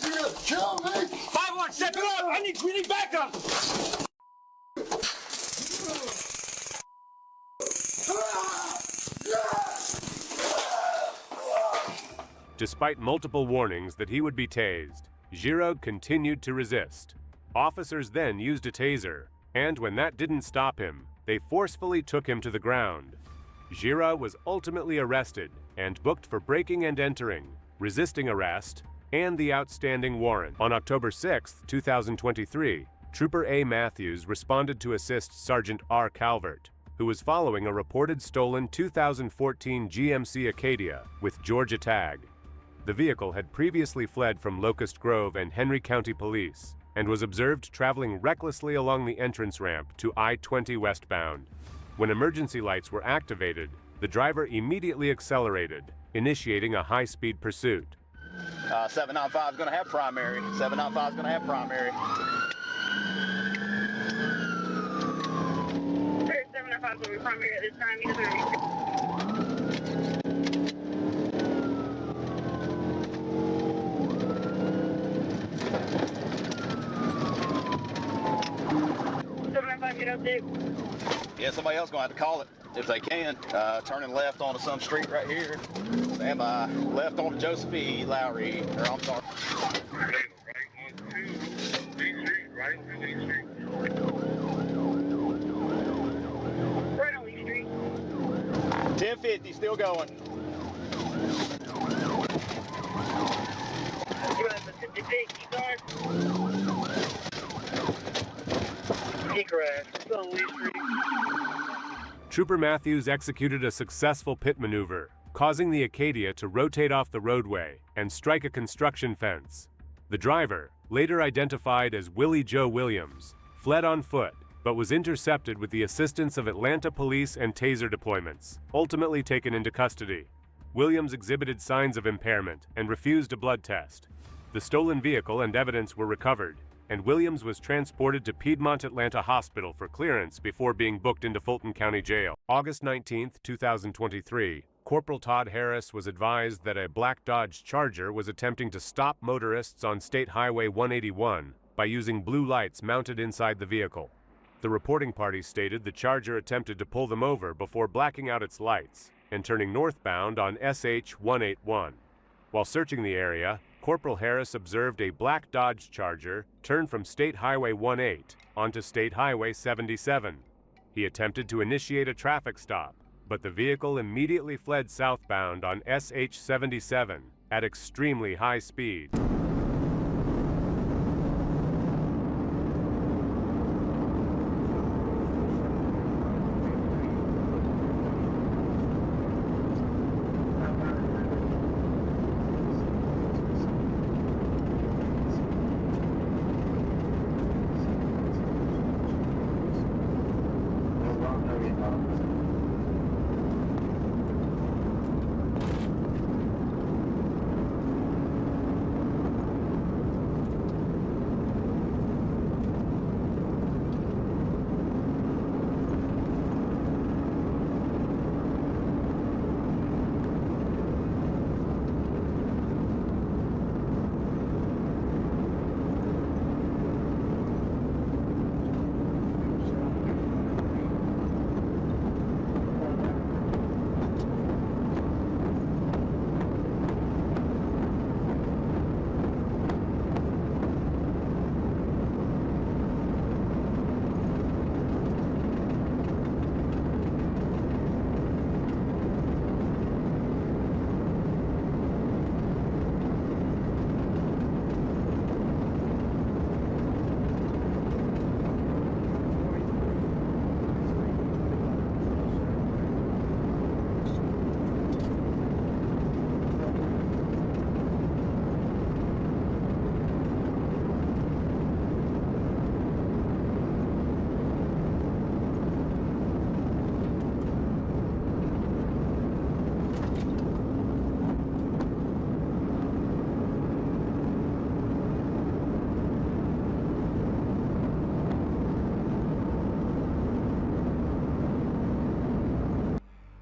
Speaker 9: You're gonna kill me!
Speaker 2: 5-1, step it up! We need backup!
Speaker 1: Despite multiple warnings that he would be tased, Giraud continued to resist. Officers then used a taser, and when that didn't stop him, they forcefully took him to the ground. Giraud was ultimately arrested and booked for breaking and entering, resisting arrest, and the outstanding warrant. On October 6, 2023, Trooper A. Matthews responded to assist Sergeant R. Calvert, who was following a reported stolen 2014 GMC Acadia with Georgia tag. The vehicle had previously fled from Locust Grove and Henry County Police and was observed traveling recklessly along the entrance ramp to I-20 westbound. When emergency lights were activated, the driver immediately accelerated, initiating a high-speed pursuit.
Speaker 21: 795 is going to have primary. 795 is going to have primary.
Speaker 3: 795 will be primary at this time. Either 795, get up there.
Speaker 21: Yeah, somebody else going to have to call it if they can. Turning left onto some street right here. Stand by. Left onto Joseph E. Lowry. Or I'm sorry.
Speaker 3: Right on Lee Street.
Speaker 21: 1050, still going.
Speaker 3: You have the 58, keep going. He crashed. It's on Lee Street.
Speaker 1: Trooper Matthews executed a successful pit maneuver, causing the Acadia to rotate off the roadway and strike a construction fence. The driver, later identified as Willie Joe Williams, fled on foot, but was intercepted with the assistance of Atlanta police and taser deployments, ultimately taken into custody. Williams exhibited signs of impairment and refused a blood test. The stolen vehicle and evidence were recovered, and Williams was transported to Piedmont Atlanta Hospital for clearance before being booked into Fulton County Jail. August 19, 2023, Corporal Todd Harris was advised that a black Dodge Charger was attempting to stop motorists on State Highway 181 by using blue lights mounted inside the vehicle. The reporting party stated the Charger attempted to pull them over before blacking out its lights and turning northbound on SH 181. While searching the area, Corporal Harris observed a black Dodge Charger turn from State Highway 18 onto State Highway 77. He attempted to initiate a traffic stop, but the vehicle immediately fled southbound on SH 77 at extremely high speed.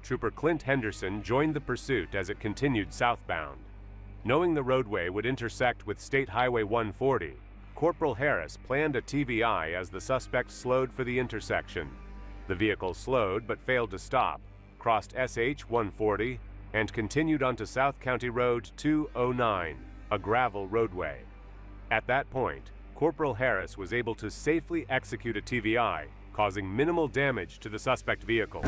Speaker 1: Trooper Clint Henderson joined the pursuit as it continued southbound. Knowing the roadway would intersect with State Highway 140, Corporal Harris planned a TVI as the suspect slowed for the intersection. The vehicle slowed but failed to stop, crossed SH 140, and continued onto South County Road 209, a gravel roadway. At that point, Corporal Harris was able to safely execute a TVI, causing minimal damage to the suspect vehicle.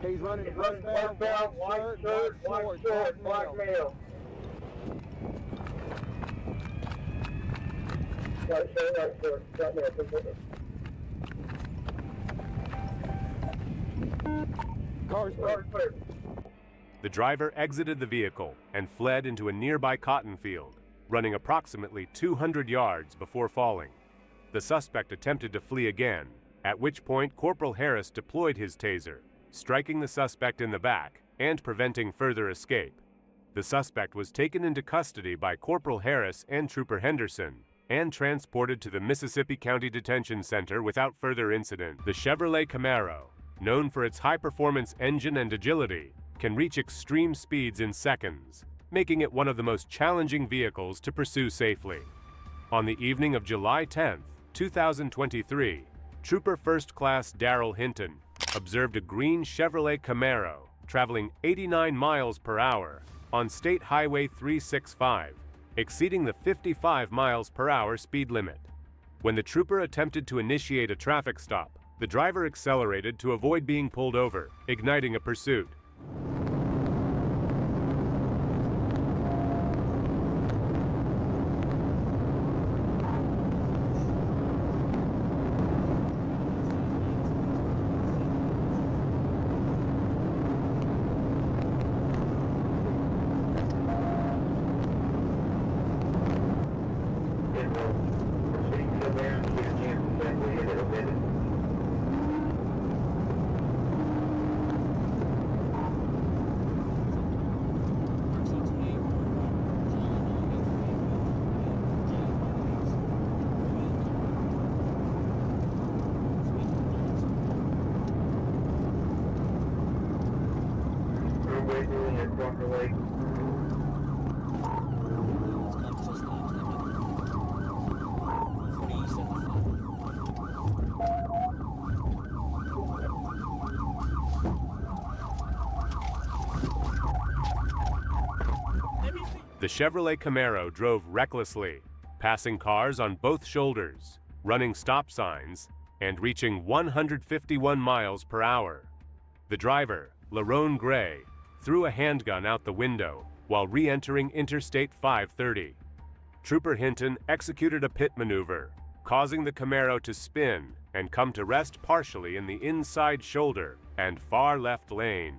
Speaker 13: He's running westbound, white shirt, black male. Car's clear.
Speaker 1: The driver exited the vehicle and fled into a nearby cotton field, running approximately 200 yards before falling. The suspect attempted to flee again, at which point Corporal Harris deployed his taser, striking the suspect in the back and preventing further escape. The suspect was taken into custody by Corporal Harris and Trooper Henderson and transported to the Mississippi County Detention Center without further incident. The Chevrolet Camaro, known for its high-performance engine and agility, can reach extreme speeds in seconds, making it one of the most challenging vehicles to pursue safely. On the evening of July 10, 2023, Trooper First Class Darrell Hinton observed a green Chevrolet Camaro traveling 89 miles per hour on State Highway 365, exceeding the 55 miles per hour speed limit. When the trooper attempted to initiate a traffic stop, the driver accelerated to avoid being pulled over, igniting a pursuit. The Chevrolet Camaro drove recklessly, passing cars on both shoulders, running stop signs, and reaching 151 miles per hour. The driver, Lerone Gray, threw a handgun out the window while re-entering Interstate 530. Trooper Hinton executed a pit maneuver, causing the Camaro to spin and come to rest partially in the inside shoulder and far left lane.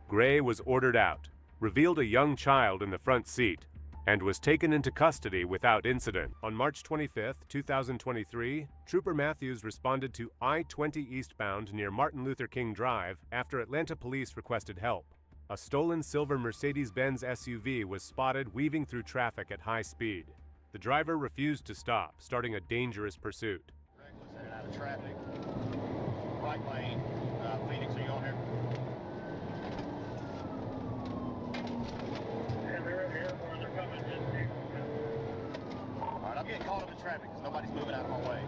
Speaker 1: Gray was ordered out, revealed a young child in the front seat, and was taken into custody without incident. On March 25, 2023, Trooper Matthews responded to I-20 eastbound near Martin Luther King Drive after Atlanta police requested help. A stolen silver Mercedes-Benz SUV was spotted weaving through traffic at high speed. The driver refused to stop, starting a dangerous pursuit.
Speaker 21: Reckless in and out of traffic. Right lane. Phoenix, are you on here? Alright, I'm getting caught up in traffic because nobody's moving out of my way.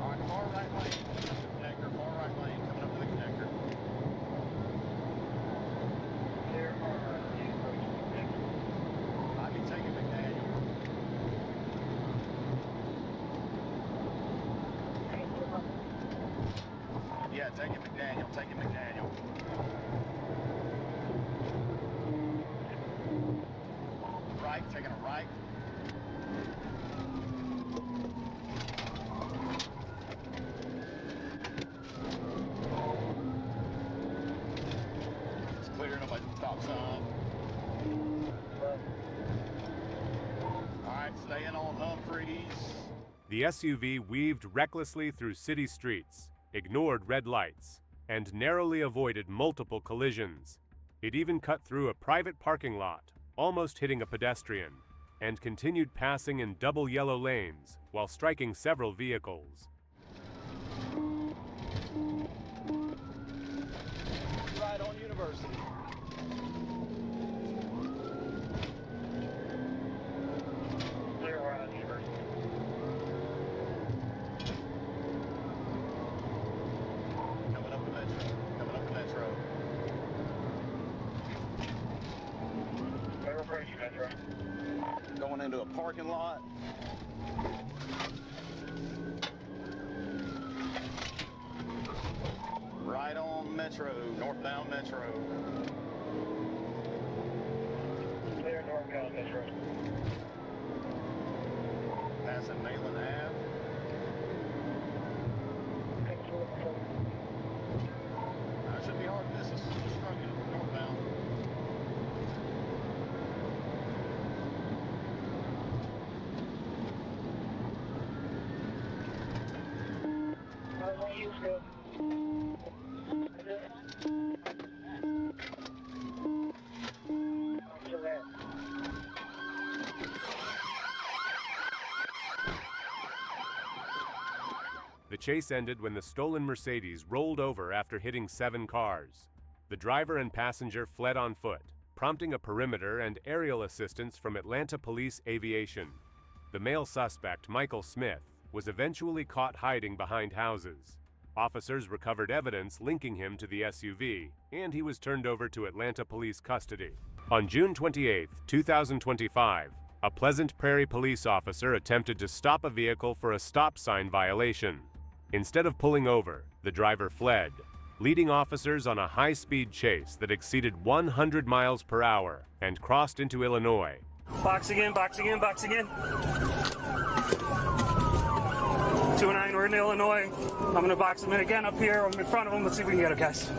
Speaker 21: Alright, far right lane, connector, far right lane, coming up to the connector. I'd be taking McDaniel. Yeah, taking McDaniel, taking McDaniel. Right, taking a right. It's clear, nobody's stop sign. Alright, staying on Humphreys.
Speaker 1: The SUV weaved recklessly through city streets, ignored red lights, and narrowly avoided multiple collisions. It even cut through a private parking lot, almost hitting a pedestrian, and continued passing in double yellow lanes while striking several vehicles.
Speaker 21: Right on University.
Speaker 15: Clear on University.
Speaker 21: Coming up the metro. Coming up the metro.
Speaker 15: Where are you, Metro?
Speaker 21: Going into a parking lot. Right on Metro, northbound Metro.
Speaker 15: Clear northbound Metro.
Speaker 21: Passing Malin Ave. It should be hard. This is struggling northbound.
Speaker 1: The chase ended when the stolen Mercedes rolled over after hitting 7 cars. The driver and passenger fled on foot, prompting a perimeter and aerial assistance from Atlanta Police Aviation. The male suspect, Michael Smith, was eventually caught hiding behind houses. Officers recovered evidence linking him to the SUV, and he was turned over to Atlanta Police custody. On June 28, 2025, a Pleasant Prairie police officer attempted to stop a vehicle for a stop sign violation. Instead of pulling over, the driver fled, leading officers on a high-speed chase that exceeded 100 miles per hour and crossed into Illinois.
Speaker 16: Box again, box again, box again. 209, we're in Illinois. I'm gonna box him in again up here. I'm in front of him. Let's see if we can get it, guys.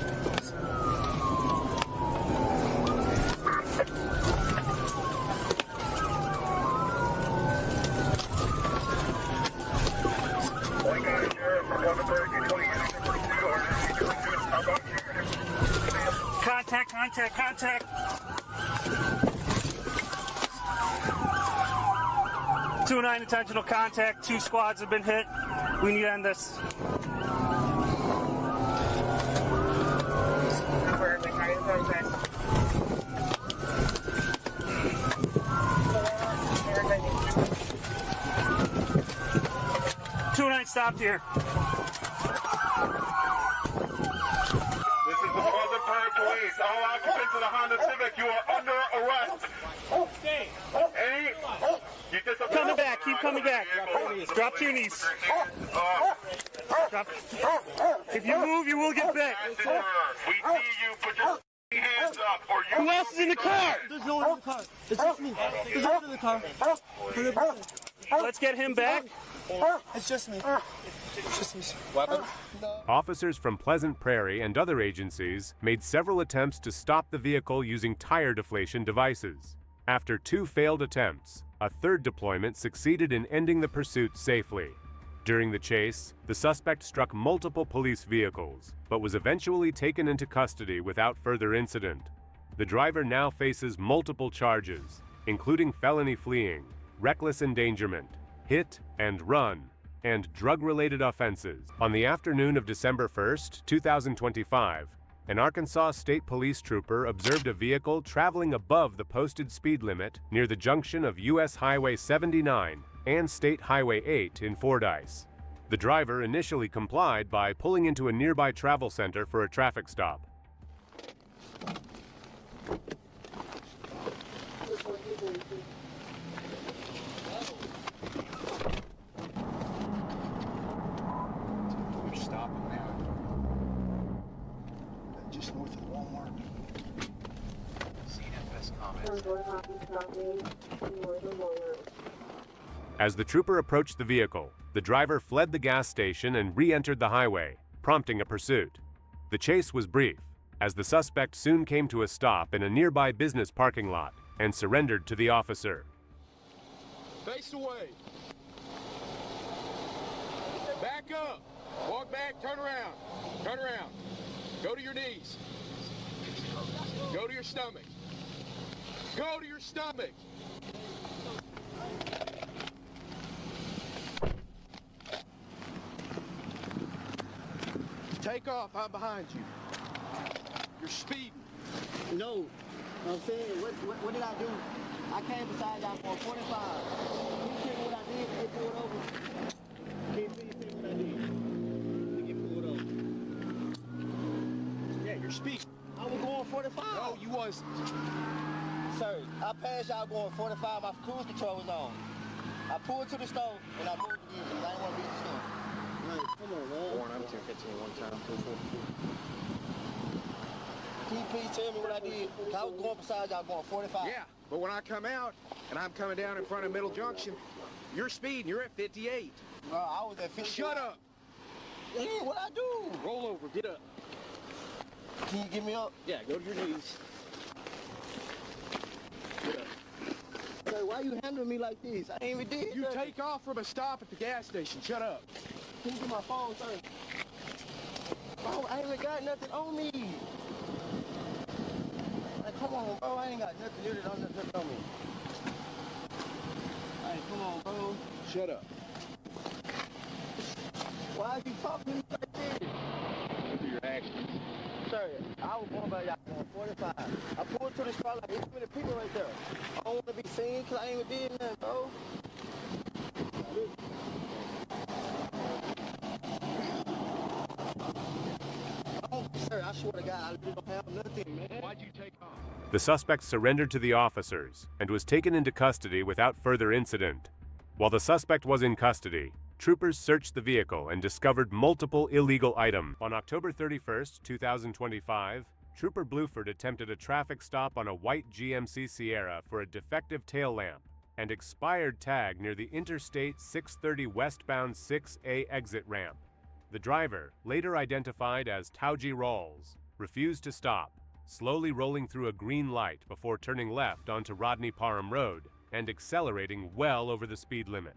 Speaker 16: Contact, contact, contact. 209 intentional contact. 2 squads have been hit. We need to end this. stopped here.
Speaker 6: This is the Pleasant Prairie Police. All occupants of the Honda Civic, you are under arrest. You disobeyed.
Speaker 16: Coming back. Keep coming back. Drop to your knees. Drop. If you move, you will get bit.
Speaker 6: We see you. Put your hands up, or you.
Speaker 16: Who else is in the car?
Speaker 13: There's no one in the car. It's just me. There's no one in the car.
Speaker 16: Let's get him back.
Speaker 13: It's just me. It's just me.
Speaker 1: Weapon? Officers from Pleasant Prairie and other agencies made several attempts to stop the vehicle using tire deflation devices. After 2 failed attempts, a third deployment succeeded in ending the pursuit safely. During the chase, the suspect struck multiple police vehicles, but was eventually taken into custody without further incident. The driver now faces multiple charges, including felony fleeing, reckless endangerment, hit and run, and drug-related offenses. On the afternoon of December 1st, 2025, an Arkansas State Police trooper observed a vehicle traveling above the posted speed limit near the junction of U.S. Highway 79 and State Highway 8 in Fordyce. The driver initially complied by pulling into a nearby travel center for a traffic stop.
Speaker 22: We're stopping now. Just north of Walmart. CFS
Speaker 1: As the trooper approached the vehicle, the driver fled the gas station and re-entered the highway, prompting a pursuit. The chase was brief, as the suspect soon came to a stop in a nearby business parking lot and surrendered to the officer.
Speaker 22: Face away. Back up. Walk back. Turn around. Turn around. Go to your knees. Go to your stomach. Go to your stomach. Take off. I'm behind you. You're speeding.
Speaker 13: No. I'm saying, what did I do? I came beside y'all for 45. Can you tell me what I did? They pulled over. Can you please tell me what I did? To get pulled over.
Speaker 22: Yeah, you're speeding.
Speaker 13: I was going 45.
Speaker 22: No, you wasn't.
Speaker 13: Sir, I passed y'all going 45. My cruise control was on. I pulled to the stove and I moved again because I didn't want to be in the stove. Like, come on, man.
Speaker 22: Warren, I'm 1015 one time.
Speaker 13: Can you please tell me what I did? I was going beside y'all going 45.
Speaker 22: Yeah, but when I come out and I'm coming down in front of Middle Junction, you're speeding. You're at 58.
Speaker 13: I was at 58.
Speaker 22: Shut up.
Speaker 13: Yeah, what I do?
Speaker 22: Roll over. Get up.
Speaker 13: Can you get me up?
Speaker 22: Yeah, go to your knees. Get up.
Speaker 13: Hey, why you handling me like this? I ain't even did
Speaker 22: You
Speaker 13: nothing.
Speaker 22: take off from a stop at the gas station. Shut up.
Speaker 13: Can you get my phone, sir? Bro, I ain't even got nothing on me. Like, come on, bro. I ain't got nothing here that I'm nothing on me. Hey, come on, bro.
Speaker 22: Shut up.
Speaker 13: Why are you talking to me like this?
Speaker 22: Look at your actions.
Speaker 13: Sir, I was going by y'all going 45. I pulled to the spot like, it's many people right there. I don't want to be seen because I ain't even did nothing, bro. Sir, I swear to God, I really don't have nothing, man.
Speaker 22: Why'd you take off?
Speaker 1: The suspect surrendered to the officers and was taken into custody without further incident. While the suspect was in custody, troopers searched the vehicle and discovered multiple illegal items. On October 31st, 2025, Trooper Bluford attempted a traffic stop on a white GMC Sierra for a defective tail lamp and expired tag near the Interstate 630 westbound 6A exit ramp. The driver, later identified as Tauji Rawls, refused to stop, slowly rolling through a green light before turning left onto Rodney Parham Road and accelerating well over the speed limit.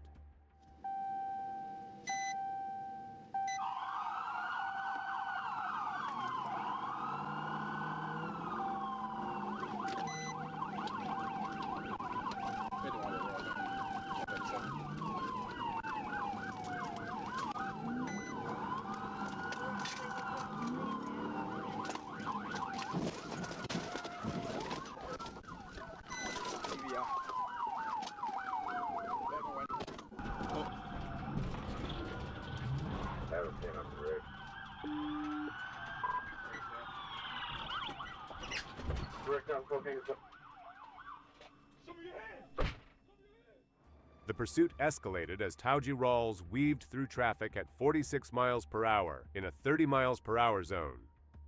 Speaker 1: The pursuit escalated as Tauji Rawls weaved through traffic at 46 miles per hour in a 30 miles per hour zone.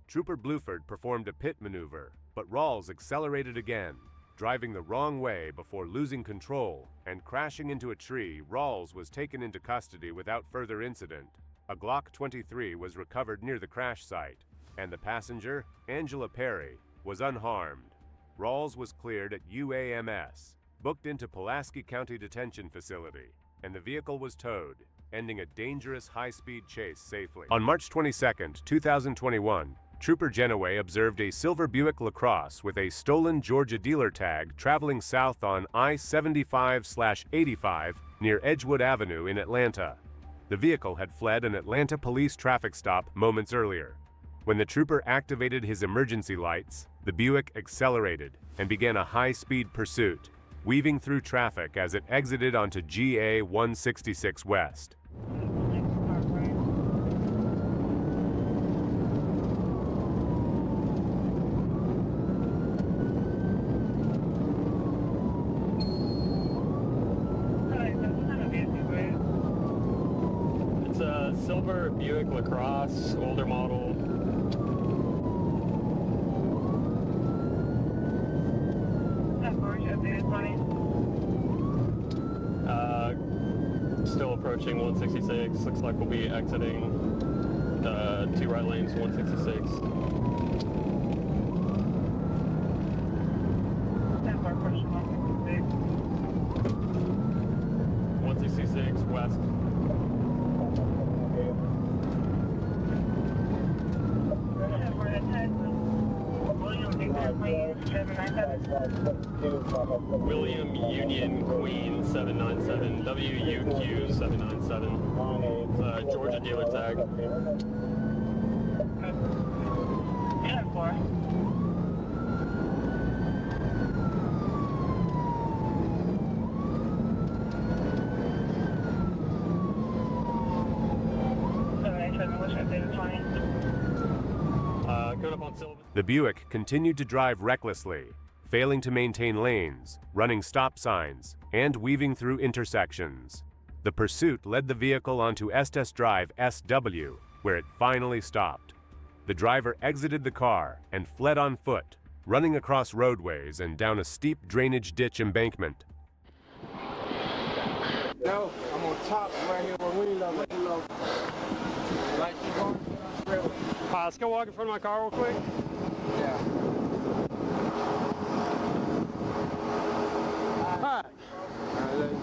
Speaker 1: Trooper Bluford performed a pit maneuver, but Rawls accelerated again, driving the wrong way before losing control and crashing into a tree. Rawls was taken into custody without further incident. A Glock 23 was recovered near the crash site, and the passenger, Angela Perry, was unharmed. Rawls was cleared at UAMS, booked into Pulaski County Detention Facility, and the vehicle was towed, ending a dangerous high-speed chase safely. On March 22, 2021, Trooper Genoway observed a silver Buick Lacrosse with a stolen Georgia dealer tag traveling south on I-75/85 near Edgewood Avenue in Atlanta. The vehicle had fled an Atlanta police traffic stop moments earlier. When the trooper activated his emergency lights, the Buick accelerated and began a high-speed pursuit, weaving through traffic as it exited onto GA 166 West.
Speaker 17: It's a silver Buick Lacrosse, older model. Still approaching 166. Looks like we'll be exiting the 2 right lanes, 166. West. William Union Queen 797, WUQ 797, Georgia dealer tag.
Speaker 1: The Buick continued to drive recklessly, failing to maintain lanes, running stop signs, and weaving through intersections. The pursuit led the vehicle onto Estes Drive SW, where it finally stopped. The driver exited the car and fled on foot, running across roadways and down a steep drainage ditch embankment.
Speaker 5: No, I'm on top right here where we love it. Like you going?
Speaker 17: Let's go walk in front of my car real quick.
Speaker 5: Yeah.
Speaker 17: Alright.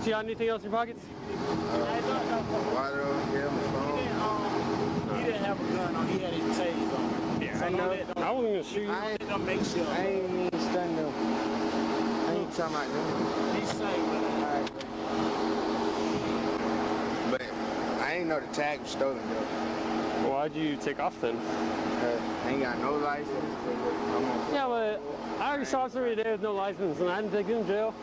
Speaker 17: You got anything else in your pockets?
Speaker 5: Water, yeah, my phone.
Speaker 16: He didn't have a gun on, he had his taser on.
Speaker 17: Yeah, I know. I wasn't gonna shoot.
Speaker 5: I ain't mean to stun them. I ain't talking about them.
Speaker 16: He's saying,
Speaker 5: alright. But I ain't know the tag was stolen though.
Speaker 17: Why'd you take off then?
Speaker 5: I ain't got no license.
Speaker 17: Yeah, but I already saw somebody today with no license and I didn't take him to jail.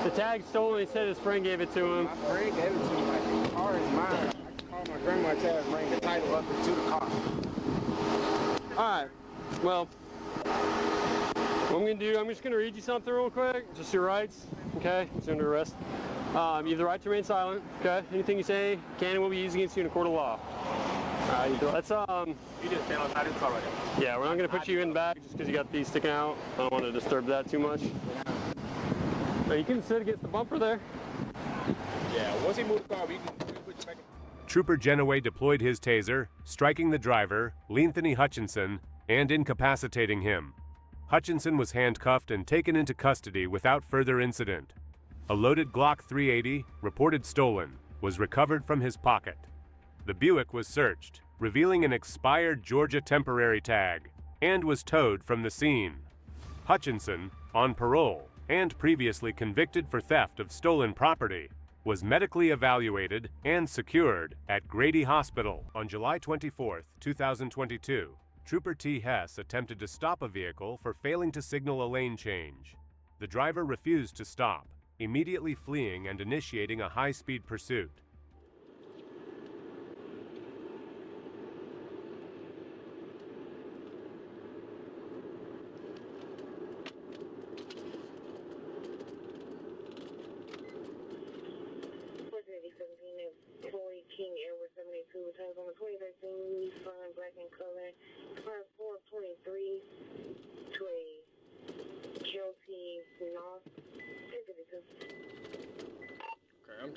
Speaker 17: The tag stolen, he said his friend gave it to him.
Speaker 5: My friend gave it to me, like the car is mine. I called my grandma and tell her to bring the title up into the car.
Speaker 17: Alright, well, what I'm gonna do, I'm just gonna read you something real quick, just your rights, okay? It's under arrest. You have the right to remain silent, okay? Anything you say can and will be used against you in a court of law. Alright, let's,
Speaker 16: You just stand outside his car right now.
Speaker 17: yeah, we're not gonna put you in the back just because you got these sticking out. I don't want to disturb that too much. But you can sit against the bumper there.
Speaker 16: Yeah, once he moves the car, we can put you back in.
Speaker 1: Trooper Genoway deployed his taser, striking the driver, Leanthony Hutchinson, and incapacitating him. Hutchinson was handcuffed and taken into custody without further incident. A loaded Glock 380, reported stolen, was recovered from his pocket. The Buick was searched, revealing an expired Georgia temporary tag, and was towed from the scene. Hutchinson, on parole and previously convicted for theft of stolen property, was medically evaluated and secured at Grady Hospital. On July 24, 2022, Trooper T. Hess attempted to stop a vehicle for failing to signal a lane change. The driver refused to stop, immediately fleeing and initiating a high-speed pursuit.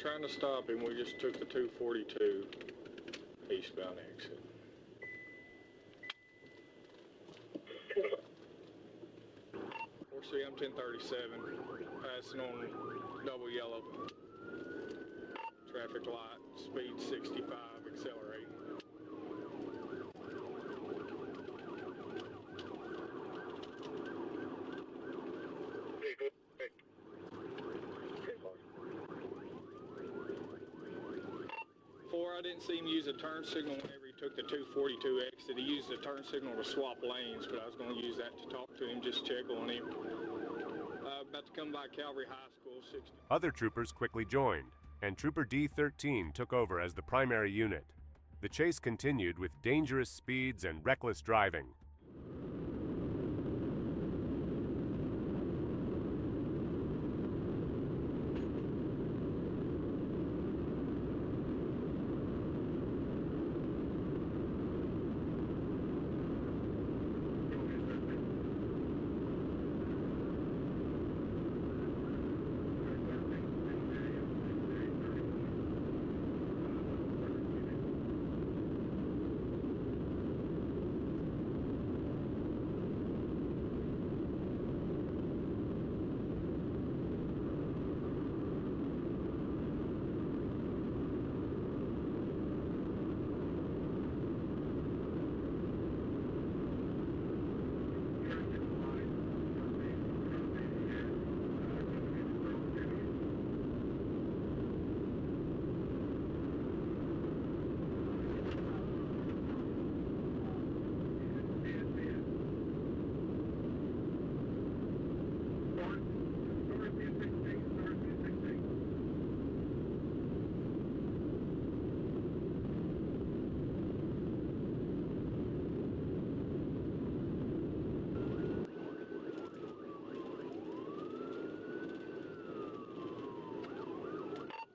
Speaker 14: trying to stop him. We just took the 242 eastbound exit. Or CM 1037, passing on double yellow. Traffic light, speed 65, accelerating. I didn't see him use a turn signal whenever he took the 242 exit. He used a turn signal to swap lanes, but I was going to use that to talk to him, just check on him. About to come by Calvary High School, 60.
Speaker 1: Other troopers quickly joined, and Trooper D13 took over as the primary unit. The chase continued with dangerous speeds and reckless driving.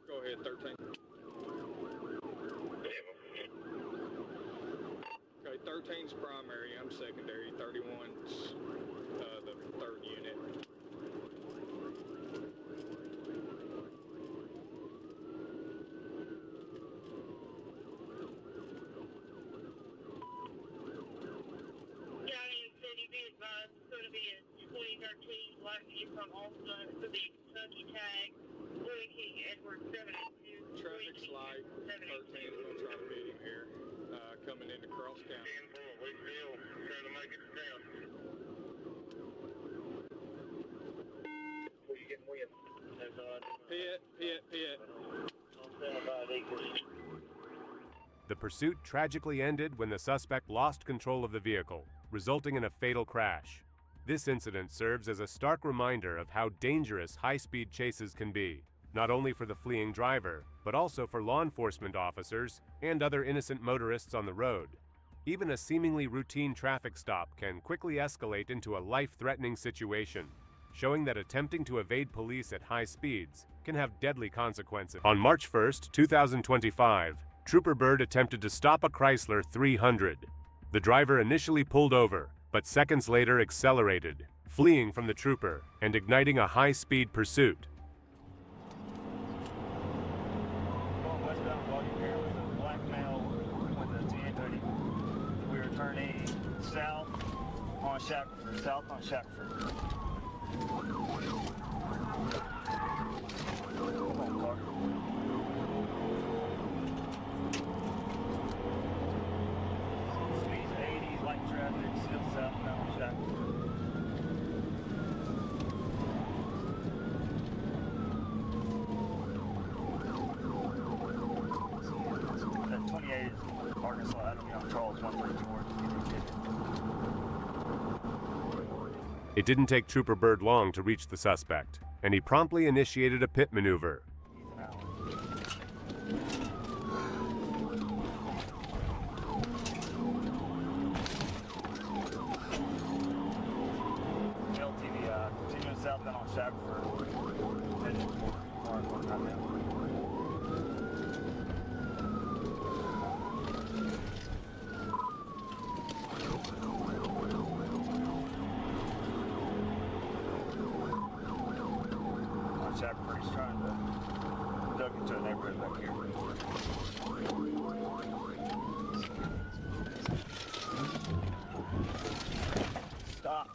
Speaker 14: Go ahead, 13. Okay, 13's primary, I'm secondary, 31's the third unit.
Speaker 3: City be advised it's going to be a 2013 Black Nissan Alultima. It's going to be Kentucky tag, Louis King Edward 72.
Speaker 14: Traffic's light, 13 is going to try to beat him here, coming into Cross County.
Speaker 6: We still trying to make it down.
Speaker 15: Where you getting wind?
Speaker 14: Pit.
Speaker 15: I'll stand by the equals.
Speaker 1: The pursuit tragically ended when the suspect lost control of the vehicle, resulting in a fatal crash. This incident serves as a stark reminder of how dangerous high-speed chases can be, not only for the fleeing driver, but also for law enforcement officers and other innocent motorists on the road. Even a seemingly routine traffic stop can quickly escalate into a life-threatening situation, showing that attempting to evade police at high speeds can have deadly consequences. On March 1, 2025, Trooper Bird attempted to stop a Chrysler 300. The driver initially pulled over, but seconds later accelerated, fleeing from the trooper and igniting a high-speed pursuit.
Speaker 16: Black male with a tan hoodie. We were turning south on Shackelford. Come on, car. Speed's 80, light traffic, still southbound on Shackelford. That 28 Arkansas Avenue on Charles 134.
Speaker 1: It didn't take Trooper Bird long to reach the suspect, and he promptly initiated a pit maneuver.
Speaker 16: TVI, continuing southbound on Shackelford. Heading for Shackelford, he's trying to
Speaker 7: took it to a neighborhood back here. Stop.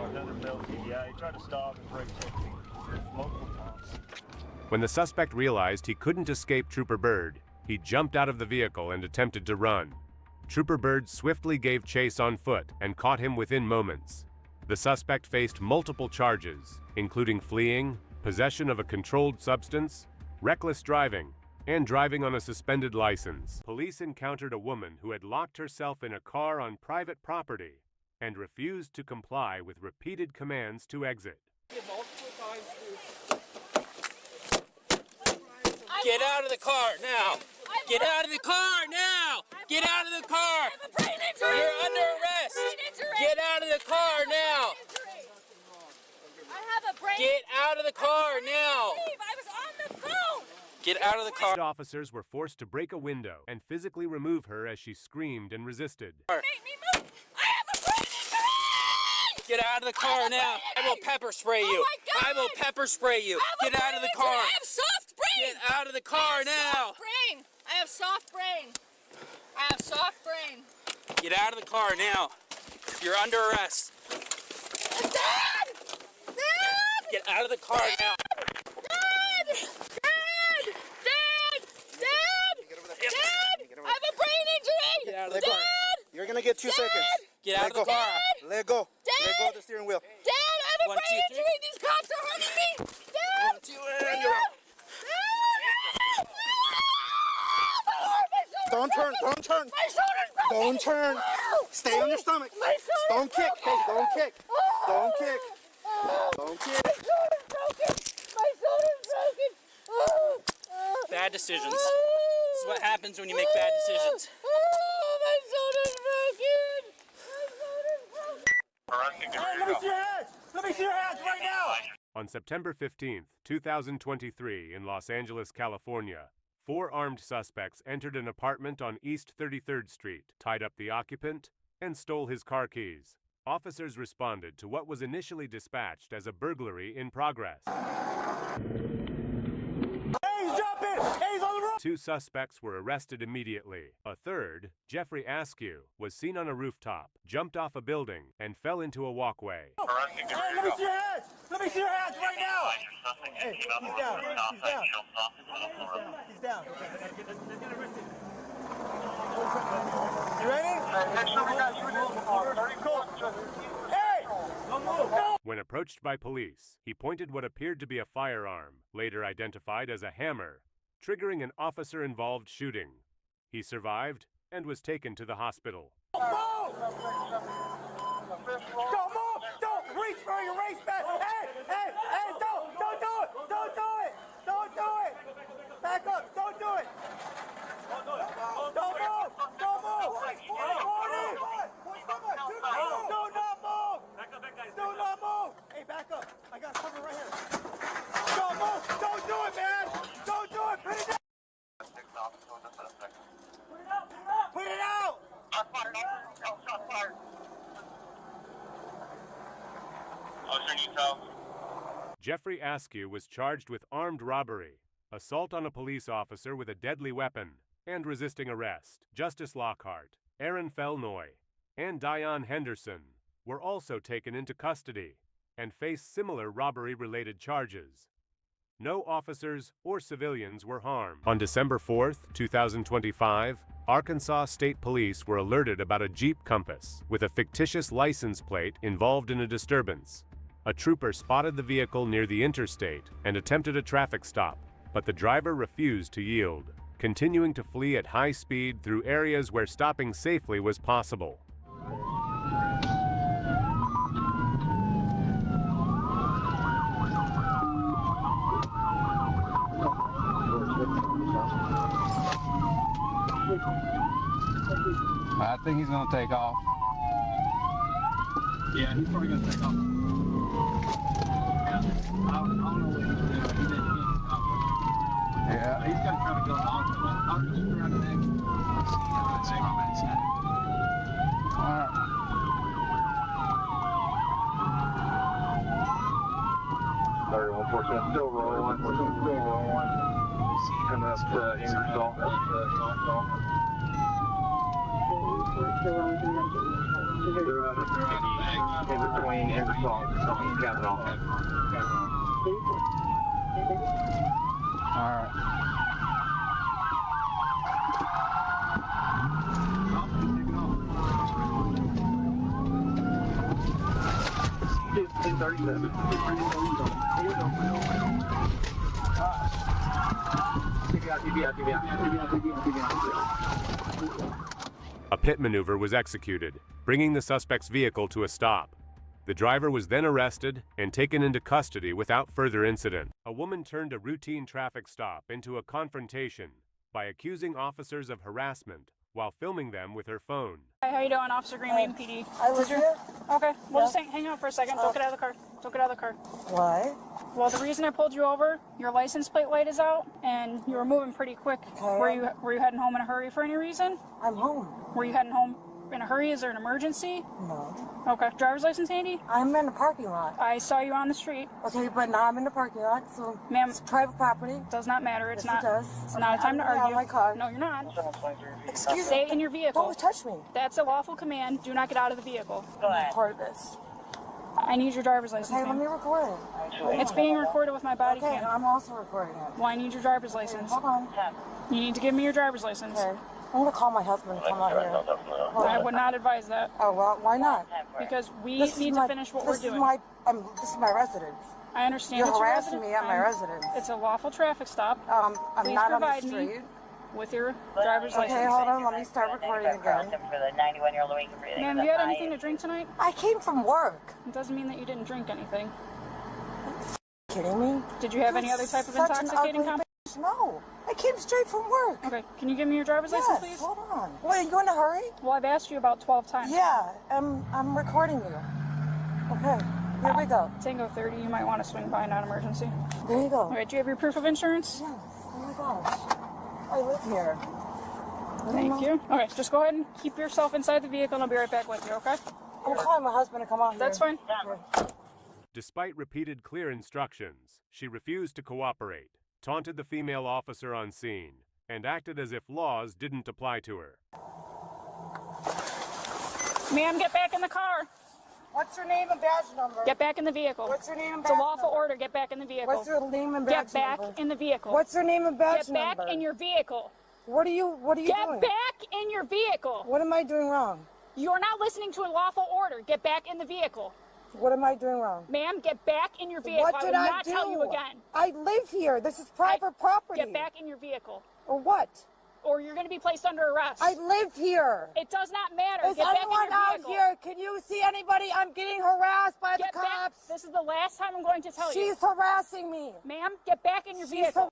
Speaker 7: Another Wrangler TBI. He tried to stop and brake check me multiple times.
Speaker 1: When the suspect realized he couldn't escape Trooper Bird, he jumped out of the vehicle and attempted to run. Trooper Bird swiftly gave chase on foot and caught him within moments. The suspect faced multiple charges, including fleeing, possession of a controlled substance, reckless driving, and driving on a suspended license. Police encountered a woman who had locked herself in a car on private property and refused to comply with repeated commands to exit.
Speaker 8: Get out of the car now! Get out of the car now! Get out of the car! You're under arrest! Get out of the car now! Get out of the car now!
Speaker 4: I was on the phone!
Speaker 8: Get out of the car!
Speaker 1: Officers were forced to break a window and physically remove her as she screamed and resisted.
Speaker 4: Make me move! I have a brain injury!
Speaker 8: Get out of the car now! I will pepper spray you! I will pepper spray you! Get out of the car!
Speaker 4: I have soft brain!
Speaker 8: Get out of the car now!
Speaker 4: I have soft brain! I have soft brain!
Speaker 8: Get out of the car now! You're under arrest!
Speaker 4: Dad! Dad!
Speaker 8: Get out of the car now!
Speaker 4: Dad! Dad! Dad! Dad! Dad! I have a brain injury!
Speaker 8: Get out of the car!
Speaker 13: You're gonna get 2 seconds.
Speaker 8: Get out of the car!
Speaker 13: Let go.
Speaker 4: Dad!
Speaker 13: Let go of the steering wheel.
Speaker 4: Dad, I have a brain injury! These cops are hurting me! Dad! Dad!
Speaker 13: Don't turn, don't turn.
Speaker 4: My shoulder's broken!
Speaker 13: Don't turn. Stay on your stomach.
Speaker 4: My shoulder's
Speaker 13: Don't kick. Hey, don't kick. Don't kick.
Speaker 4: My
Speaker 13: Don't kick.
Speaker 4: shoulder's broken! My shoulder's broken!
Speaker 8: Bad decisions. This is what happens when you make bad decisions.
Speaker 4: My shoulder's broken! My shoulder's broken!
Speaker 7: Hey, let me see your hands! Let me see your hands right now!
Speaker 1: On September 15th, 2023, in Los Angeles, California, 4 armed suspects entered an apartment on East 33rd Street, tied up the occupant, and stole his car keys. Officers responded to what was initially dispatched as a burglary in progress.
Speaker 7: Hey, he's jumping! Hey, he's on the road!
Speaker 1: 2 suspects were arrested immediately. A third, Jeffrey Askew, was seen on a rooftop, jumped off a building, and fell into a walkway.
Speaker 7: Hey, let me see your hands! Let me see your hands right now! Hey, he's down. He's down. He's down. Let's get arrested. You ready? Hey! Don't move! Go!
Speaker 1: When approached by police, he pointed what appeared to be a firearm, later identified as a hammer, triggering an officer-involved shooting. He survived and was taken to the hospital.
Speaker 7: Move! Don't move! Don't reach for your race back! Hey! Hey! Hey! Don't do it! Don't do it! Don't do it! Back up! Don't do it! Don't move! Don't move! Don't move! Do not move! Do not move! Hey, back up! I got cover right here. Don't move! Don't do it, man! Don't do it! Put it down! Put it out! Put it out!
Speaker 1: Jeffrey Askew was charged with armed robbery, assault on a police officer with a deadly weapon, and resisting arrest. Justice Lockhart, Aaron Felnoy, and Diane Henderson were also taken into custody and faced similar robbery-related charges. No officers or civilians were harmed. On December 4th, 2025, Arkansas State Police were alerted about a Jeep Compass with a fictitious license plate involved in a disturbance. A trooper spotted the vehicle near the interstate and attempted a traffic stop, but the driver refused to yield, continuing to flee at high speed through areas where stopping safely was possible.
Speaker 11: I think he's going to take off.
Speaker 12: Yeah, he's probably going to take off. I don't know what he's doing. He didn't stop.
Speaker 11: Yeah.
Speaker 12: He's going to try to go on. I'll just around the next.
Speaker 6: Unfortunately, still rolling. Coming up to Ingersoll. In between Ingersoll and Cavanaugh.
Speaker 11: Alright.
Speaker 1: A pit maneuver was executed, bringing the suspect's vehicle to a stop. The driver was then arrested and taken into custody without further incident. A woman turned a routine traffic stop into a confrontation by accusing officers of harassment while filming them with her phone.
Speaker 19: Hi, how you doing, Officer Green Lane PD?
Speaker 20: I live here.
Speaker 19: Okay, we'll just hang out for a second. Don't get out of the car. Don't get out of the car.
Speaker 20: Why?
Speaker 19: Well, the reason I pulled you over, your license plate light is out, and you were moving pretty quick.
Speaker 20: Okay.
Speaker 19: Were you heading home in a hurry for any reason?
Speaker 20: I'm home.
Speaker 19: Were you heading home in a hurry? Is there an emergency?
Speaker 20: No.
Speaker 19: Okay. Driver's license handy?
Speaker 20: I'm in the parking lot.
Speaker 19: I saw you on the street.
Speaker 20: Okay, but now I'm in the parking lot, so
Speaker 19: ma'am,
Speaker 20: it's private property.
Speaker 19: Does not matter. It's
Speaker 20: yes,
Speaker 19: not.
Speaker 20: It does.
Speaker 19: It's not a time to argue.
Speaker 20: My car.
Speaker 19: No, you're not.
Speaker 20: Excuse me.
Speaker 19: Stay in your vehicle.
Speaker 20: Don't touch me.
Speaker 19: That's a lawful command. Do not get out of the vehicle.
Speaker 20: Go ahead. Record this.
Speaker 19: I need your driver's license.
Speaker 20: Okay, let me record it.
Speaker 19: It's being recorded with my body
Speaker 20: cam.
Speaker 19: cam.
Speaker 20: I'm also recording it.
Speaker 19: Well, I need your driver's license.
Speaker 20: Hold on.
Speaker 19: You need to give me your driver's license.
Speaker 20: Okay. I'm going to call my husband to come out here.
Speaker 19: I would not advise that.
Speaker 20: Oh, well, why not?
Speaker 19: Because we need to finish what we're doing.
Speaker 20: This is my residence.
Speaker 19: I understand.
Speaker 20: You're harassing me at my residence.
Speaker 19: It's a lawful traffic stop.
Speaker 20: I'm
Speaker 19: Please
Speaker 20: not on the
Speaker 19: provide
Speaker 20: street.
Speaker 19: me with your driver's license.
Speaker 20: Okay, hold on. Let me start recording again.
Speaker 19: Ma'am, you had anything to drink tonight?
Speaker 20: I came from work.
Speaker 19: It doesn't mean that you didn't drink anything.
Speaker 20: Are you kidding me?
Speaker 19: Did you have any other type of intoxicating combination?
Speaker 20: No, I came straight from work.
Speaker 19: Okay, can you give me your driver's license, please?
Speaker 20: Hold on. What, are you in a hurry?
Speaker 19: Well, I've asked you about 12 times.
Speaker 20: Yeah, I'm recording you. Okay, here we go.
Speaker 19: Tango 30, you might want to swing by non-emergency.
Speaker 20: There you go.
Speaker 19: All right, do you have your proof of insurance?
Speaker 20: Yes. Oh my gosh. I live here.
Speaker 19: Thank you. Okay, just go ahead and keep yourself inside the vehicle and I'll be right back with you, okay?
Speaker 20: I'm calling my husband to come out here.
Speaker 19: That's fine.
Speaker 1: Despite repeated clear instructions, she refused to cooperate, taunted the female officer on scene, and acted as if laws didn't apply to her.
Speaker 19: Ma'am, get back in the car.
Speaker 20: What's her name and badge number?
Speaker 19: Get back in the vehicle.
Speaker 20: What's her name and
Speaker 19: badge number? It's a lawful
Speaker 20: number?
Speaker 19: order. Get back in the vehicle.
Speaker 20: What's her name and badge number?
Speaker 19: Get back in the vehicle.
Speaker 20: What's her name and badge number?
Speaker 19: Get back in your vehicle.
Speaker 20: What are you doing?
Speaker 19: Get back in your vehicle.
Speaker 20: What am I doing wrong?
Speaker 19: You're not listening to a lawful order. Get back in the vehicle.
Speaker 20: What am I doing wrong?
Speaker 19: Ma'am, get back in your vehicle.
Speaker 20: What did
Speaker 19: I will
Speaker 20: I
Speaker 19: not
Speaker 20: do?
Speaker 19: tell you again.
Speaker 20: I live here. This is private property.
Speaker 19: Get back in your vehicle.
Speaker 20: Or what?
Speaker 19: Or you're going to be placed under arrest.
Speaker 20: I live here.
Speaker 19: It does not matter.
Speaker 20: Is
Speaker 19: get back in
Speaker 20: anyone
Speaker 19: your
Speaker 20: out
Speaker 19: vehicle.
Speaker 20: here? Can you see anybody? I'm getting harassed by the cops.
Speaker 19: Back. This is the last time I'm going to tell you.
Speaker 20: She's harassing me.
Speaker 19: Ma'am, get back in your vehicle.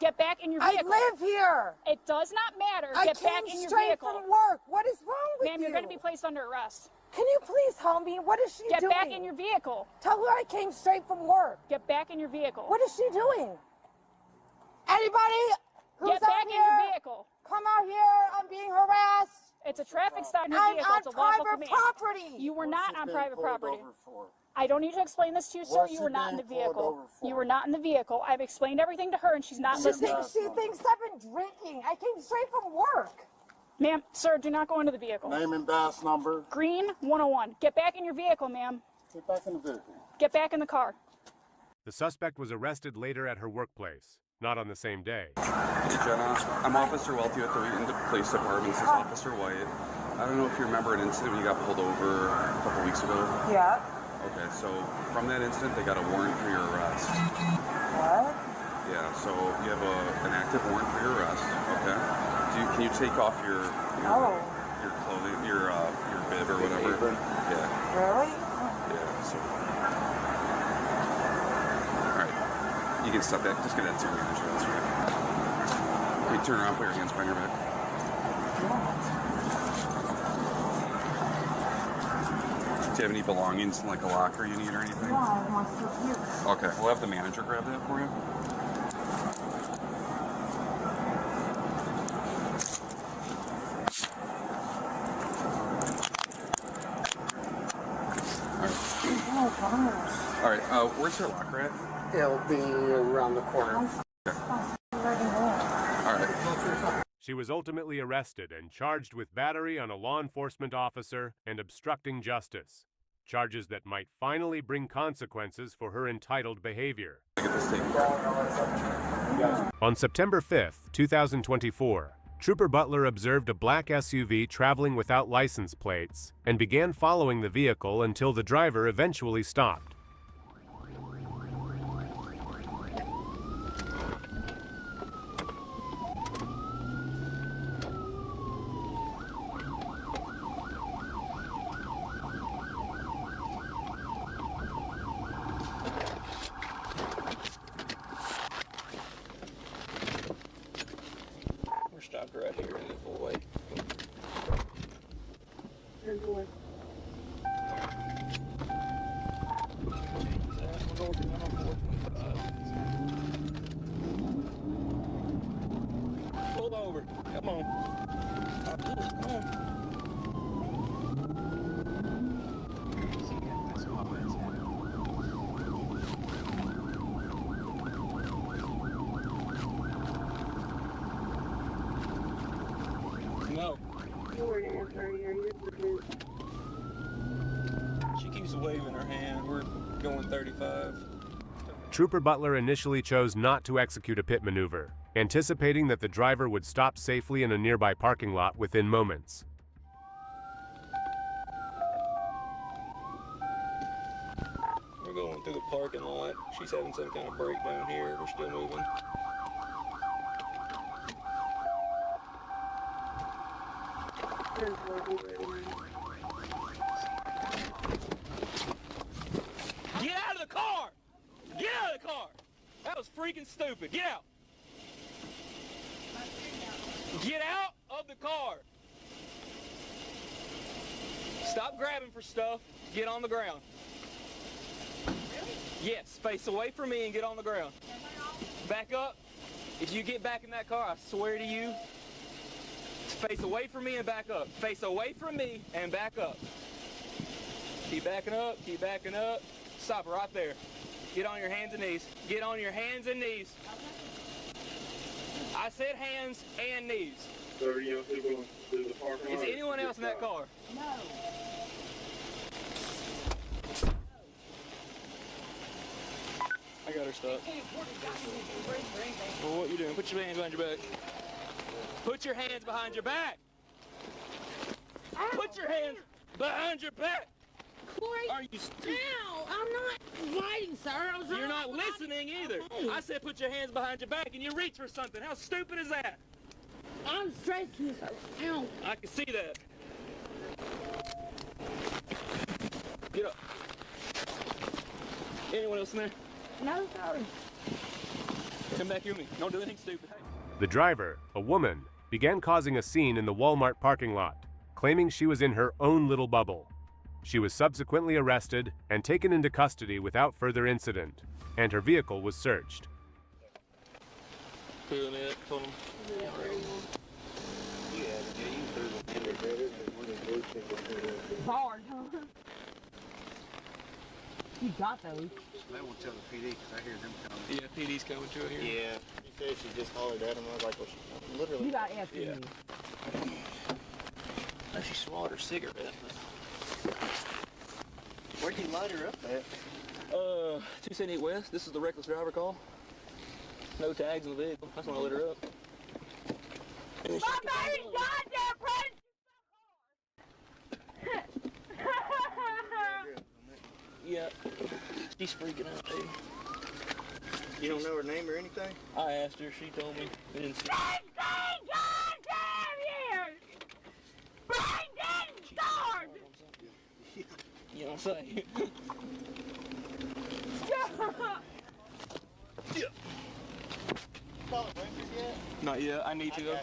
Speaker 19: Get back in your vehicle.
Speaker 20: I live here.
Speaker 19: It does not matter. Get back in your vehicle.
Speaker 20: I came straight from work. What is wrong with you?
Speaker 19: Ma'am, you're going to be placed under arrest.
Speaker 20: Can you please tell me what is she doing?
Speaker 19: Get back in your vehicle.
Speaker 20: Tell her I came straight from work.
Speaker 19: Get back in your vehicle.
Speaker 20: What is she doing? Anybody who's
Speaker 19: Get back
Speaker 20: out
Speaker 19: in
Speaker 20: here,
Speaker 19: your vehicle.
Speaker 20: Come out here. I'm being harassed.
Speaker 19: It's a traffic stop in your
Speaker 20: I'm
Speaker 19: vehicle.
Speaker 20: on
Speaker 19: It's a lawful
Speaker 20: private
Speaker 19: command.
Speaker 20: property.
Speaker 19: You were not on private property. I don't need to explain this to you, sir. You were not in the vehicle. You were not in the vehicle. I've explained everything to her, and she's not listening.
Speaker 20: She thinks I've been drinking. I came straight from work.
Speaker 19: Ma'am, sir, do not go into the vehicle.
Speaker 10: Name and badge number.
Speaker 19: Green 101. Get back in your vehicle, ma'am.
Speaker 10: Get back in the vehicle.
Speaker 19: Get back in the car.
Speaker 1: The suspect was arrested later at her workplace, not on the same day.
Speaker 23: Hey Jenna, I'm Officer Welty with the Wheaton Police Department. This is Officer White. I don't know if you remember an incident when you got pulled over a couple weeks ago.
Speaker 20: Yeah.
Speaker 23: Okay, so from that incident, they got a warrant for your arrest.
Speaker 20: What?
Speaker 23: Yeah, so you have an active warrant for your arrest. Okay. Can you take off your clothing, your bib or whatever? Yeah.
Speaker 20: Really?
Speaker 23: Yeah. So. All right. You can step back. Just get that to your manager. That's right. Can you turn around? Put your hands behind your back. Do you have any belongings, like a locker you need or anything?
Speaker 20: No, I have my stuff here.
Speaker 23: Okay, we'll have the manager grab that for you. All right. Where's her locker at?
Speaker 2: It'll be around the corner.
Speaker 23: Alright.
Speaker 1: She was ultimately arrested and charged with battery on a law enforcement officer and obstructing justice, charges that might finally bring consequences for her entitled behavior. On September 5th, 2024, Trooper Butler observed a black SUV traveling without license plates and began following the vehicle until the driver eventually stopped.
Speaker 12: Stopped right here in the full-way. Pull over. Come on. Come on. No. She keeps waving her hand. We're going 35.
Speaker 1: Trooper Butler initially chose not to execute a pit maneuver, anticipating that the driver would stop safely in a nearby parking lot within moments.
Speaker 12: We're going through the parking lot. She's having some kind of breakdown here. We're still moving. Get out of the car! Get out of the car! That was freaking stupid. Get out! Get out of the car! Stop grabbing for stuff. Get on the ground. Yes, face away from me and get on the ground. Back up. If you get back in that car, I swear to you, face away from me and back up. Face away from me and back up. Keep backing up, keep backing up. Stop right there. Get on your hands and knees. Get on your hands and knees. I said hands and knees. Is anyone else in that car?
Speaker 4: No.
Speaker 12: I got her stuck. Well, what you doing? Put your hands behind your back. Put your hands behind your back. Put your hands behind your back.
Speaker 4: Corey,
Speaker 12: are you stupid?
Speaker 4: No, I'm not fighting, sir. I was
Speaker 12: You're not listening either. I said put your hands behind your back and you reach for something. How stupid is that?
Speaker 4: I'm stressing, sir. Ow.
Speaker 12: I can see that. Get up. Anyone else in there?
Speaker 4: No, sir.
Speaker 12: Come back here with me. Don't do anything stupid. Hey.
Speaker 1: The driver, a woman, began causing a scene in the Walmart parking lot, claiming she was in her own little bubble. She was subsequently arrested and taken into custody without further incident, and her vehicle was searched.
Speaker 12: Feeling it, told him.
Speaker 4: Hard, huh? You got those.
Speaker 13: They won't tell the PD because I hear them coming.
Speaker 12: Yeah, PD's coming to here.
Speaker 13: Yeah. She said she just hollered at him. I was like, well, she literally.
Speaker 4: You got after me.
Speaker 12: Oh, she swallowed her cigarette.
Speaker 13: Where'd you light her up at?
Speaker 12: 278 West. This is the reckless driver call. No tags in the vehicle. That's when I lit her up.
Speaker 4: My baby's goddamn friend!
Speaker 12: Yeah. She's freaking out, baby.
Speaker 13: You don't know her name or anything?
Speaker 12: I asked her. She told me. We didn't see.
Speaker 4: 16 goddamn years! Brain dead scarred!
Speaker 12: You know what I'm saying?
Speaker 13: Call it breakfast yet?
Speaker 12: Not yet. I need to though.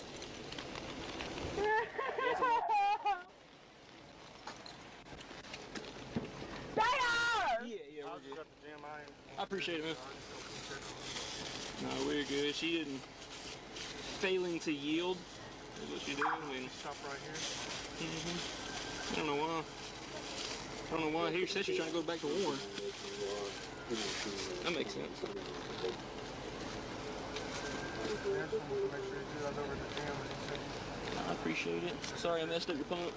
Speaker 12: Yeah, we're good. I appreciate it, man. No, we're good. She didn't. Failing to yield is what she did. I mean, stop right here. I don't know why. I don't know why. Here, she said she's trying to go back to Warren. That makes sense. I appreciate it. Sorry I messed up your pump.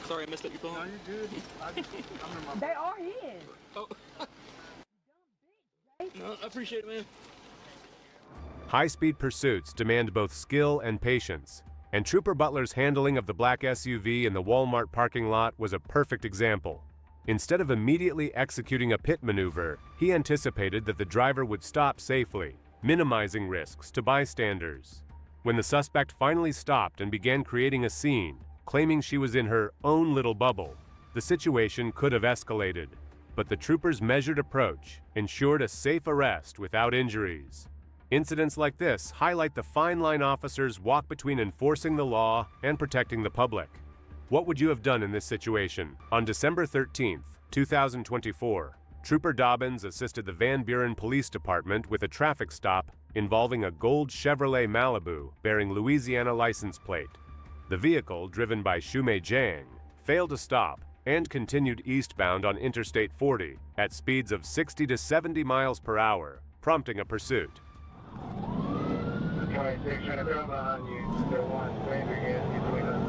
Speaker 12: Sorry I messed up your pump.
Speaker 14: No, you're good.
Speaker 20: They are his.
Speaker 12: Oh. No, I appreciate it, man.
Speaker 1: High-speed pursuits demand both skill and patience, and Trooper Butler's handling of the black SUV in the Walmart parking lot was a perfect example. Instead of immediately executing a pit maneuver, he anticipated that the driver would stop safely, minimizing risks to bystanders. When the suspect finally stopped and began creating a scene, claiming she was in her own little bubble, the situation could have escalated. But the trooper's measured approach ensured a safe arrest without injuries. Incidents like this highlight the fine line officers walk between enforcing the law and protecting the public. What would you have done in this situation? On December 13th, 2024, Trooper Dobbins assisted the Van Buren Police Department with a traffic stop involving a gold Chevrolet Malibu bearing Louisiana license plate. The vehicle, driven by Shumei Zhang, failed to stop and continued eastbound on Interstate 40 at speeds of 60 to 70 miles per hour, prompting a pursuit.
Speaker 15: 26 trying to throw behind you. There one stranger again between us.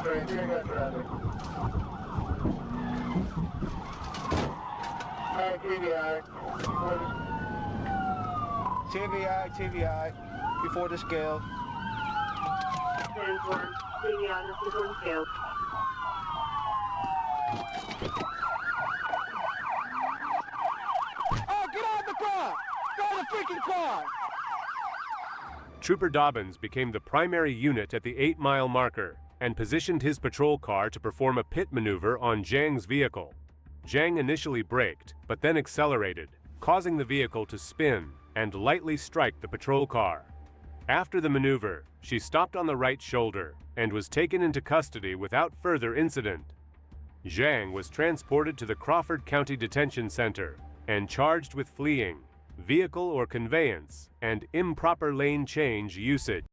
Speaker 15: Sorry, got traffic. Alright,
Speaker 13: TVI, before the scale.
Speaker 3: TVI, this is on scale.
Speaker 13: Oh, get out of the car! Get out of the freaking car!
Speaker 1: Trooper Dobbins became the primary unit at the 8-mile marker and positioned his patrol car to perform a pit maneuver on Zhang's vehicle. Zhang initially braked, but then accelerated, causing the vehicle to spin and lightly strike the patrol car. After the maneuver, she stopped on the right shoulder and was taken into custody without further incident. Zhang was transported to the Crawford County Detention Center and charged with fleeing, vehicle or conveyance, and improper lane change usage.